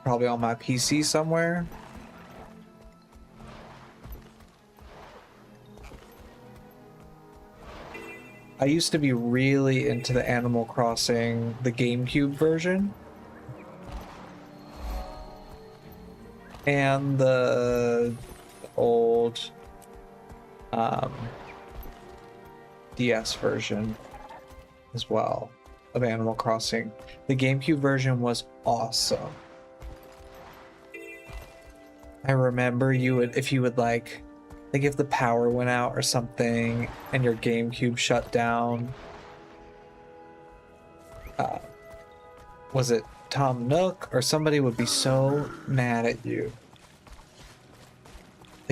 Probably on my PC somewhere. I used to be really into the Animal Crossing, the GameCube version. And the old DS version as well of Animal Crossing. The GameCube version was awesome. I remember if you would like if the power went out or something and your GameCube shut down, was it Tom Nook or somebody would be so mad at you.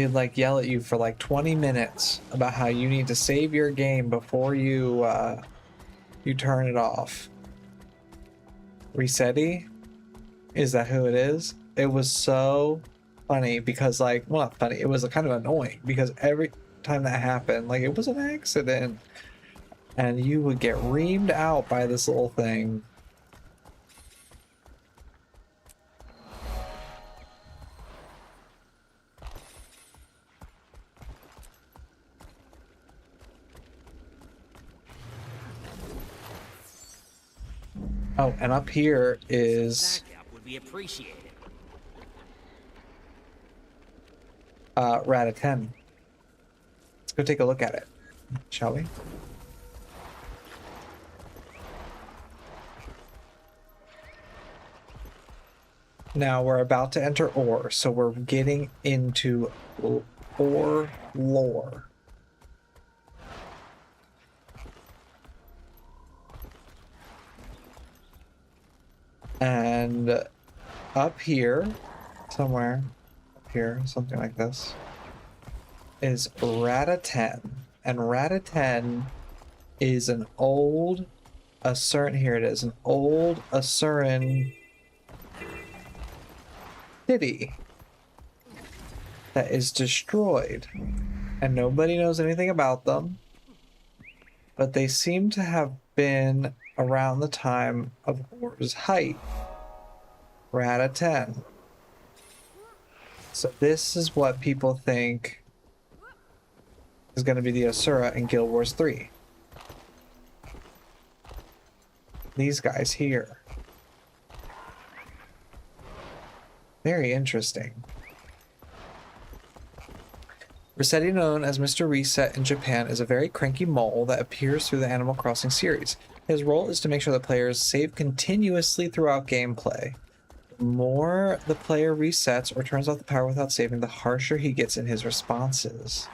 they'd like yell at you for like 20 minutes about how you need to save your game before you you turn it off. Resetti? Is that who it is? It was so funny because like, well, not funny, it was kind of annoying because every time that happened, like it was an accident and you would get reamed out by this little thing. Oh, and up here is would be appreciated. Rata 10. Let's go take a look at it, shall we? Now we're about to enter ore, so we're getting into ore lore. And up here, somewhere up here, something like this, is Rata 10. And Rata 10 is an old Asuran, here it is, an old Asuran city that is destroyed. And nobody knows anything about them. But they seem to have been around the time of Ore's height. Rata 10. So this is what people think is going to be the Asura in Guild Wars 3. These guys here. Very interesting. Resetti, known as Mr. Reset in Japan, is a very cranky mole that appears through the Animal Crossing series. His role is to make sure that players save continuously throughout gameplay. The more the player resets or turns off the power without saving, the harsher he gets in his responses.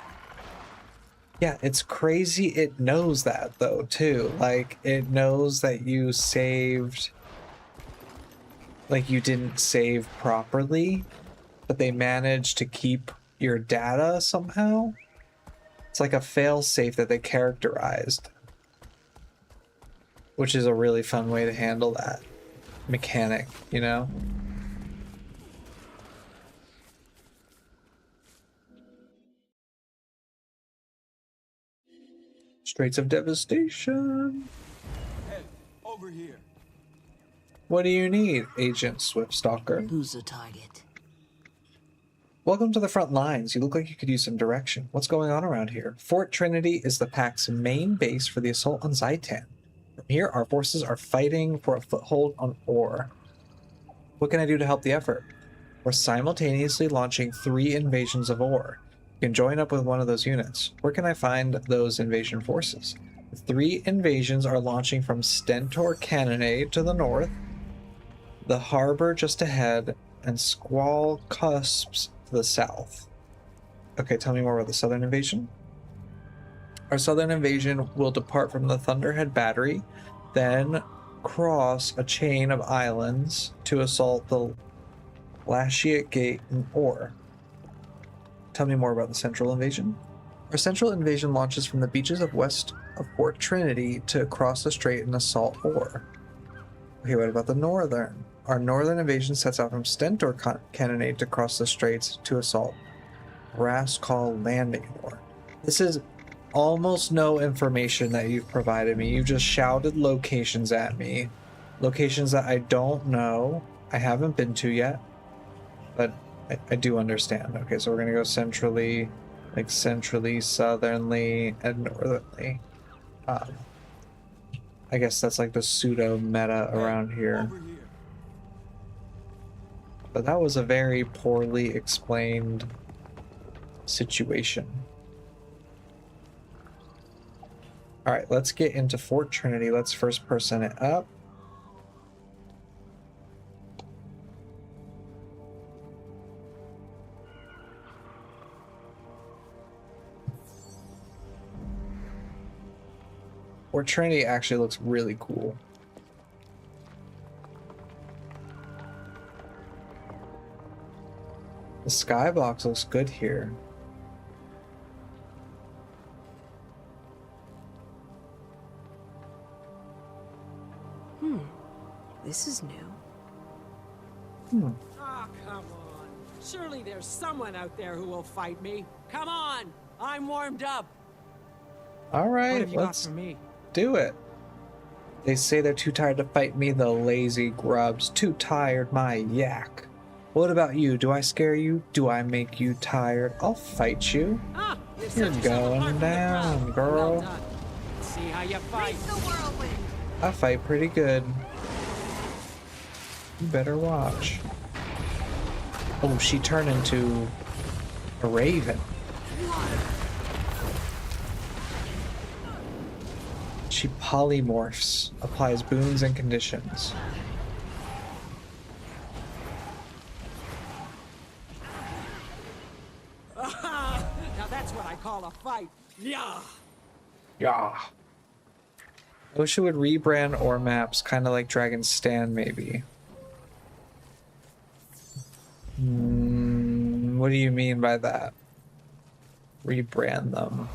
Yeah, it's crazy it knows that, though, too. Like, it knows that you saved... like, you didn't save properly, but they managed to keep your data somehow. It's like a fail-safe that they characterized, which is a really fun way to handle that mechanic, you know? Straits of Devastation. Hey, over here. What do you need, Agent Swiftstalker? Who's the target? Welcome to the front lines. You look like you could use some direction. What's going on around here? Fort Trinity is the Pact's main base for the assault on Zaitan. From here, our forces are fighting for a foothold on Ore. What can I do to help the effort? We're simultaneously launching 3 invasions of Ore. You can join up with one of those units. Where can I find those invasion forces? The 3 invasions are launching from Stentor Cannonade to the north, the harbor just ahead, and Squall Cusps to the south. Okay, tell me more about the southern invasion. Our southern invasion will depart from the Thunderhead Battery, then cross a chain of islands to assault the Lashiat Gate in Ore. Tell me more about the central invasion. Our central invasion launches from the beaches of west of Fort Trinity to cross the strait and assault Ore. Okay, what about the northern? Our northern invasion sets out from Stentor Cannonade to cross the straits to assault Raskal Landing Ore. This is almost no information that you've provided me. You just shouted locations at me. Locations that I don't know, I haven't been to yet, but I do understand. Okay, so we're gonna go centrally, like centrally, southernly, and northernly. I guess that's like the pseudo meta around here. But that was a very poorly explained situation. Alright, let's get into Fort Trinity. Let's first person it up. Fort Trinity actually looks really cool. The skybox looks good here. This is new. Ah, come on. Surely there's someone out there who will fight me. Come on! I'm warmed up. All right, What have you got let's for me? do it. They say they're too tired to fight me, the lazy grubs. Too tired, my yak. What about you? Do I scare you? Do I make you tired? I'll fight you. Ah, You're going down, girl. Well done. Let's see how you fight. The whirlwind. I fight pretty good. You better watch. Oh, she turned into a raven. She polymorphs, applies boons and conditions. Now that's what I call a fight. Yeah. Yeah. I wish it would rebrand or maps, kind of like Dragon's Stand, maybe. What do you mean by that? Rebrand them.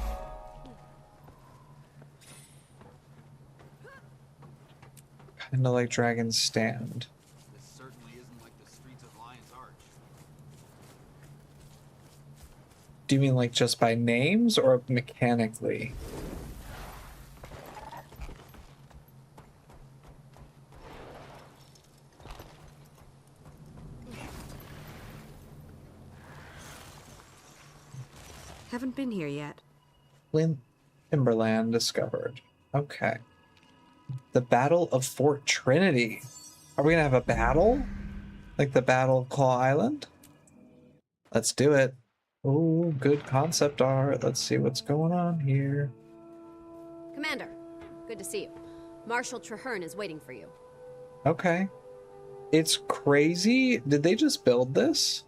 Kind of like Dragon's Stand. This certainly isn't like the streets of Lion's Arch. Do you mean like just by names or mechanically? Haven't been here yet. Timberland discovered. Okay. The Battle of Fort Trinity. Are we gonna have a battle? Like the Battle of Claw Island? Let's do it. Oh, good concept art. Let's see what's going on here. Commander, good to see you. Marshal Traherne is waiting for you. Okay. It's crazy. Did they just build this?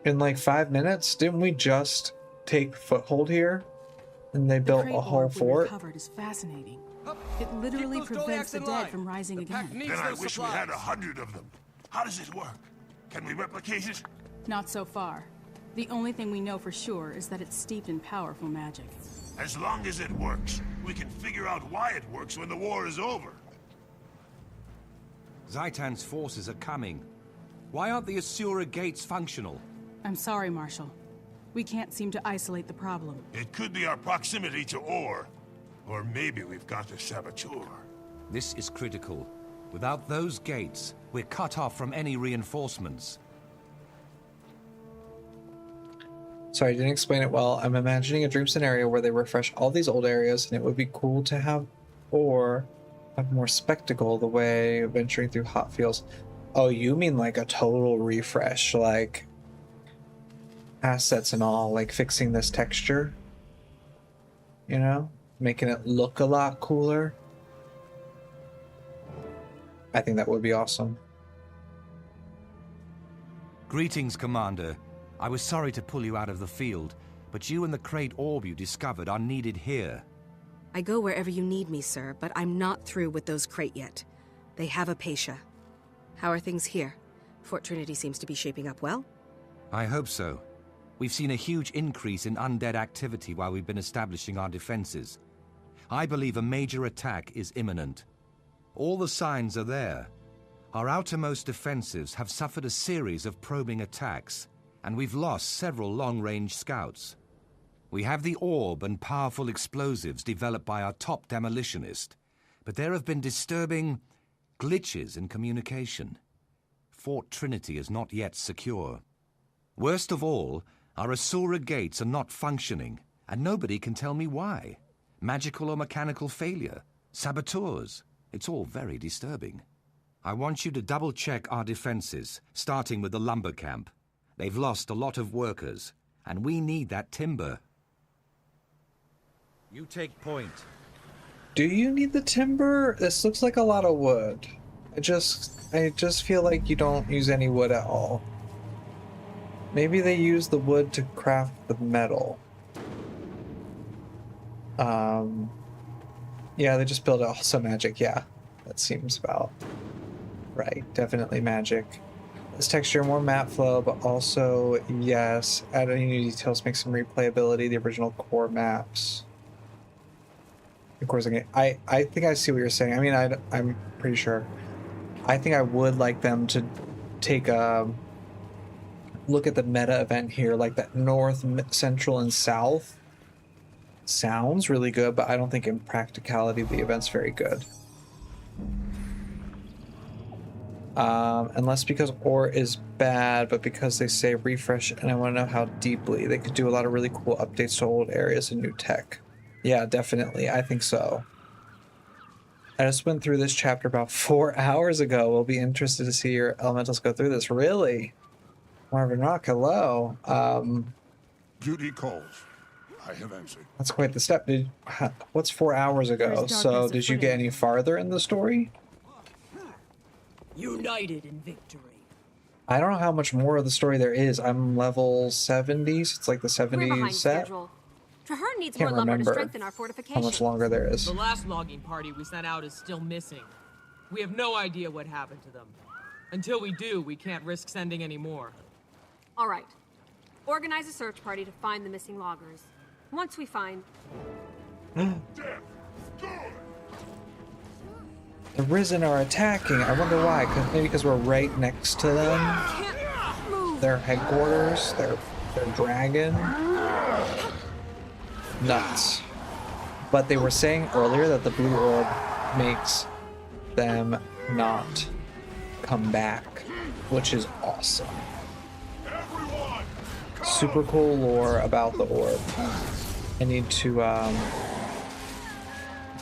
In like 5 minutes? Didn't we just take foothold here? And they built a whole fort? Recovered is fascinating. It literally prevents the dead from rising again. Then I wish we had 100 of them. How does it work? Can we replicate it? Not so far. The only thing we know for sure is that it's steeped in powerful magic. As long as it works, we can figure out why it works when the war is over. Zaitan's forces are coming. Why aren't the Asura gates functional? I'm sorry, Marshal. We can't seem to isolate the problem. It could be our proximity to ore. Or maybe we've got a saboteur. This is critical. Without those gates, we're cut off from any reinforcements. Sorry, I didn't explain it well. I'm imagining a dream scenario where they refresh all these old areas, and it would be cool to have more spectacle the way venturing through hot fields. Oh, you mean like a total refresh, like assets and all, like fixing this texture? You know? Making it look a lot cooler? I think that would be awesome. Greetings, Commander. I was sorry to pull you out of the field, but you and the crate orb you discovered are needed here. I go wherever you need me, sir, but I'm not through with those crate yet. They have Apatia. How are things here? Fort Trinity seems to be shaping up well. I hope so. We've seen a huge increase in undead activity while we've been establishing our defenses. I believe a major attack is imminent. All the signs are there. Our outermost defenses have suffered a series of probing attacks, and we've lost several long-range scouts. We have the orb and powerful explosives developed by our top demolitionist, but there have been disturbing glitches in communication. Fort Trinity is not yet secure. Worst of all, our Asura gates are not functioning, and nobody can tell me why. Magical or mechanical failure, saboteurs, it's all very disturbing. I want you to double-check our defenses, starting with the lumber camp. They've lost a lot of workers, and we need that timber. You take point. Do you need the timber? This looks like a lot of wood. I just feel like you don't use any wood at all. Maybe they use the wood to craft the metal. Yeah, they just build it. Also magic, yeah. That seems about right. Definitely magic. This texture, more map flow, but also, yes, add any new details, make some replayability, the original core maps. Of course, I think I see what you're saying. I mean, I'm pretty sure. I think I would like them to take a look at the meta event here, like that north, central, and south. Sounds really good, but I don't think in practicality the event's very good. Unless because ore is bad, but because they say refresh, and I want to know how deeply. They could do a lot of really cool updates to old areas and new tech. Yeah, definitely. I think so. I just went through this chapter about 4 hours ago. We'll be interested to see your elementals go through this. Really? Marvin Rock, hello. Duty calls. I have answered. That's quite the step. What's 4 hours ago? So did you get any farther in the story? United in victory. I don't know how much more of the story there is. I'm level 70, so it's like the 70 We're behind set. schedule. Traherne needs Can't more lumber to remember strengthen our how fortifications. much longer there is. The last logging party we sent out is still missing. We have no idea what happened to them. Until we do, we can't risk sending any more. All right. Organize a search party to find the missing loggers. Once we find... The Risen are attacking. I wonder why. Maybe because we're right next to them. Their headquarters. Their dragon. Nuts. But they were saying earlier that the blue orb makes them not come back, which is awesome. Super cool lore about the orb. I need to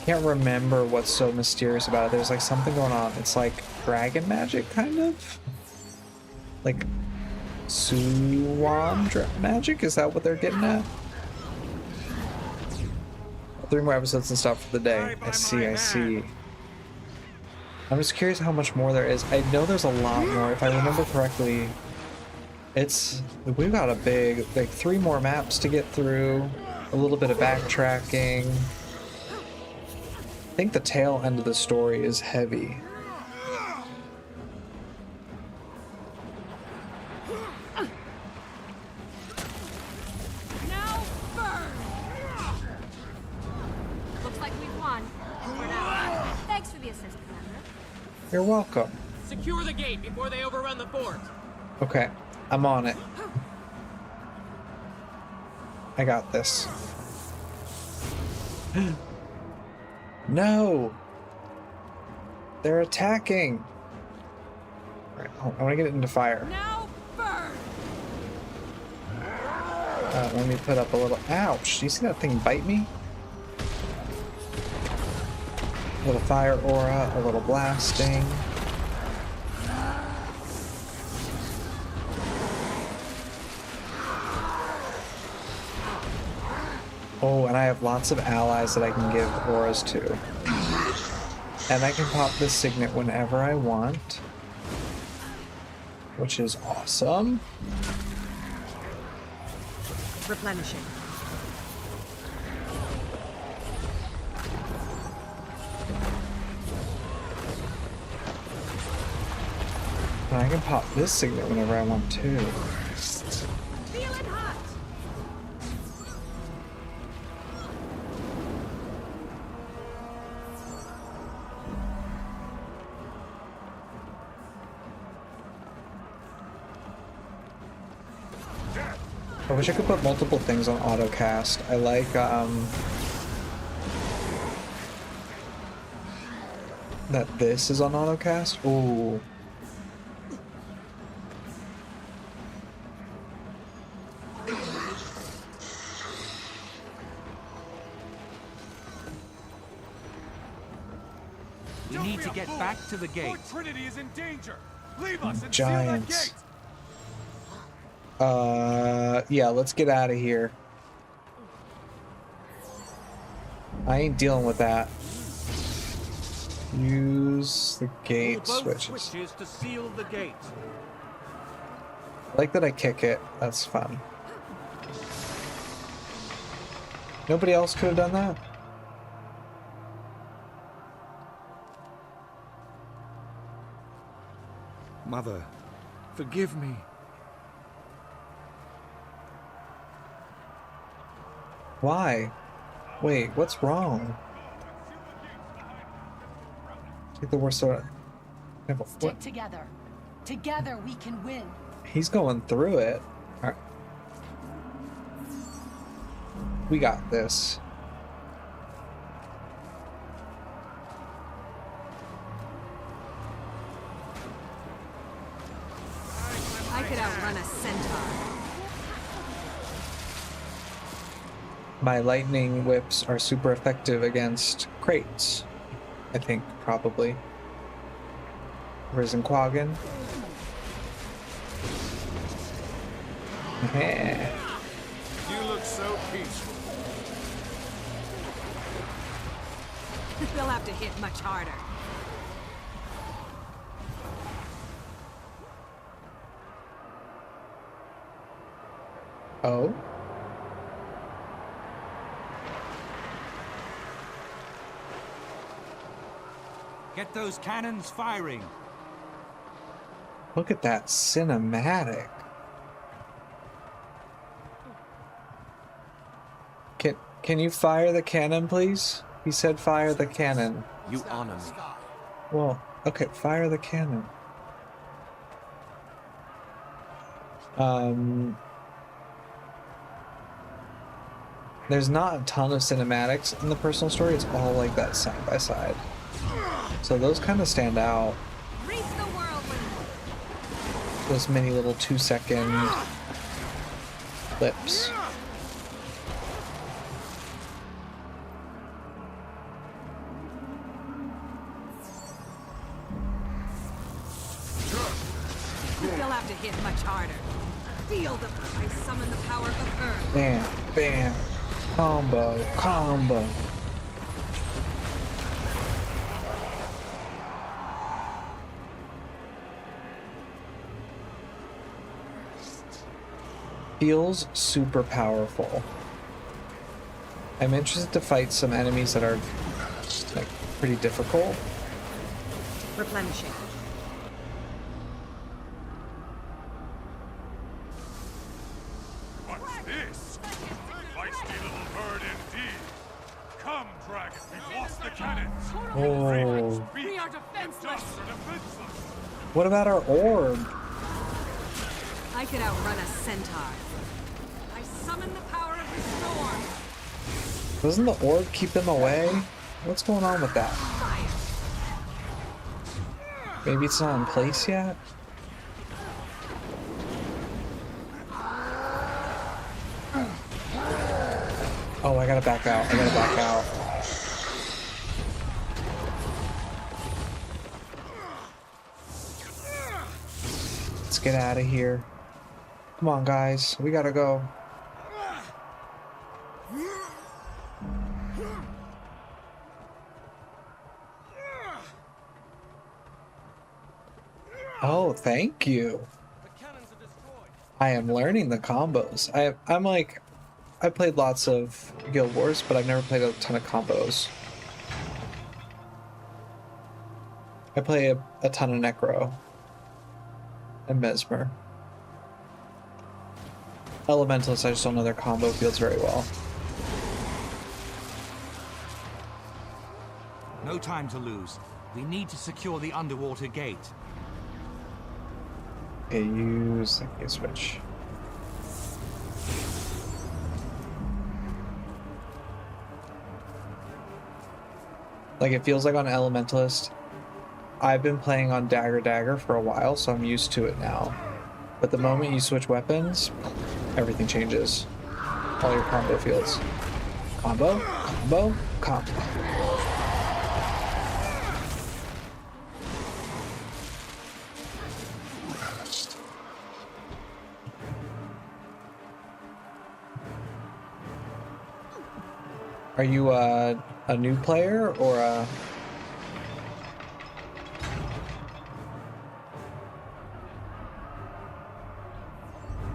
can't remember what's so mysterious about it. There's like something going on. It's like dragon magic, kind of? Like Suwan magic? Is that what they're getting at? 3 more episodes and stuff for the day. I see. I'm just curious how much more there is. I know there's a lot more. If I remember correctly, we've got a big, like 3 more maps to get through, a little bit of backtracking. I think the tail end of the story is heavy. Now burn! Looks like we've won. For now. Thanks for the assist, Commander. You're welcome. Secure the gate before they overrun the fort. Okay, I'm on it. I got this. No! They're attacking! Alright, I want to get it into fire. Now burn! Let me put up a little... Ouch! Do you see that thing bite me? A little fire aura, a little blasting. Oh, and I have lots of allies that I can give auras to. And I can pop this signet whenever I want, which is awesome. Replenishing. And I can pop this signet whenever I want to. Feeling hot! I wish I could put multiple things on autocast. I like, that this is on autocast. Ooh. We need to get back to the gate. Fort Trinity is in danger. Leave us and Giants. seal that gate. Yeah, let's get out of here. I ain't dealing with that. Use the gate Pull both switches. switches to seal the gate. I like that I kick it. That's fun. Nobody else could have done that? Mother, forgive me. Why? Wait, what's wrong? Take the worst of it. Stick together. Together we can win. He's going through it. All right. We got this. I could outrun a centaur. My lightning whips are super effective against crates. I think, probably. Risen Quaggin. Yeah. You look so peaceful. They'll have to hit much harder. Oh? Get those cannons firing. Look at that cinematic. Can you fire the cannon, please? He said fire the cannon. You honor me. Well, okay, fire the cannon. There's not a ton of cinematics in the personal story. It's all like that side by side. So those kind of stand out. Those mini little 2-second clips. They'll have to hit much harder. Feel them. I summon the power of Earth. Bam, bam. Combo, combo. Feels super powerful. I'm interested to fight some enemies that are like pretty difficult. Replenishing. What's this? Feisty little bird indeed. Come, dragon, we've lost the cannons. Oh. We are defenseless. What about our orb? I could outrun a centaur. I summon the power of the storm. Doesn't the orb keep them away? What's going on with that? Maybe it's not in place yet? Oh, I gotta back out. I gotta back out. Let's get out of here. Come on, guys. We gotta go. Oh, thank you. I am learning the combos. I'm like, I played lots of Guild Wars, but I've never played a ton of combos. I play a ton of Necro and Mesmer. Elementalist, I just don't know their combo fields very well. No time to lose. We need to secure the underwater gate. Okay, use the key switch. Like, it feels like on Elementalist, I've been playing on Dagger for a while, so I'm used to it now. But the moment you switch weapons, everything changes. All your combo fields. Combo, combo, combo. Are you a new player or a...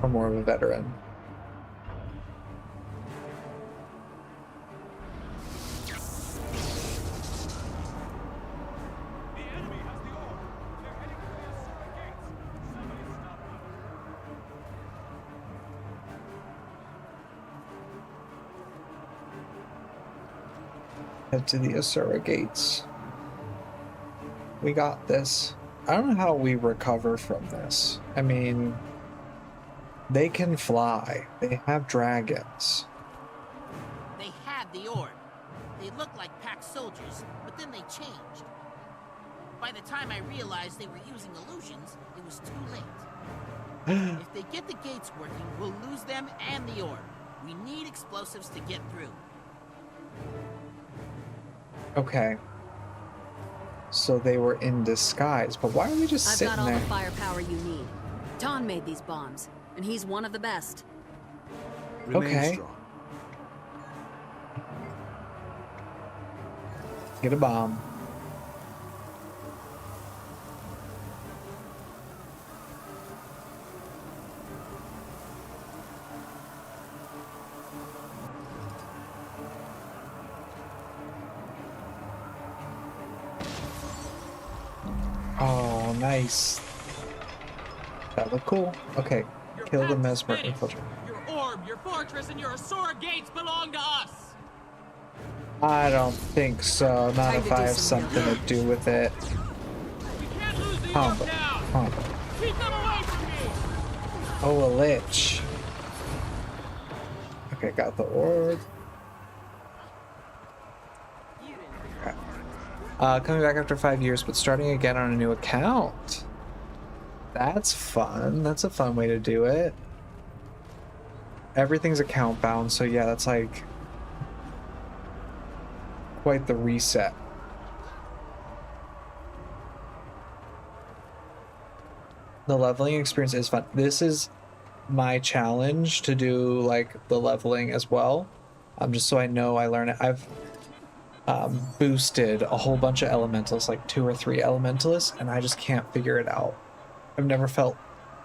or more of a veteran? Head to the Asura gates. We got this. I don't know how we recover from this. I mean, they can fly. They have dragons. They had the orb. They looked like pack soldiers, but then they changed. By the time I realized they were using illusions, it was too late. If they get the gates working, we'll lose them and the orb. We need explosives to get through. Okay. So they were in disguise, but why are we just sitting I've got all there? the firepower you need. Ton made these bombs, and he's one of the best. Okay. Strong. Get a bomb. Oh, nice. That looked cool. Okay. Kill the mesmer infiltrator. Your orb, your fortress, and your Asura gates belong to us! I don't think so. Not if I have something to do with it. Combo. Combo. Keep them away from me! Oh, a lich. Okay, got the orb. Coming back after 5 years, but starting again on a new account. That's fun. That's a fun way to do it. Everything's account bound, so yeah, that's like quite the reset. The leveling experience is fun. This is my challenge to do like the leveling as well. Just so I know I learn it. I've boosted a whole bunch of elementals, like 2 or 3 elementalists, and I just can't figure it out. I've never felt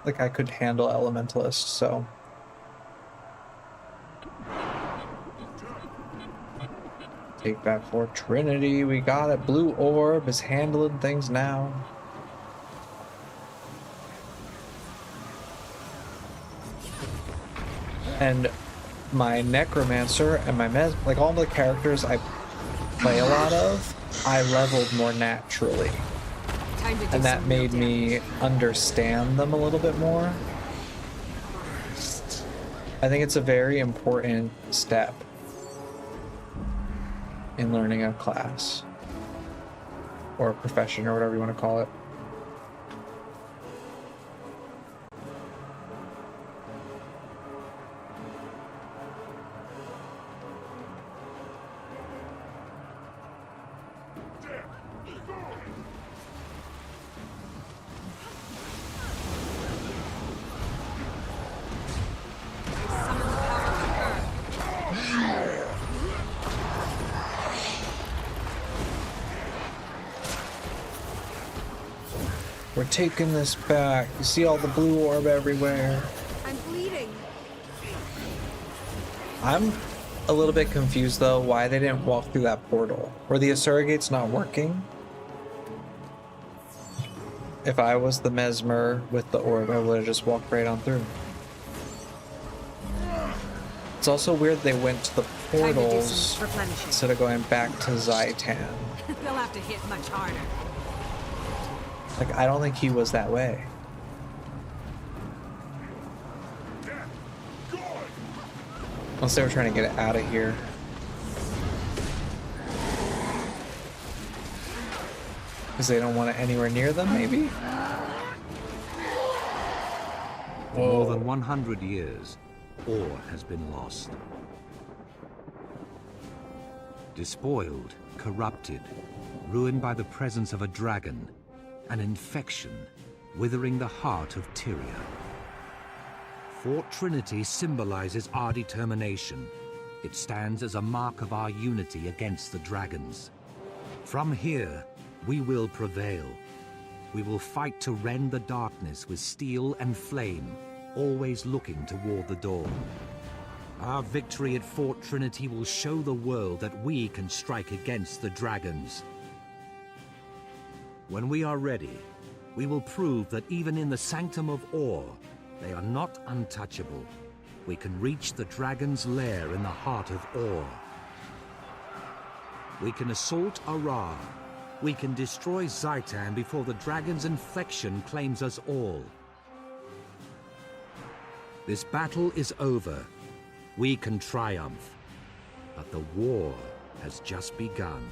like I could handle elementalist, so. Take back Fort Trinity, we got it. Blue Orb is handling things now. And my Necromancer and my like all the characters I play a lot of, I leveled more naturally. And that made me understand them a little bit more. I think it's a very important step in learning a class or a profession or whatever you want to call it. We're taking this back. You see all the blue orb everywhere. I'm bleeding. I'm a little bit confused though why they didn't walk through that portal. Were the Asura gates not working? If I was the Mesmer with the orb, I would have just walked right on through. It's also weird they went to the portals instead of going back to Zaitan. They'll have to hit much harder. Like, I don't think he was that way. Unless they were trying to get it out of here. Because they don't want it anywhere near them, maybe? For more than 100 years, ore has been lost. Despoiled, corrupted, ruined by the presence of a dragon, an infection, withering the heart of Tyria. Fort Trinity symbolizes our determination. It stands as a mark of our unity against the dragons. From here, we will prevail. We will fight to rend the darkness with steel and flame, always looking toward the dawn. Our victory at Fort Trinity will show the world that we can strike against the dragons. When we are ready, we will prove that even in the Sanctum of Ore, they are not untouchable. We can reach the dragon's lair in the heart of Ore. We can assault Arar, We can destroy Zhaitan before the dragon's infection claims us all. This battle is over. We can triumph. But the war has just begun.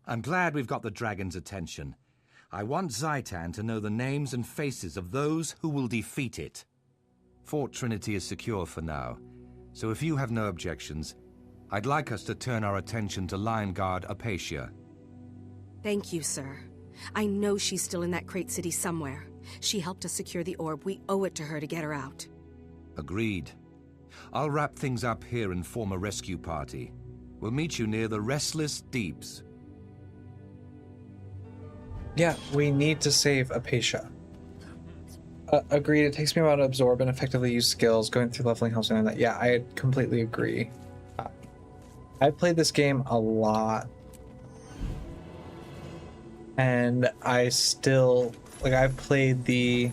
I'm glad we've got the dragon's attention. I want Zhaitan to know the names and faces of those who will defeat it. Fort Trinity is secure for now, so if you have no objections, I'd like us to turn our attention to Lion Guard Apatia. Thank you, sir. I know she's still in that crate city somewhere. She helped us secure the orb. We owe it to her to get her out. Agreed. I'll wrap things up here and form a rescue party. We'll meet you near the Restless Deeps. Yeah, we need to save Apatia. Agreed, it takes me a while to absorb and effectively use skills, going through leveling helps me on that. Yeah, I completely agree. I played this game a lot. And I still, like, I've played the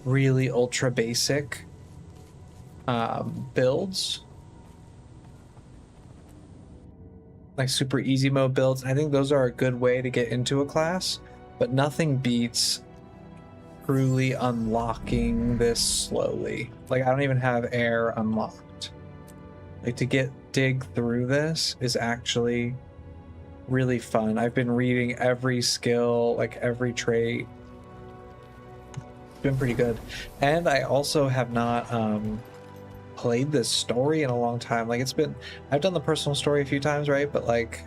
really ultra basic builds. Like super easy mode builds. I think those are a good way to get into a class, but nothing beats truly unlocking this slowly. Like, I don't even have air unlocked. Like, to dig through this is actually really fun. I've been reading every skill, like every trait. It's been pretty good. And I also have not played this story in a long time. Like, I've done the personal story a few times, right? But like,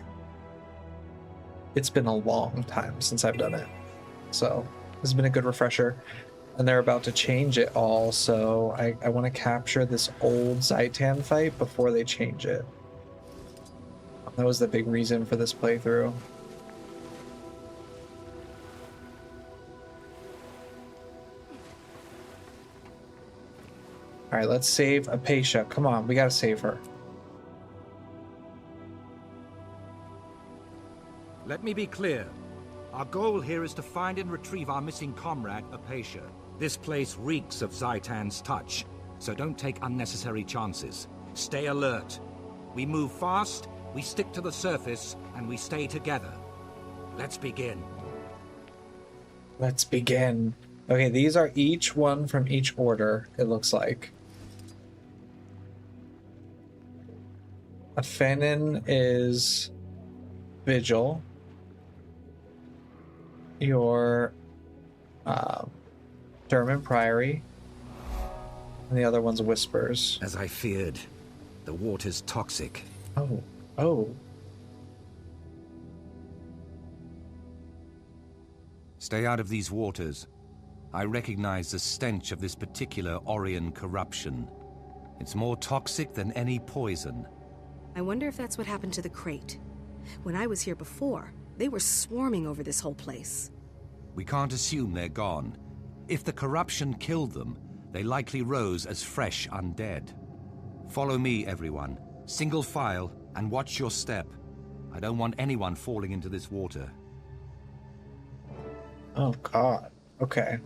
it's been a long time since I've done it. So this has been a good refresher. And they're about to change it all, so I want to capture this old Zhaitan fight before they change it. That was the big reason for this playthrough. Alright, let's save Apatia. Come on, we gotta save her. Let me be clear. Our goal here is to find and retrieve our missing comrade, Apatia. This place reeks of Zhaitan's touch, so don't take unnecessary chances. Stay alert. We move fast, we stick to the surface, and we stay together. Let's begin. Let's begin. Okay, these are each one from each order, it looks like. A Fenin is Vigil. Your Derman Priory. And the other one's Whispers. As I feared, the water's toxic. Oh. Stay out of these waters. I recognize the stench of this particular Orion corruption. It's more toxic than any poison. I wonder if that's what happened to the crate. When I was here before, they were swarming over this whole place. We can't assume they're gone. If the corruption killed them, they likely rose as fresh undead. Follow me, everyone. Single file, and watch your step. I don't want anyone falling into this water. Oh god. Okay.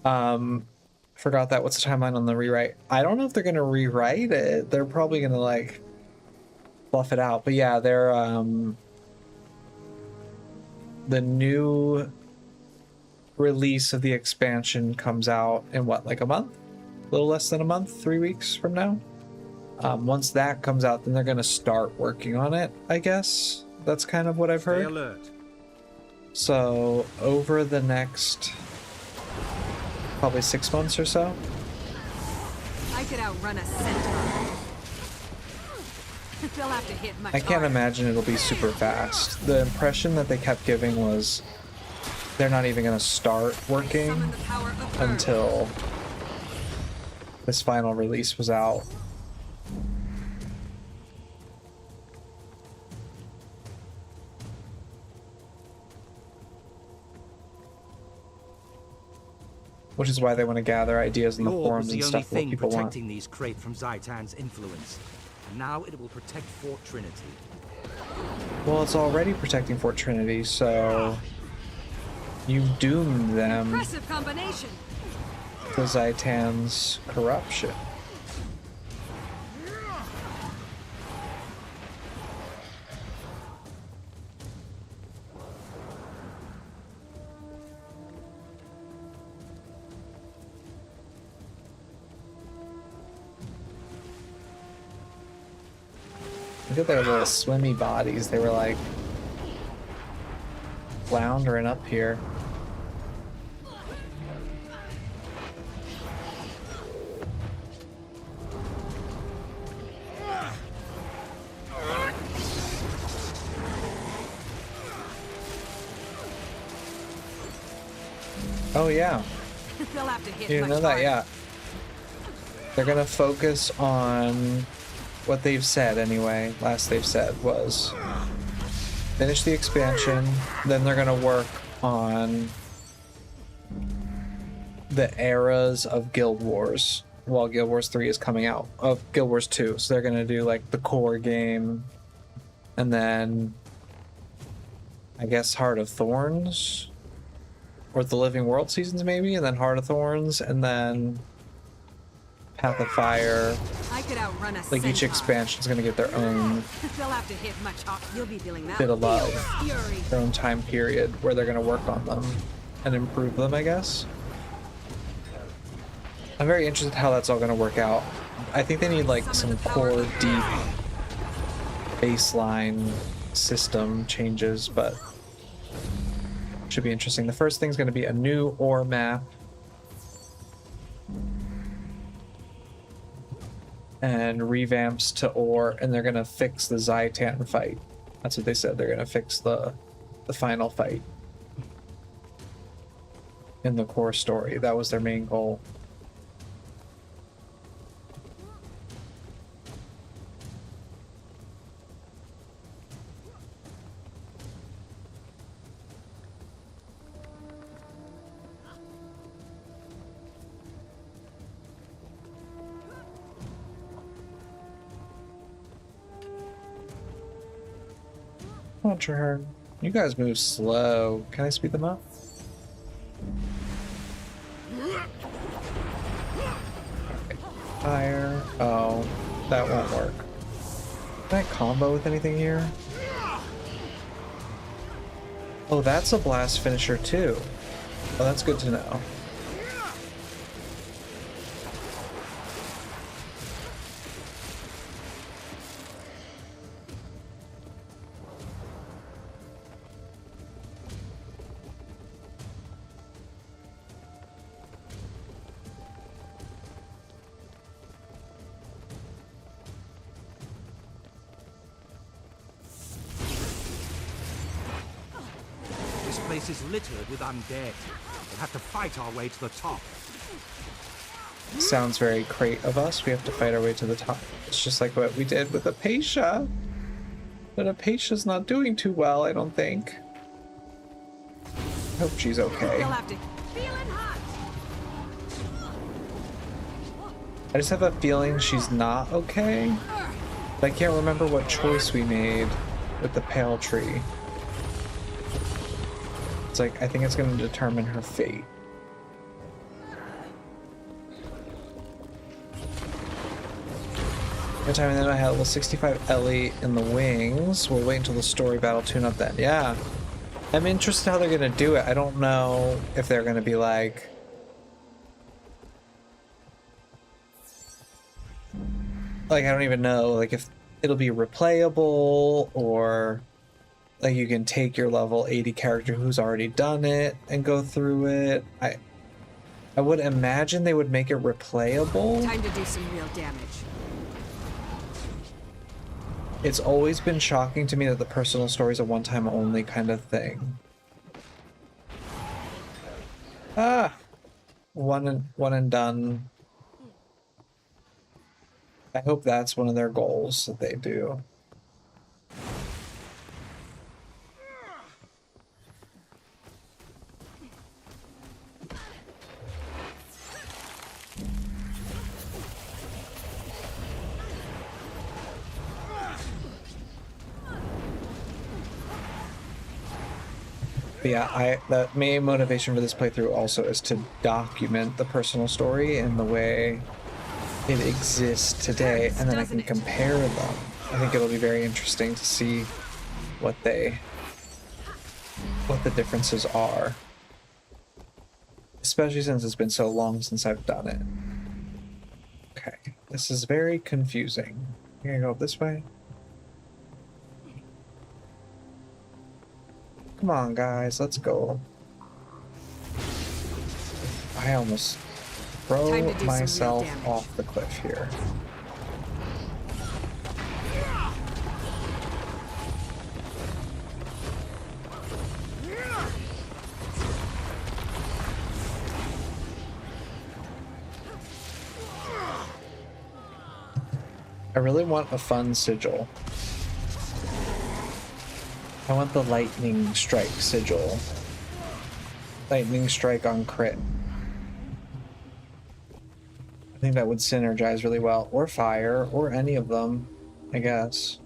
Forgot that. What's the timeline on the rewrite? I don't know if they're gonna rewrite it. They're probably gonna like fluff it out. But yeah, they're the new release of the expansion comes out in what, like a month? A little less than a month, 3 weeks from now. Once that comes out, then they're gonna start working on it, I guess. That's kind of what I've heard. Stay alert. So over the next probably 6 months or so. I could outrun a centaur. They'll have to hit much I can't imagine it'll be super fast. The impression that they kept giving was they're not even going to start working until this final release was out. Which is why they want to gather ideas in the forums and stuff what people want. Protecting these crate from Zhaitan's influence. And now it will protect Fort Trinity. Well, it's already protecting Fort Trinity, so you doomed them. Impressive combination. the Zaitan's corruption. Look at their little swimmy bodies. They were like floundering up here. Oh yeah. They'll have to hit You didn't much know that, harder. yeah. They're gonna focus on what they've said anyway. Last they've said was finish the expansion, then they're gonna work on the eras of Guild Wars while Guild Wars 3 is coming out, of Guild Wars 2. So they're gonna do like the core game, and then I guess Heart of Thorns, or the Living World seasons maybe, and then Heart of Thorns, and then Path of Fire. I could outrun a Like each centaur. expansion's gonna get their own They'll have to hit much harder. You'll be feeling that. bit of love, Feel the fury. their own time period where they're gonna work on them and improve them, I guess. I'm very interested how that's all gonna work out. I think they need like some core deep baseline system changes, but should be interesting. The first thing's gonna be a new ore map and revamps to ore, and they're gonna fix the Zaitan fight. That's what they said. They're gonna fix the final fight in the core story. That was their main goal. Come on, Traherne. You guys move slow. Can I speed them up? Fire. Oh, that won't work. Can I combo with anything here? Oh, that's a blast finisher too. Oh, that's good to know. This place is littered with undead. We'll have to fight our way to the top. Sounds very Crate of us. We have to fight our way to the top. It's just like what we did with Apatia. But Apatia's not doing too well, I don't think. Hope she's okay. They'll have to. Feeling hot. I just have a feeling she's not okay. But I can't remember what choice we made with the Pale Tree. It's like, I think it's going to determine her fate. The time, and then I had level 65 Ellie in the wings. We'll wait until the story battle tune up then. Yeah. I'm interested how they're going to do it. I don't know if they're going to be like... Like, I don't even know, like, if it'll be replayable, or like you can take your level 80 character who's already done it and go through it. I would imagine they would make it replayable. Time to do some real damage. It's always been shocking to me that the personal story is a one-time only kind of thing. Ah, one and done. I hope that's one of their goals that they do. But yeah, the main motivation for this playthrough also is to document the personal story in the way it exists today, and then I can compare them. I think it'll be very interesting to see what the differences are, especially since it's been so long since I've done it. Okay, this is very confusing. You're gonna go this way? Come on, guys, let's go. I almost throw myself off the cliff here. I really want a fun sigil. I want the lightning strike sigil. Lightning strike on crit. I think that would synergize really well. Or fire, or any of them, I guess.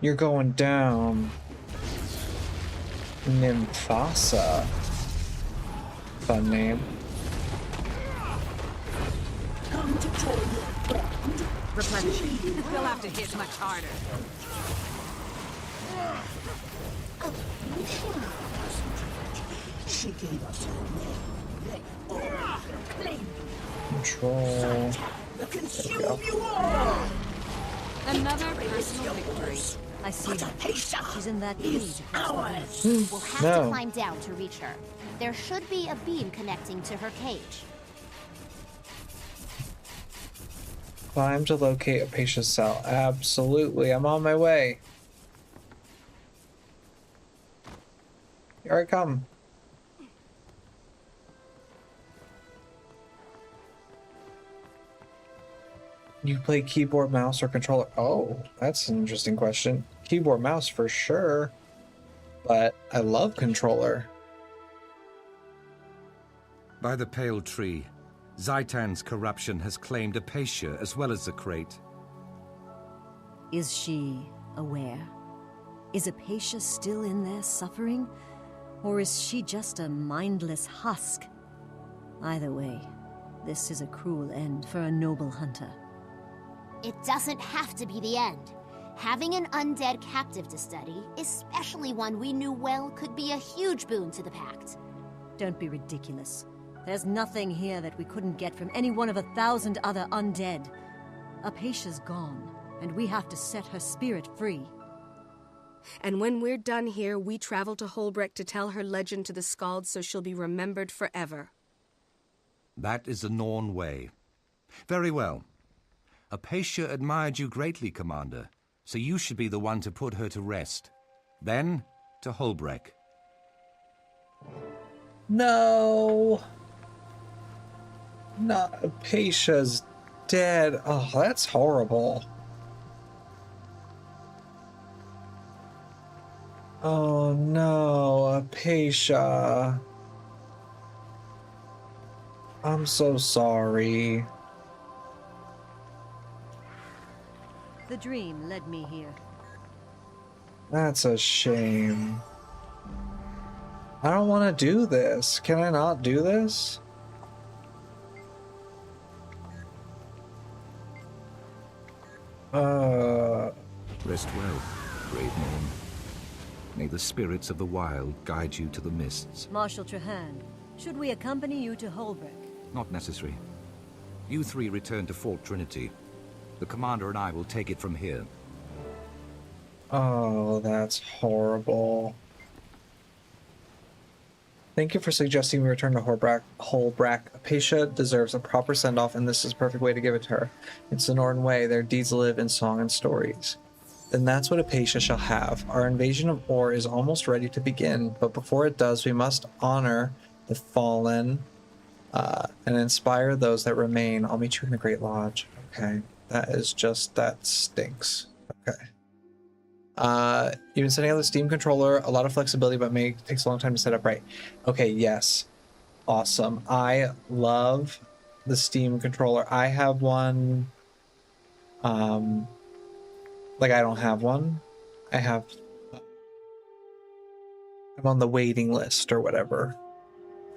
You're going down. Nymphasa. Fun name. Replenishing. They'll have to hit much harder. She gave us her name. Control. Consume you all! Another personal victory. I see her. She's in that cage. We'll have No. to climb down to reach her. There should be a beam connecting to her cage. Climb to locate a patient's cell. Absolutely, I'm on my way. Here I come. You play keyboard, mouse, or controller? Oh, that's an interesting question. Keyboard, mouse for sure, but I love controller. By the pale tree, Zaitan's corruption has claimed Apatia as well as the crate. Is she aware? Is Apatia still in there suffering? Or is she just a mindless husk? Either way, this is a cruel end for a noble hunter. It doesn't have to be the end. Having an undead captive to study, especially one we knew well, could be a huge boon to the Pact. Don't be ridiculous. There's nothing here that we couldn't get from any one of 1,000 other undead. Apatia's gone, and we have to set her spirit free. And when we're done here, we travel to Holbrecht to tell her legend to the Skalds so she'll be remembered forever. That is the Norn way. Very well. Apatia admired you greatly, Commander, so you should be the one to put her to rest. Then, to Holbrecht. No! Not Apatia's dead. Oh, that's horrible. Oh no, Apatia. I'm so sorry. The dream led me here. That's a shame. I don't want to do this. Can I not do this? Rest well, brave Norn. May the spirits of the wild guide you to the mists. Marshal Trahan, should we accompany you to Holbrecht? Not necessary. You three return to Fort Trinity. The Commander and I will take it from here. Oh, that's horrible. Thank you for suggesting we return to Holbrecht. Apatia deserves a proper send-off, and this is a perfect way to give it to her. It's the Norton way. Their deeds live in song and stories. Then that's what Apatia shall have. Our invasion of Or is almost ready to begin, but before it does, we must honor the fallen and inspire those that remain. I'll meet you in the Great Lodge. Okay, that stinks. Okay. You've been setting up the Steam controller, a lot of flexibility, but takes a long time to set up right. Okay, yes. Awesome. I love the Steam controller. I have one. Like I don't have one. I'm on the waiting list or whatever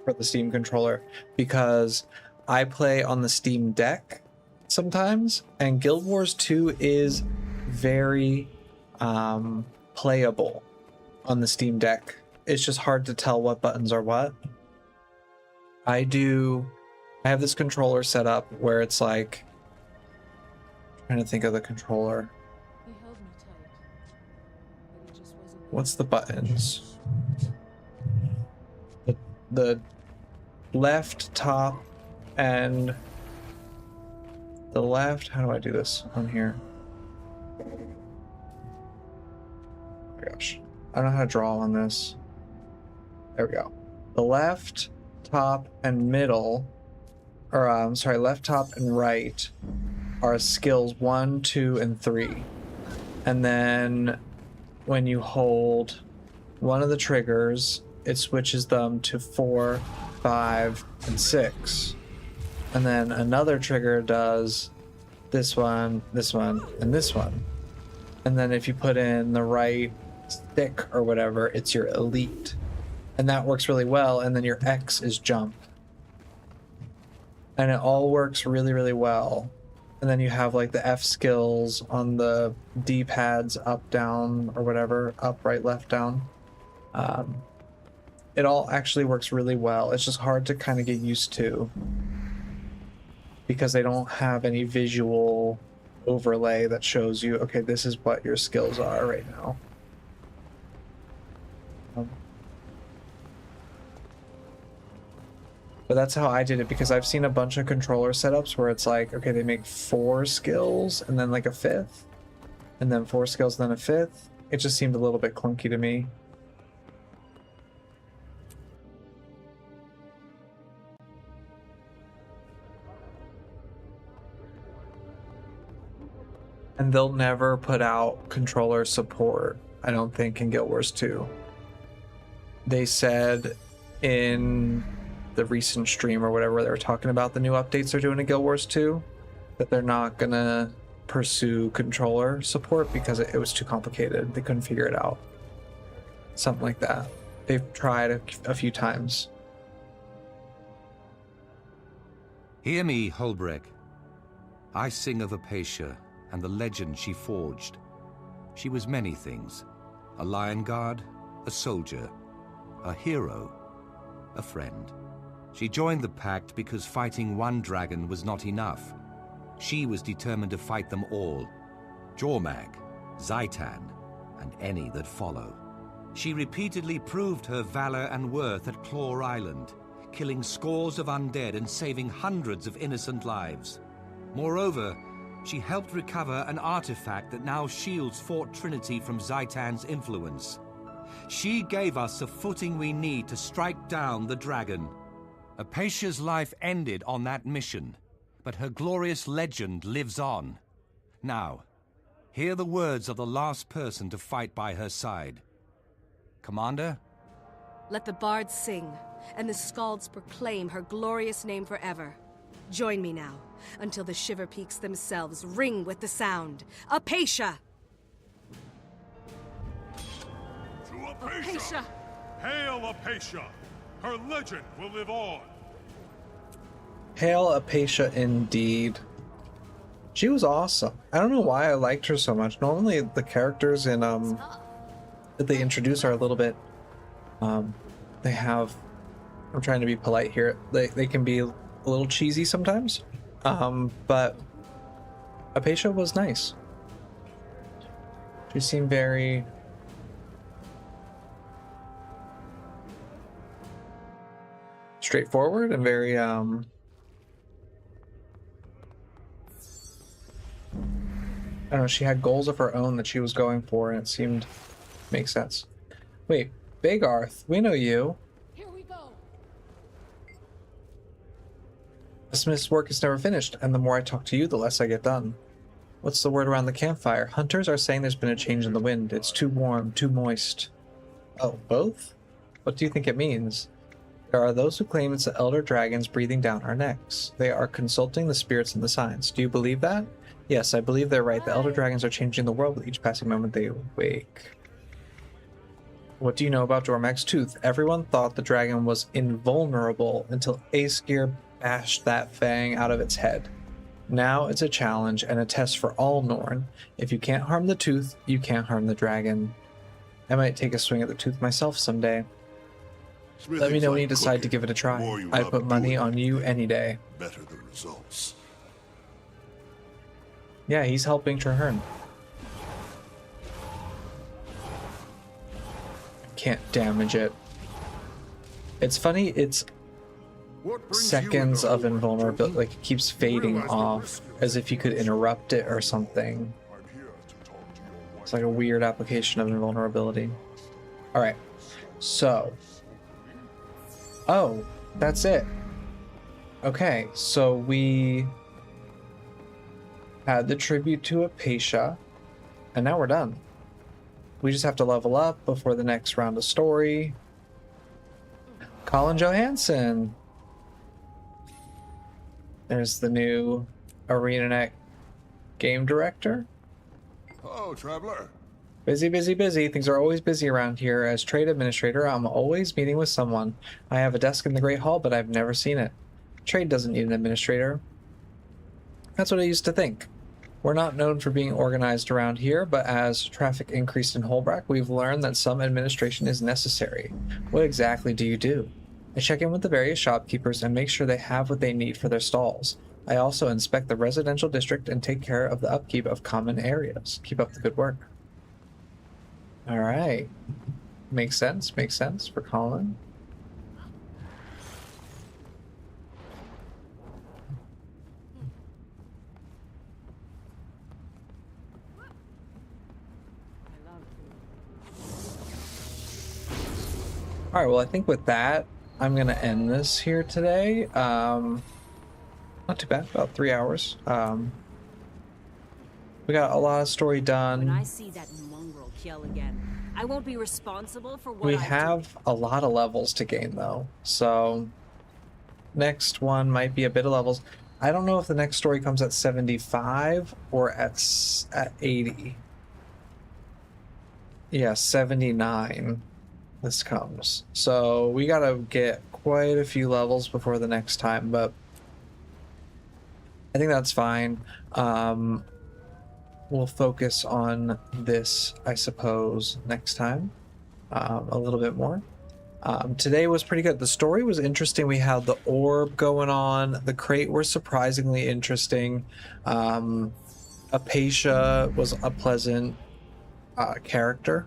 for the Steam controller because I play on the Steam Deck sometimes, and Guild Wars 2 is very playable on the Steam Deck. It's just hard to tell what buttons are what. I have this controller set up where it's like, I'm trying to think of the controller. What's the buttons? The left top and the left, how do I do this on here? Oh my gosh, I don't know how to draw on this. There we go. The left, top, and middle, or sorry, left, top, and right are skills 1, 2, and 3. And then when you hold one of the triggers, it switches them to 4, 5, and 6. And then another trigger does this one, and this one. And then if you put in the right stick or whatever, it's your elite. And that works really well, and then your X is jump. And it all works really, really well. And then you have like the F skills on the D-pads, up, down, or whatever, up, right, left, down. It all actually works really well. It's just hard to kind of get used to because they don't have any visual overlay that shows you, okay, this is what your skills are right now. But that's how I did it, because I've seen a bunch of controller setups where it's like, okay, they make 4 skills and then like a 5th, and then 4 skills, then a 5th. It just seemed a little bit clunky to me. And they'll never put out controller support, I don't think, in Guild Wars 2. They said in the recent stream or whatever, they were talking about the new updates they're doing in Guild Wars 2, that they're not gonna pursue controller support because it was too complicated. They couldn't figure it out. Something like that. They've tried a few times. Hear me, Holbreck. I sing of Apatia and the legend she forged. She was many things. A lion guard, a soldier, a hero, a friend. She joined the pact because fighting one dragon was not enough. She was determined to fight them all. Jormag, Zaitan, and any that follow. She repeatedly proved her valor and worth at Claw Island, killing scores of undead and saving hundreds of innocent lives. Moreover, she helped recover an artifact that now shields Fort Trinity from Zaitan's influence. She gave us the footing we need to strike down the dragon. Apatia's life ended on that mission, but her glorious legend lives on. Now, hear the words of the last person to fight by her side. Commander? Let the bards sing, and the skalds proclaim her glorious name forever. Join me now, until the Shiver Peaks themselves ring with the sound. Apatia! To Apatia! Hail Apatia! Her legend will live on. Hail Apatia indeed. She was awesome. I don't know why I liked her so much. Normally the characters in that they introduce are a little bit they have, I'm trying to be polite here, they can be a little cheesy sometimes. But Apatia was nice. She seemed very straightforward and very I don't know, she had goals of her own that she was going for, and it seemed to make sense. Wait, Bagarth, we know you. Here we go. The smith's work is never finished, and the more I talk to you, the less I get done. What's the word around the campfire? Hunters are saying there's been a change in the wind. It's too warm, too moist. Oh, both? What do you think it means? There are those who claim it's the elder dragons breathing down our necks. They are consulting the spirits and the signs. Do you believe that? Yes, I believe they're right. The elder dragons are changing the world with each passing moment they wake. What do you know about Dormag's tooth? Everyone thought the dragon was invulnerable until Aesir bashed that fang out of its head. Now it's a challenge and a test for all Norn. If you can't harm the tooth, you can't harm the dragon. I might take a swing at the tooth myself someday. Let me know when you decide to give it a try. I'd put money on you any day. Better the results. Yeah, he's helping Traherne. Can't damage it. It's funny, it's seconds of invulnerability, like it keeps fading off as if you could interrupt it or something. It's like a weird application of invulnerability. Alright, so. Oh, that's it. Okay, so we had the tribute to Apatia, and now we're done. We just have to level up before the next round of story. Colin Johansson. There's the new ArenaNet game director. Hello, traveler. Busy, busy, busy. Things are always busy around here. As trade administrator, I'm always meeting with someone. I have a desk in the Great Hall, but I've never seen it. Trade doesn't need an administrator. That's what I used to think. We're not known for being organized around here, but as traffic increased in Holbrack, we've learned that some administration is necessary. What exactly do you do? I check in with the various shopkeepers and make sure they have what they need for their stalls. I also inspect the residential district and take care of the upkeep of common areas. Keep up the good work. All right. Makes sense for Colin. All right, well, I think with that, I'm going to end this here today. Not too bad, about 3 hours. We got a lot of story done. When I see that mongrel kill again, I won't be responsible for what We I have a lot of levels to gain, though. So, next one might be a bit of levels. I don't know if the next story comes at 75 or at 80. Yeah, 79. This comes. So we gotta get quite a few levels before the next time, but I think that's fine. We'll focus on this, I suppose, next time a little bit more. Today was pretty good. The story was interesting. We had the orb going on. The crate were surprisingly interesting. Apatia was a pleasant character,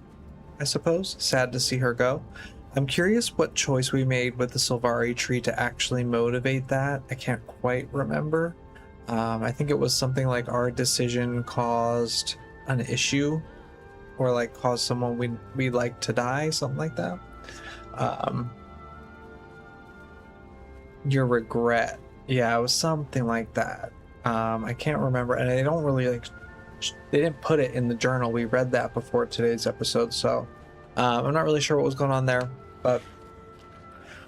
I suppose. Sad to see her go. I'm curious what choice we made with the Sylvari tree to actually motivate that. I can't quite remember. I think it was something like our decision caused an issue, or like caused someone we'd like to die, something like that. Your regret. Yeah, it was something like that. I can't remember, and I don't really like. They didn't put it in the journal. We read that before today's episode, so I'm not really sure what was going on there. But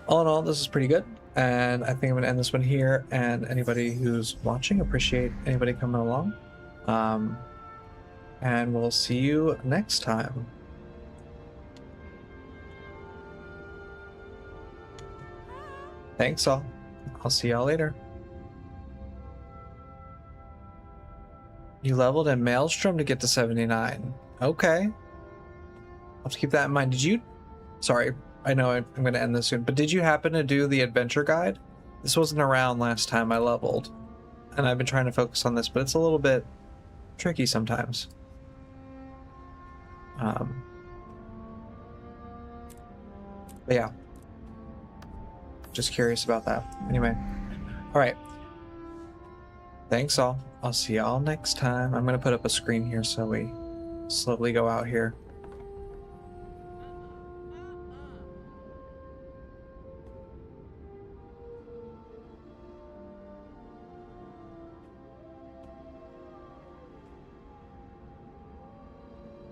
all in all, this is pretty good, and I think I'm going to end this one here. And anybody who's watching, appreciate anybody coming along. And we'll see you next time. Thanks all. I'll see y'all later. You leveled in Maelstrom to get to 79. Okay. I'll have to keep that in mind. Did you... Sorry, I know I'm going to end this soon, but did you happen to do the adventure guide? This wasn't around last time I leveled, and I've been trying to focus on this, but it's a little bit tricky sometimes. But yeah. Just curious about that. Anyway. Alright. Thanks all. I'll see y'all next time. I'm going to put up a screen here so we slowly go out here.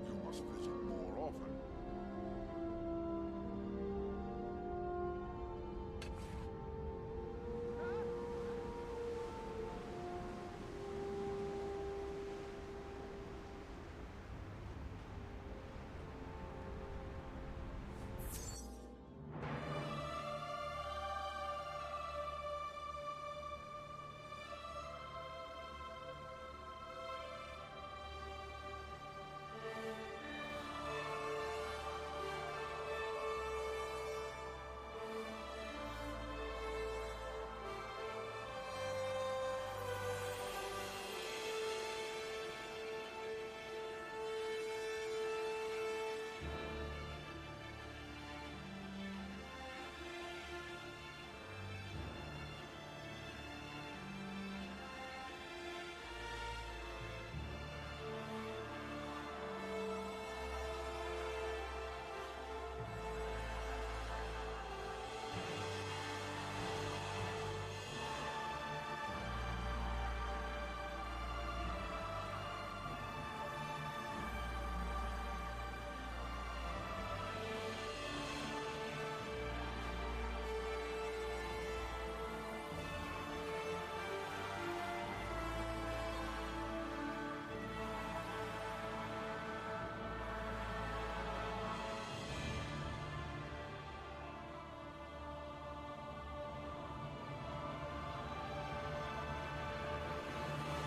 You must visit